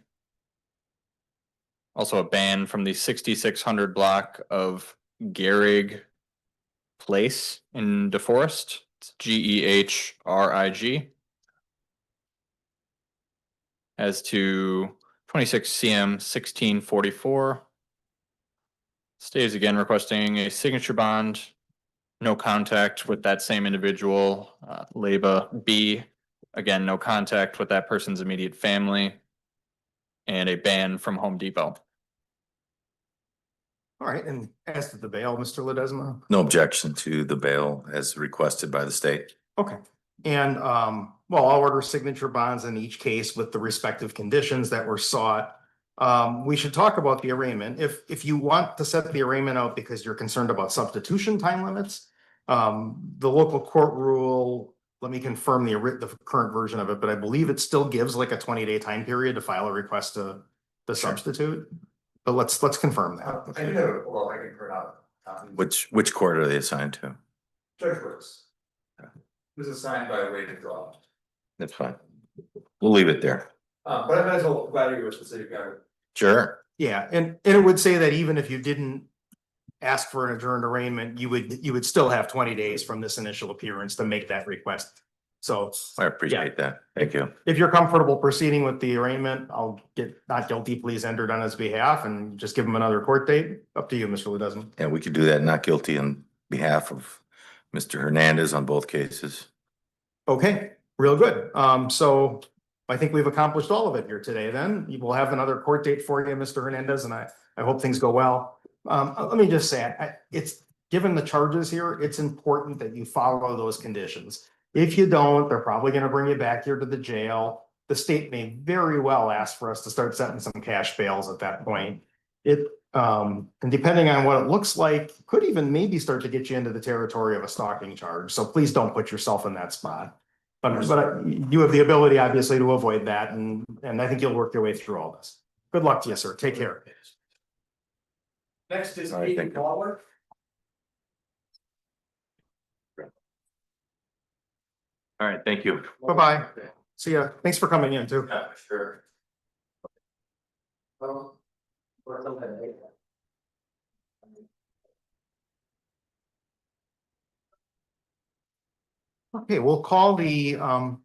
Also a ban from the 6600 block of Gehrig Place in DeForest. It's GEHRIG. As to 26 CM 1644, state is again requesting a signature bond, no contact with that same individual, Laiba B. Again, no contact with that person's immediate family, and a ban from Home Depot. All right, and as to the bail, Mr. Ledesma? No objection to the bail as requested by the state. Okay, and well, I'll order signature bonds in each case with the respective conditions that were sought. We should talk about the arraignment. If you want to set the arraignment out because you're concerned about substitution time limits, the local court rule let me confirm the current version of it, but I believe it still gives like a 20-day time period to file a request to substitute. But let's confirm that. I do have it, well, I can print out. Which court are they assigned to? Judge Brooks. This is signed by Wade and Draw. That's fine. We'll leave it there. But I might as well glad you were specific. Sure. Yeah, and it would say that even if you didn't ask for an adjourned arraignment, you would still have 20 days from this initial appearance to make that request. So I appreciate that. Thank you. if you're comfortable proceeding with the arraignment, I'll get not guilty pleas entered on his behalf and just give him another court date. Up to you, Mr. Ledesma. And we could do that not guilty on behalf of Mr. Hernandez on both cases. Okay, real good. So I think we've accomplished all of it here today then. You will have another court date for you, Mr. Hernandez, and I hope things go well. Let me just say, it's given the charges here, it's important that you follow those conditions. If you don't, they're probably going to bring you back here to the jail. The state may very well ask for us to start setting some cash bails at that point. And depending on what it looks like, could even maybe start to get you into the territory of a stalking charge. So please don't put yourself in that spot. But you have the ability, obviously, to avoid that, and I think you'll work your way through all this. Good luck to you, sir. Take care. Next is All right, Katie Waller. All right, thank you. Bye-bye. See ya. Thanks for coming in too. Yeah, sure. Okay, we'll call the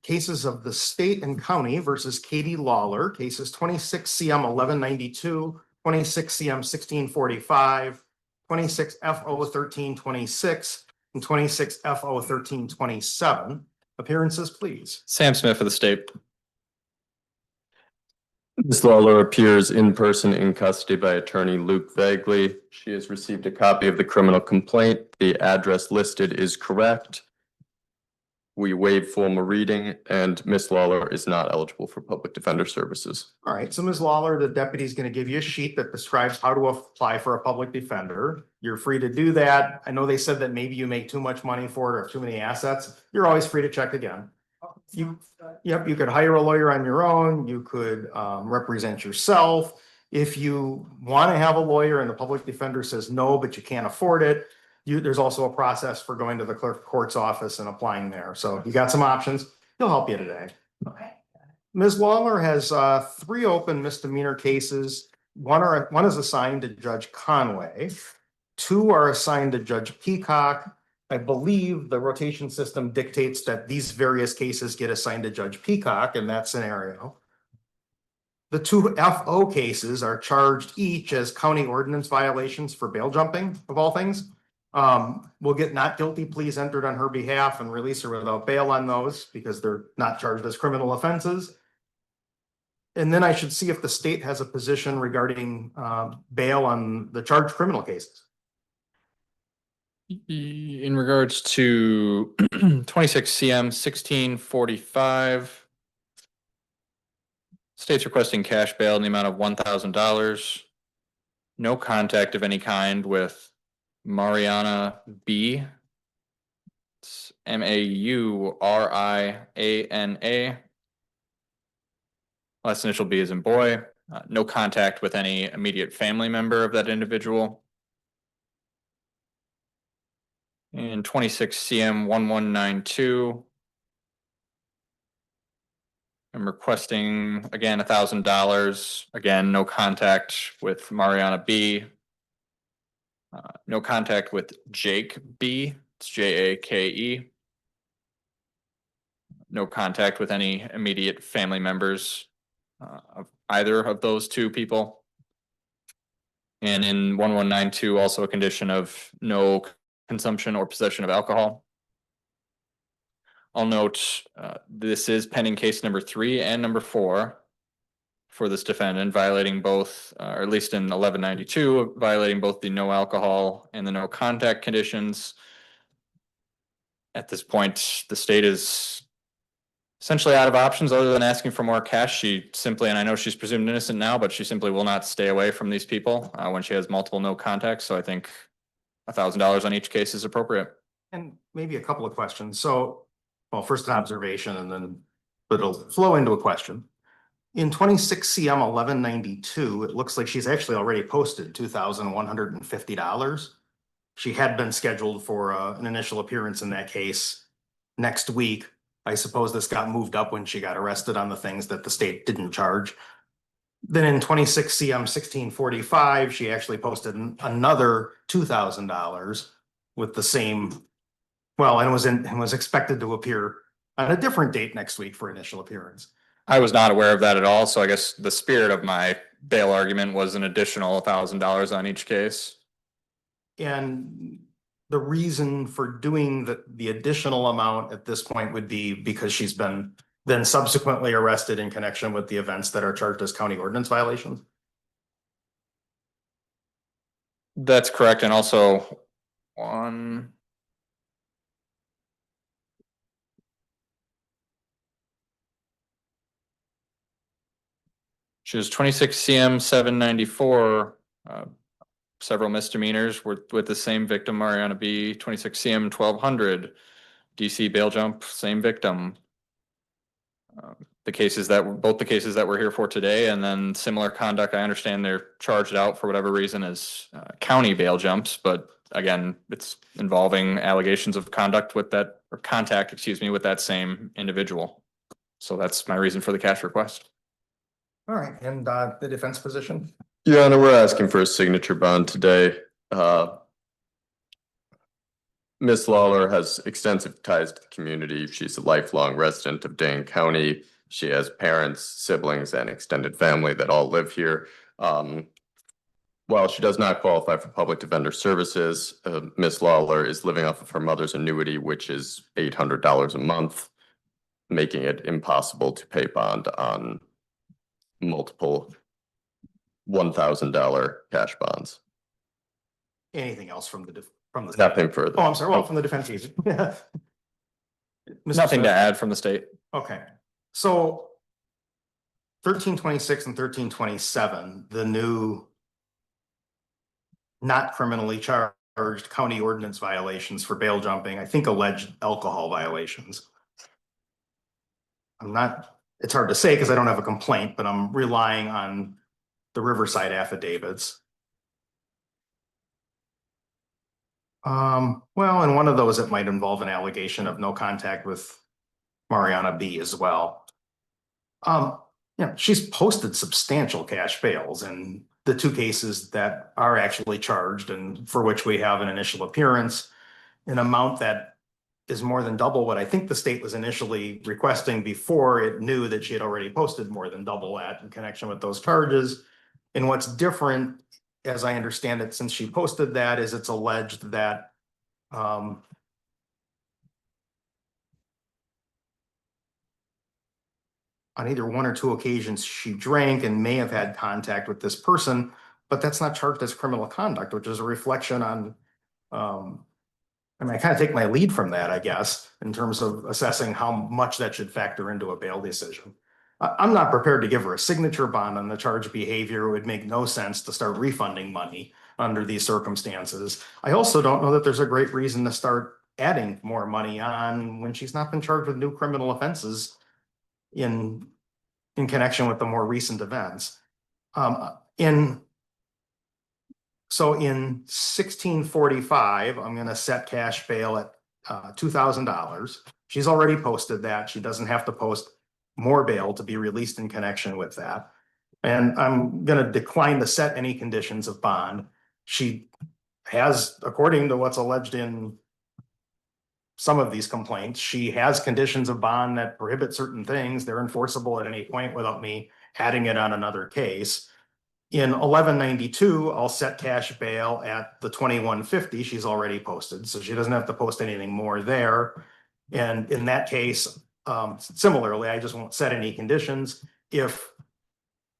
cases of the state and county versus Katie Lawler, cases 26 CM 1192, 26 CM 1645, 26 FO 1326, and 26 FO 1327. Appearances, please. Sam Smith for the state. Ms. Lawler appears in person in custody by attorney Luke Voegeli. She has received a copy of the criminal complaint. The address listed is correct. We waive formal reading, and Ms. Lawler is not eligible for public defender services. All right, so Ms. Lawler, the deputy is going to give you a sheet that describes how to apply for a public defender. You're free to do that. I know they said that maybe you make too much money for it or too many assets. You're always free to check again. You could hire a lawyer on your own. You could represent yourself. If you want to have a lawyer and the public defender says no, but you can't afford it, there's also a process for going to the clerk of court's office and applying there. So you got some options. He'll help you today. Okay. Ms. Lawler has 3 open misdemeanor cases. One is assigned to Judge Conway. 2 are assigned to Judge Peacock. I believe the rotation system dictates that these various cases get assigned to Judge Peacock in that scenario. The 2 FO cases are charged each as county ordinance violations for bail jumping, of all things. We'll get not guilty pleas entered on her behalf and release her without bail on those because they're not charged as criminal offenses. And then I should see if the state has a position regarding bail on the charged criminal cases. In regards to 26 CM 1645, state's requesting cash bail in the amount of $1,000. No contact of any kind with Mariana B. It's Mauriana. Last initial B is in boy. No contact with any immediate family member of that individual. And 26 CM 1192. I'm requesting again $1,000. Again, no contact with Mariana B. No contact with Jake B. It's Jake. No contact with any immediate family members of either of those 2 people. And in 1192, also a condition of no consumption or possession of alcohol. I'll note this is pending case number 3 and number 4 for this defendant, violating both, or at least in 1192, violating both the no alcohol and the no contact conditions. At this point, the state is essentially out of options other than asking for more cash. She simply, and I know she's presumed innocent now, but she simply will not stay away from these people when she has multiple no contacts. So I think $1,000 on each case is appropriate. And maybe a couple of questions. So well, first an observation and then, but it'll flow into a question. In 26 CM 1192, it looks like she's actually already posted $2,150. She had been scheduled for an initial appearance in that case next week. I suppose this got moved up when she got arrested on the things that the state didn't charge. Then in 26 CM 1645, she actually posted another $2,000 with the same, well, and was expected to appear on a different date next week for initial appearance. I was not aware of that at all, so I guess the spirit of my bail argument was an additional $1,000 on each case. And the reason for doing the additional amount at this point would be because she's been then subsequently arrested in connection with the events that are charged as county ordinance violations. That's correct, and also one. She was 26 CM 794, several misdemeanors with the same victim, Mariana B, 26 CM 1200, DC bail jump, same victim. Both the cases that we're here for today, and then similar conduct, I understand they're charged out for whatever reason as county bail jumps, but again, it's involving allegations of conduct with that, or contact, excuse me, with that same individual. So that's my reason for the cash request. All right, and the defense position? Your Honor, we're asking for a signature bond today. Ms. Lawler has extensive ties to the community. She's a lifelong resident of Dane County. She has parents, siblings, and extended family that all live here. While she does not qualify for public defender services, Ms. Lawler is living off of her mother's annuity, which is $800 a month, making it impossible to pay bond on multiple $1,000 cash bonds. Anything else from the Nothing further. Oh, I'm sorry. Well, from the defense agent. Nothing to add from the state. Okay, so 1326 and 1327, the new not criminally charged county ordinance violations for bail jumping, I think alleged alcohol violations. It's hard to say because I don't have a complaint, but I'm relying on the Riverside affidavits. Well, in one of those, it might involve an allegation of no contact with Mariana B as well. She's posted substantial cash bails in the two cases that are actually charged and for which we have an initial appearance, an amount that is more than double what I think the state was initially requesting before it knew that she had already posted more than double that in connection with those charges. And what's different, as I understand it, since she posted that, is it's alleged that on either one or two occasions she drank and may have had contact with this person, but that's not charged as criminal conduct, which is a reflection on, I mean, I kind of take my lead from that, I guess, in terms of assessing how much that should factor into a bail decision. I'm not prepared to give her a signature bond on the charge behavior. It would make no sense to start refunding money under these circumstances. I also don't know that there's a great reason to start adding more money on when she's not been charged with new criminal offenses in connection with the more recent events. In 1645, I'm going to set cash bail at $2,000. She's already posted that. She doesn't have to post more bail to be released in connection with that. And I'm going to decline to set any conditions of bond. She has, according to what's alleged in some of these complaints, she has conditions of bond that prohibit certain things. They're enforceable at any point without me adding it on another case. In 1192, I'll set cash bail at the 2150 she's already posted, so she doesn't have to post anything more there. And in that case, similarly, I just won't set any conditions. If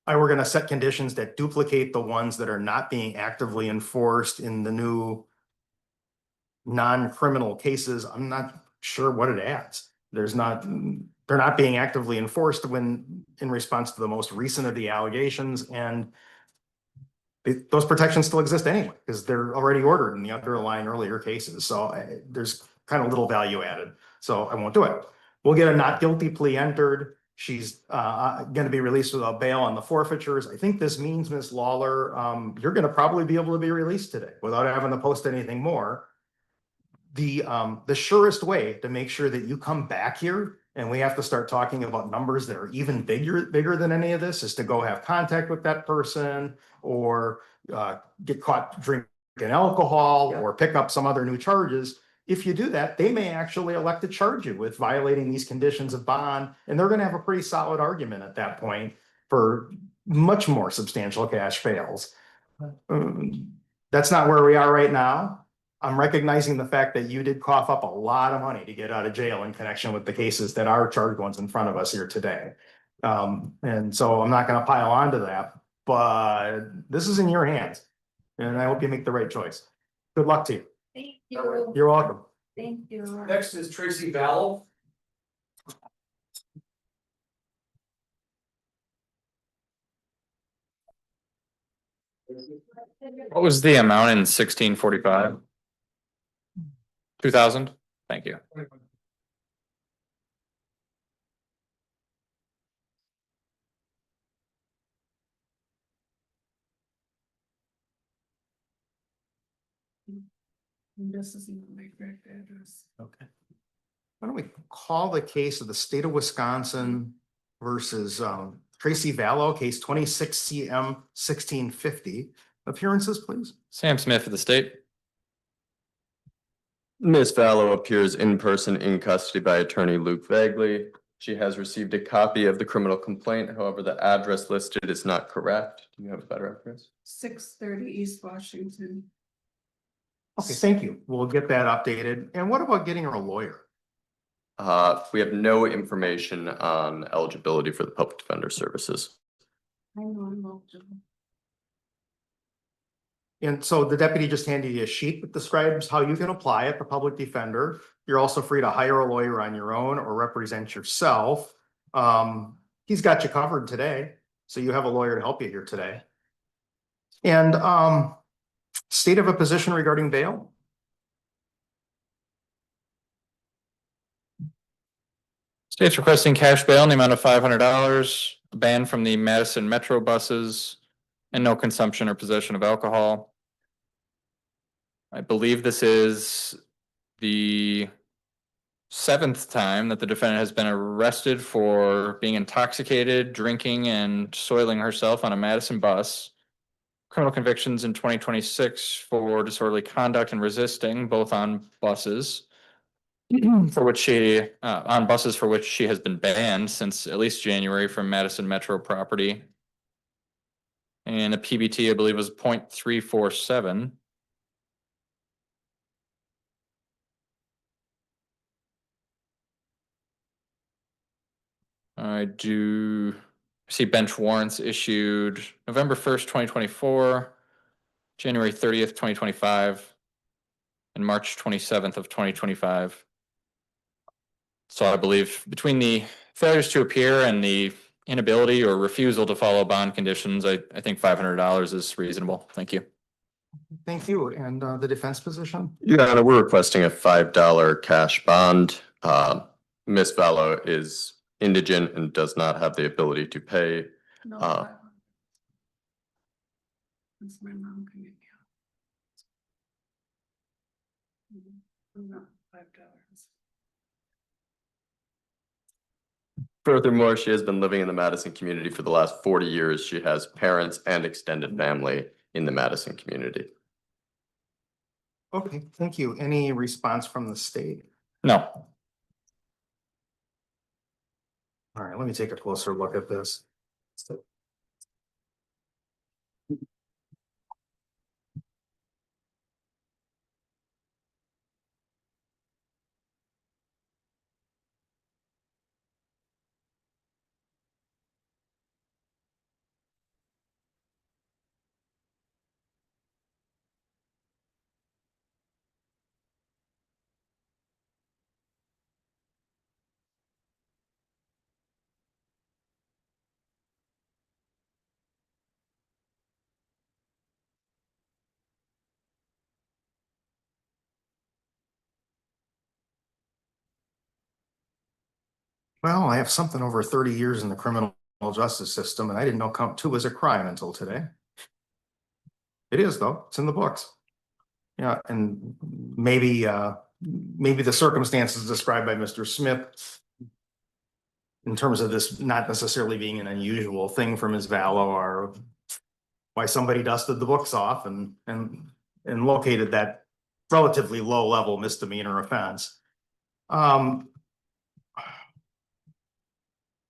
I were going to set conditions that duplicate the ones that are not being actively enforced in the new non-criminal cases, I'm not sure what it adds. They're not being actively enforced when in response to the most recent of the allegations, and those protections still exist anyway because they're already ordered in the underlying earlier cases. So there's kind of little value added. So I won't do it. We'll get a not guilty plea entered. She's gonna be released without bail on the forfeitures. I think this means, Ms. Lawler, you're gonna probably be able to be released today without having to post anything more. The surest way to make sure that you come back here and we have to start talking about numbers that are even bigger than any of this is to go have contact with that person or get caught drinking alcohol or pick up some other new charges. If you do that, they may actually elect to charge you with violating these conditions of bond, and they're going to have a pretty solid argument at that point for much more substantial cash bails. That's not where we are right now. I'm recognizing the fact that you did cough up a lot of money to get out of jail in connection with the cases that are charged ones in front of us here today. And so I'm not going to pile on to that, but this is in your hands, and I hope you make the right choice. Good luck to you. Thank you. You're welcome. Thank you. Next is Tracy Vallow. What was the amount in 1645? 2,000? Thank you. This isn't my correct address. Okay. Why don't we call the case of the state of Wisconsin versus Tracy Vallow, case 26 CM 1650. Appearances, please. Sam Smith for the state. Ms. Vallow appears in person in custody by attorney Luke Voegeli. She has received a copy of the criminal complaint. However, the address listed is not correct. Do you have a better address? 630 East Washington. Okay, thank you. We'll get that updated. And what about getting her a lawyer? We have no information on eligibility for the public defender services. I know I'm eligible. And so the deputy just handed you a sheet that describes how you can apply at the public defender. You're also free to hire a lawyer on your own or represent yourself. He's got you covered today, so you have a lawyer to help you here today. And state of a position regarding bail? State's requesting cash bail in the amount of $500, a ban from the Madison Metro buses, and no consumption or possession of alcohol. I believe this is the 7th time that the defendant has been arrested for being intoxicated, drinking, and soiling herself on a Madison bus. Criminal convictions in 2026 for disorderly conduct and resisting, both on buses. For which she on buses for which she has been banned since at least January from Madison Metro property. And the PBT, I believe, was 0.347. I do see bench warrants issued November 1st, 2024, January 30th, 2025, and March 27th of 2025. So I believe between the failures to appear and the inability or refusal to follow bond conditions, I think $500 is reasonable. Thank you. Thank you. And the defense position? Your Honor, we're requesting a $5 cash bond. Ms. Vallow is indigent and does not have the ability to pay. No, that's my mom can get not $5. Furthermore, she has been living in the Madison community for the last 40 years. She has parents and extended family in the Madison community. Okay, thank you. Any response from the state? No. All right, let me take a closer look at this. Well, I have something over 30 years in the criminal justice system, and I didn't know count 2 was a crime until today. It is, though. It's in the books. Yeah, and maybe the circumstances described by Mr. Smith in terms of this not necessarily being an unusual thing for Ms. Vallow are why somebody dusted the books off and located that relatively low level misdemeanor offense.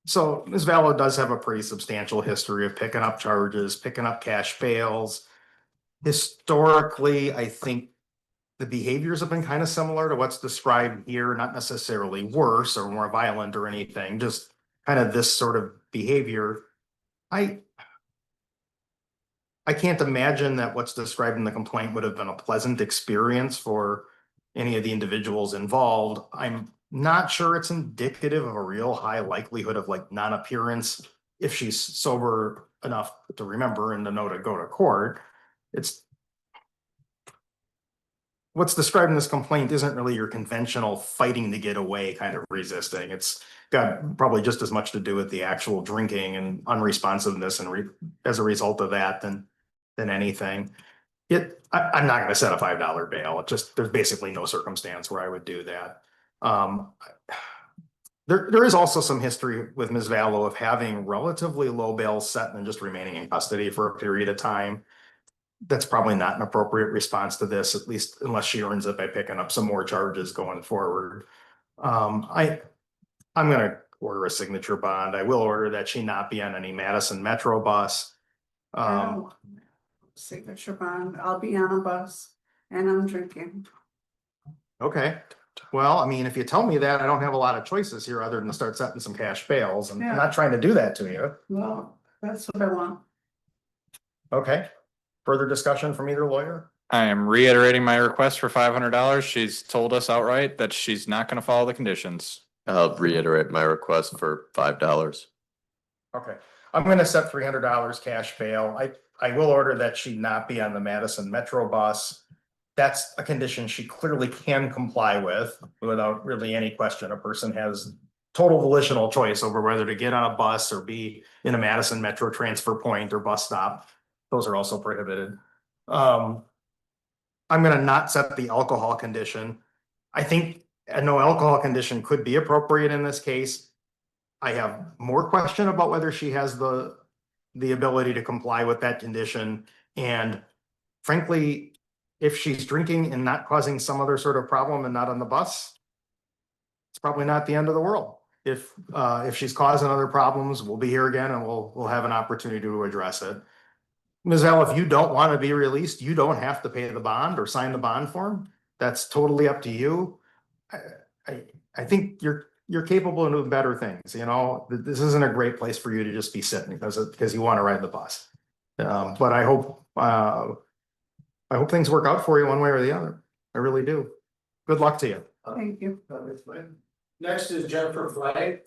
So Ms. Vallow does have a pretty substantial history of picking up charges, picking up cash bails. Historically, I think the behaviors have been kind of similar to what's described here, not necessarily worse or more violent or anything, just kind of this sort of behavior. I can't imagine that what's described in the complaint would have been a pleasant experience for any of the individuals involved. I'm not sure it's indicative of a real high likelihood of like non-appearance if she's sober enough to remember and to know to go to court. It's what's described in this complaint isn't really your conventional fighting to get away kind of resisting. It's got probably just as much to do with the actual drinking and unresponsiveness and as a result of that than anything. I'm not going to set a $5 bail. It just, there's basically no circumstance where I would do that. There is also some history with Ms. Vallow of having relatively low bails set and just remaining in custody for a period of time. That's probably not an appropriate response to this, at least unless she earns it by picking up some more charges going forward. I'm going to order a signature bond. I will order that she not be on any Madison Metro bus. Signature bond, I'll be on a bus and I'm drinking. Okay. Well, I mean, if you tell me that, I don't have a lot of choices here other than to start setting some cash bails. And I'm not trying to do that to you. Well, that's what I want. Okay. Further discussion from either lawyer? I am reiterating my request for $500. She's told us outright that she's not going to follow the conditions. I'll reiterate my request for $5. Okay. I'm going to set $300 cash bail. I will order that she not be on the Madison Metro bus. That's a condition she clearly can comply with without really any question. A person has total volitional choice over whether to get on a bus or be in a Madison Metro transfer point or bus stop. Those are also prohibited. I'm going to not set the alcohol condition. I think a no alcohol condition could be appropriate in this case. I have more question about whether she has the ability to comply with that condition. And frankly, if she's drinking and not causing some other sort of problem and not on the bus, it's probably not the end of the world. If she's causing other problems, we'll be here again and we'll have an opportunity to address it. Ms. L, if you don't want to be released, you don't have to pay the bond or sign the bond form. That's totally up to you. I think you're capable of doing better things. You know, this isn't a great place for you to just be sitting because you want to ride the bus. But I hope things work out for you one way or the other. I really do. Good luck to you. Thank you. Next is Jennifer Flagg.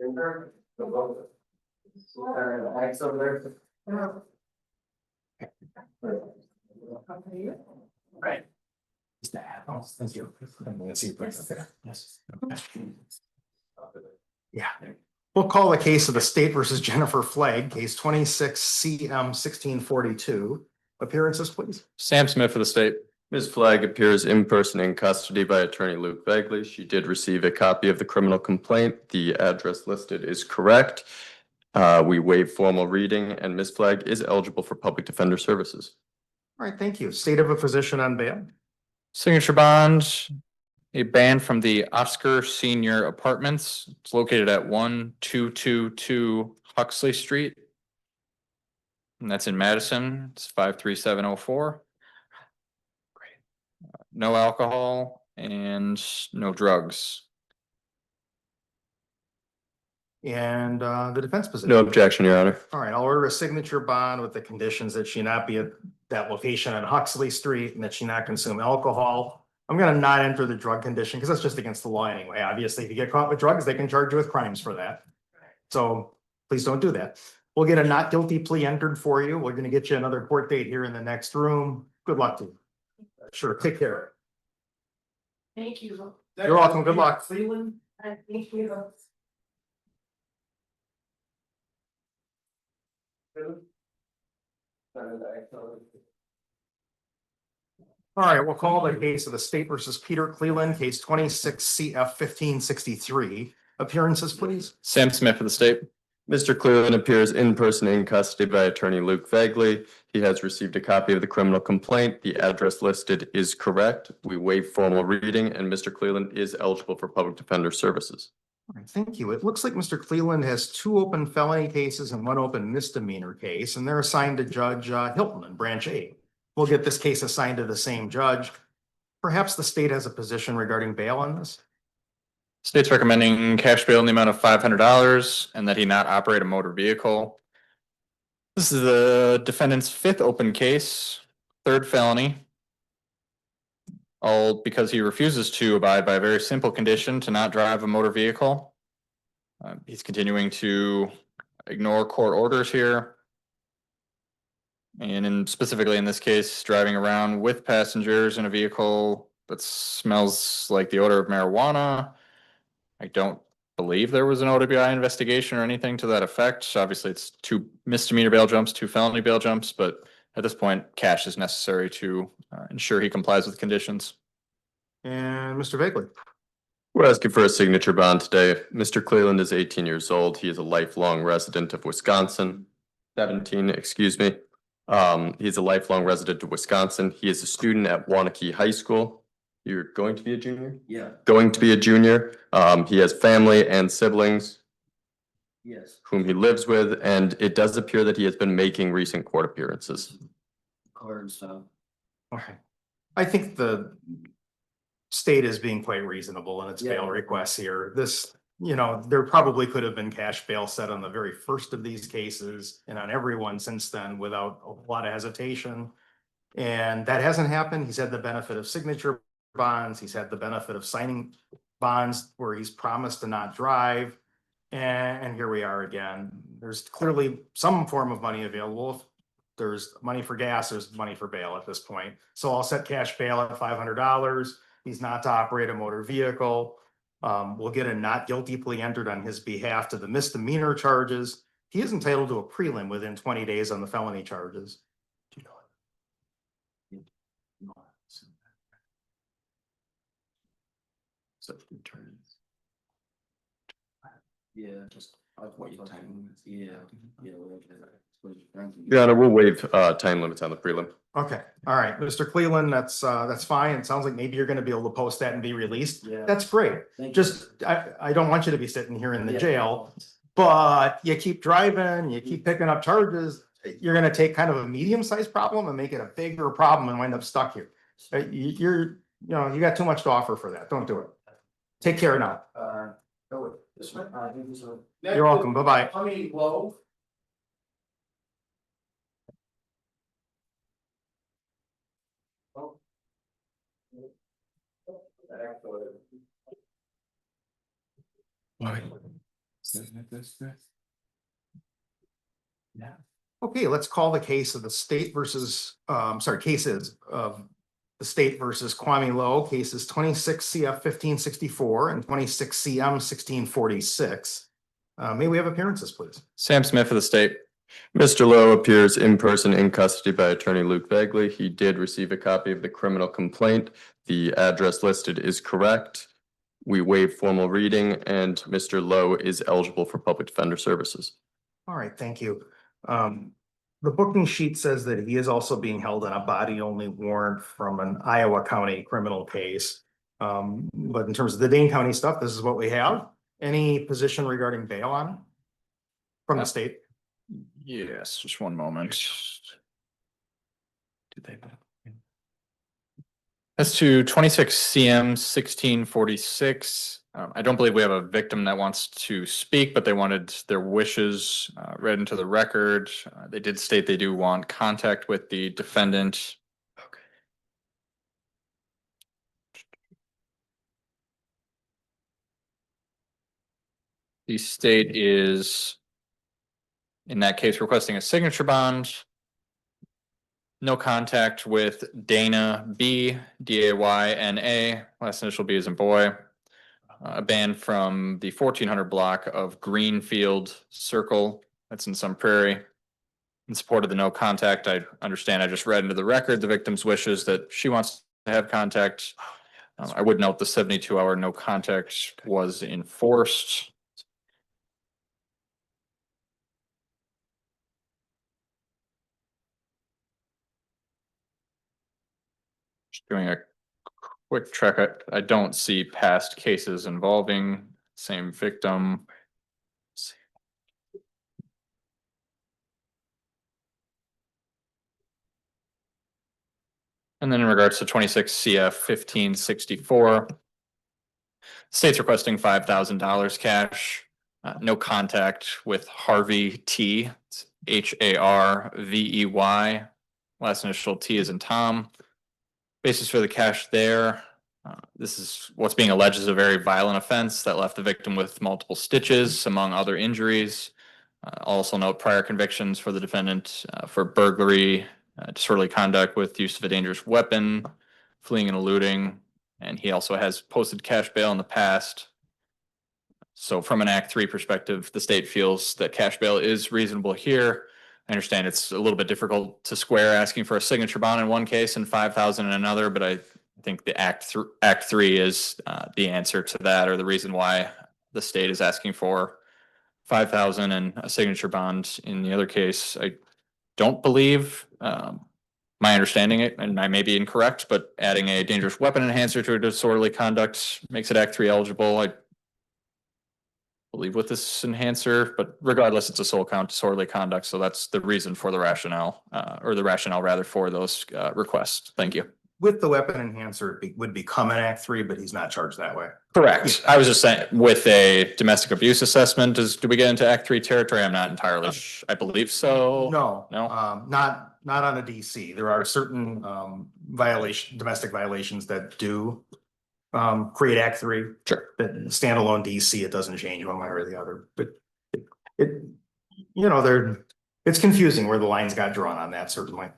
Right. Thank you. I'm going to see there. Yes. Yeah. We'll call the case of the state versus Jennifer Flagg, case 26 CM 1642. Appearances, please. Sam Smith for the state. Ms. Flagg appears in person in custody by attorney Luke Voegeli. She did receive a copy of the criminal complaint. The address listed is correct. We waive formal reading and Ms. Flagg is eligible for public defender services. All right, thank you. State of a physician on bail. Signature bond, a band from the Oscar Senior Apartments. It's located at 1222 Huxley Street. And that's in Madison. It's 53704. Great. No alcohol and no drugs. And the defense position. No objection, Your Honor. All right, I'll order a signature bond with the conditions that she not be at that location on Huxley Street and that she not consume alcohol. I'm going to not enter the drug condition because that's just against the law anyway. Obviously, if you get caught with drugs, they can charge you with crimes for that. So please don't do that. We'll get a not guilty plea entered for you. We're gonna get you another court date here in the next room. Good luck to you. Sure, take care. Thank you. You're welcome. Good luck. Cleveland. Thank you. All right, we'll call the case of the State versus Peter Cleveland, case 26 CF 1563. Appearances, please. Sam Smith for the state. Mr. Cleveland appears in person in custody by attorney Luke Voegeli. He has received a copy of the criminal complaint. The address listed is correct. We waive formal reading, and Mr. Cleveland is eligible for public defender services. All right, thank you. It looks like Mr. Cleveland has 2 open felony cases and 1 open misdemeanor case, and they're assigned to Judge Hilton in Branch 8. We'll get this case assigned to the same judge. Perhaps the state has a position regarding bail on this. State's recommending cash bail in the amount of $500 and that he not operate a motor vehicle. This is the defendant's 5th open case, 3rd felony. All because he refuses to abide by a very simple condition to not drive a motor vehicle. He's continuing to ignore court orders here. And specifically in this case, driving around with passengers in a vehicle that smells like the odor of marijuana. I don't believe there was an OWI investigation or anything to that effect. Obviously, it's 2 misdemeanor bail jumps, 2 felony bail jumps, but at this point, cash is necessary to ensure he complies with conditions. And Mr. Voegeli. We're asking for a signature bond today. Mr. Cleveland is 18 years old. He is a lifelong resident of Wisconsin. 17, excuse me. He's a lifelong resident of Wisconsin. He is a student at Wanakee High School. You're going to be a junior? Yeah. Going to be a junior. He has family and siblings Yes. whom he lives with, and it does appear that he has been making recent court appearances. Car and stuff. Okay. I think the state is being quite reasonable in its Yeah. bail requests here. This, there probably could have been cash bail set on the very first of these cases and on every one since then without a lot of hesitation. And that hasn't happened. He's had the benefit of signature bonds. He's had the benefit of signing bonds where he's promised to not drive. And here we are again. There's clearly some form of money available. If there's money for gas, there's money for bail at this point. So I'll set cash bail at $500. He's not to operate a motor vehicle. We'll get a not guilty plea entered on his behalf to the misdemeanor charges. He is entitled to a prelim within 20 days on the felony charges. Yeah, just. What you time? Yeah. Your Honor, we'll waive time limits on the prelim. Okay, all right, Mr. Cleveland, that's fine. It sounds like maybe you're gonna be able to post that and be released. Yeah. That's great. Thank you. Just, I don't want you to be sitting here in the Yeah. jail, but you keep driving, you keep picking up charges. You're gonna take kind of a medium-sized problem and make it a bigger problem and wind up stuck here. You got too much to offer for that. Don't do it. Take care now. This one, I think this one. You're welcome. Bye-bye. I mean, low. Yeah. Okay, let's call the case of the state versus, cases of the state versus Kwame Lowe, cases 26 CF 1564 and 26 CM 1646. May we have appearances, please? Sam Smith for the state. Mr. Lowe appears in person in custody by attorney Luke Voegeli. He did receive a copy of the criminal complaint. The address listed is correct. We waive formal reading, and Mr. Lowe is eligible for public defender services. All right, thank you. The booking sheet says that he is also being held on a body-only warrant from an Iowa County criminal case. But in terms of the Dane County stuff, this is what we have. Any position regarding bail on it from the state? Yes, just one moment. As to 26 CM 1646, I don't believe we have a victim that wants to speak, but they wanted their wishes read into the record. They did state they do want contact with the defendant. Okay. The state is in that case requesting a signature bond. No contact with Dana B, Dayna, last initial B as in boy. A ban from the 1400 block of Greenfield Circle, that's in Sun Prairie. In support of the no contact, I understand I just read into the record the victim's wishes that she wants to have contact. I would note the 72-hour no contact was enforced. Just doing a quick check. I don't see past cases involving same victim. And then in regards to 26 CF 1564, state's requesting $5,000 cash. No contact with Harvey T. It's HARVEY. Last initial T is in Tom. Basis for the cash there. This is what's being alleged is a very violent offense that left the victim with multiple stitches, among other injuries. Also note prior convictions for the defendant for burglary, disorderly conduct with use of a dangerous weapon, fleeing and eluding, and he also has posted cash bail in the past. So from an Act 3 perspective, the state feels that cash bail is reasonable here. I understand it's a little bit difficult to square asking for a signature bond in one case and 5,000 in another, but I think the Act 3 is the answer to that, or the reason why the state is asking for 5,000 and a signature bond in the other case. I don't believe, my understanding it, and I may be incorrect, but adding a dangerous weapon enhancer to a disorderly conduct makes it Act 3 eligible. I believe with this enhancer, but regardless, it's a sole count disorderly conduct. So that's the reason for the rationale, or the rationale rather for those requests. Thank you. With the weapon enhancer, it would become an Act 3, but he's not charged that way. Correct. I was just saying with a domestic abuse assessment, do we get into Act 3 territory? I'm not entirely I believe so. No, No. not on a DC. There are certain domestic violations that do create Act 3. Sure. But standalone DC, it doesn't change one way or the other. But it's confusing where the lines got drawn on that, certainly.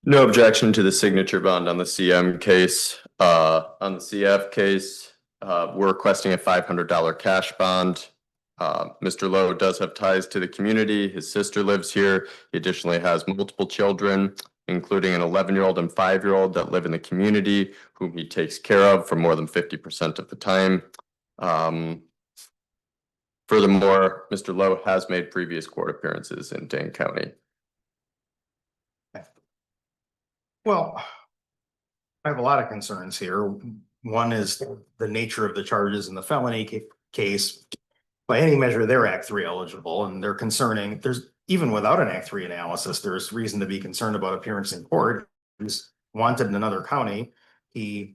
No objection to the signature bond on the CM case. On the CF case, we're requesting a $500 cash bond. Mr. Lowe does have ties to the community. His sister lives here. He additionally has multiple children, including an 11-year-old and 5-year-old that live in the community, whom he takes care of for more than 50% of the time. Furthermore, Mr. Lowe has made previous court appearances in Dane County. Well, I have a lot of concerns here. One is the nature of the charges in the felony case. By any measure, they're Act 3 eligible, and they're concerning. There's even without an Act 3 analysis, there's reason to be concerned about appearance in court. He's wanted in another county. The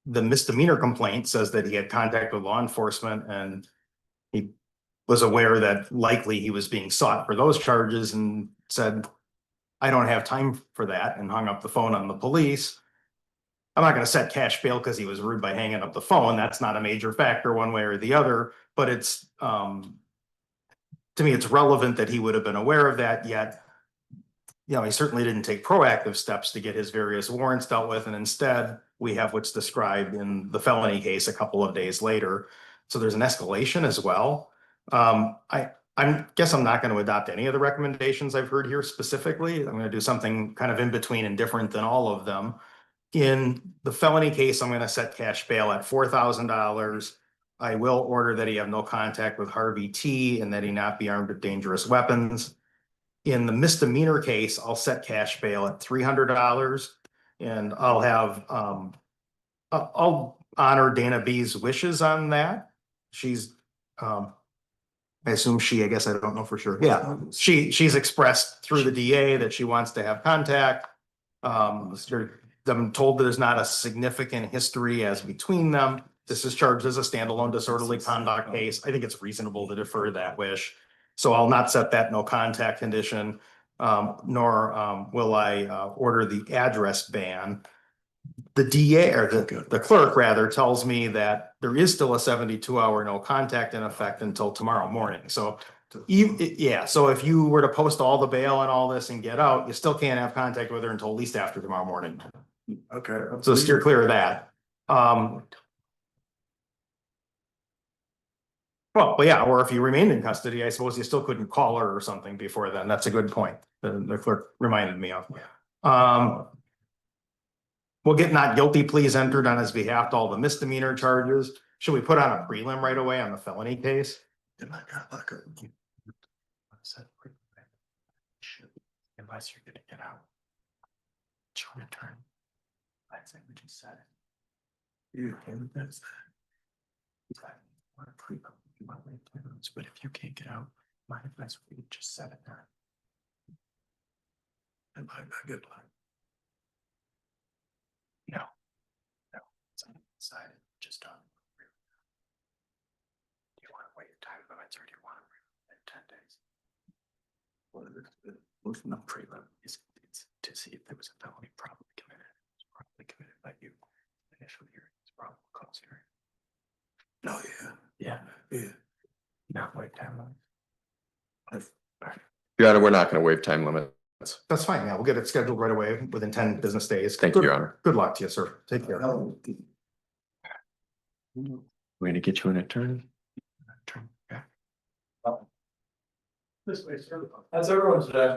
misdemeanor complaint says that he had contact with law enforcement, and he was aware that likely he was being sought for those charges, and said, I don't have time for that, and hung up the phone on the police. I'm not going to set cash bail because he was rude by hanging up the phone. That's not a major factor one way or the other, but it's, to me, it's relevant that he would have been aware of that, yet, he certainly didn't take proactive steps to get his various warrants dealt with. And instead, we have what's described in the felony case a couple of days later. So there's an escalation as well. I guess I'm not going to adopt any of the recommendations I've heard here specifically. I'm going to do something kind of in between and different than all of them. In the felony case, I'm going to set cash bail at $4,000. I will order that he have no contact with Harvey T and that he not be armed with dangerous weapons. In the misdemeanor case, I'll set cash bail at $300, and I'll have, I'll honor Dana B's wishes on that. She's, I assume I guess I don't know for sure. Yeah, she's expressed through the DA that she wants to have contact. I'm told that there's not a significant history as between them. This is charged as a standalone disorderly conduct case. I think it's reasonable to defer that wish. So I'll not set that no contact condition, nor will I order the address ban. the DA or the clerk rather tells me that there is still a 72-hour no contact in effect until tomorrow morning. So so if you were to post all the bail and all this and get out, you still can't have contact with her until at least after tomorrow morning. Okay. So steer clear of that. Well, yeah, or if you remained in custody, I suppose you still couldn't call her or something before then. That's a good point. The clerk reminded me of. We'll get not guilty pleas entered on his behalf to all the misdemeanor charges. Should we put on a prelim right away on the felony case? Unless you're gonna get out. Return. I think we just said it. You can, that's that. But if you can't get out, my advice would be just set it there. And my good luck. No. It's undecided, just on. Do you want to wait your time limits or do you want to in 10 days? Well, the motion of prelim is to see if there was a felony probably committed. It's probably committed by you. Initial hearing is probable cause hearing. Oh, yeah. Not wait time limits. Your Honor, we're not going to waive time limits. That's fine. Yeah, we'll get it scheduled right away within 10 business days. Thank you, Your Honor. Good luck to you, sir. Take care. Way to get you an attorney. This way, sir. That's everyone today.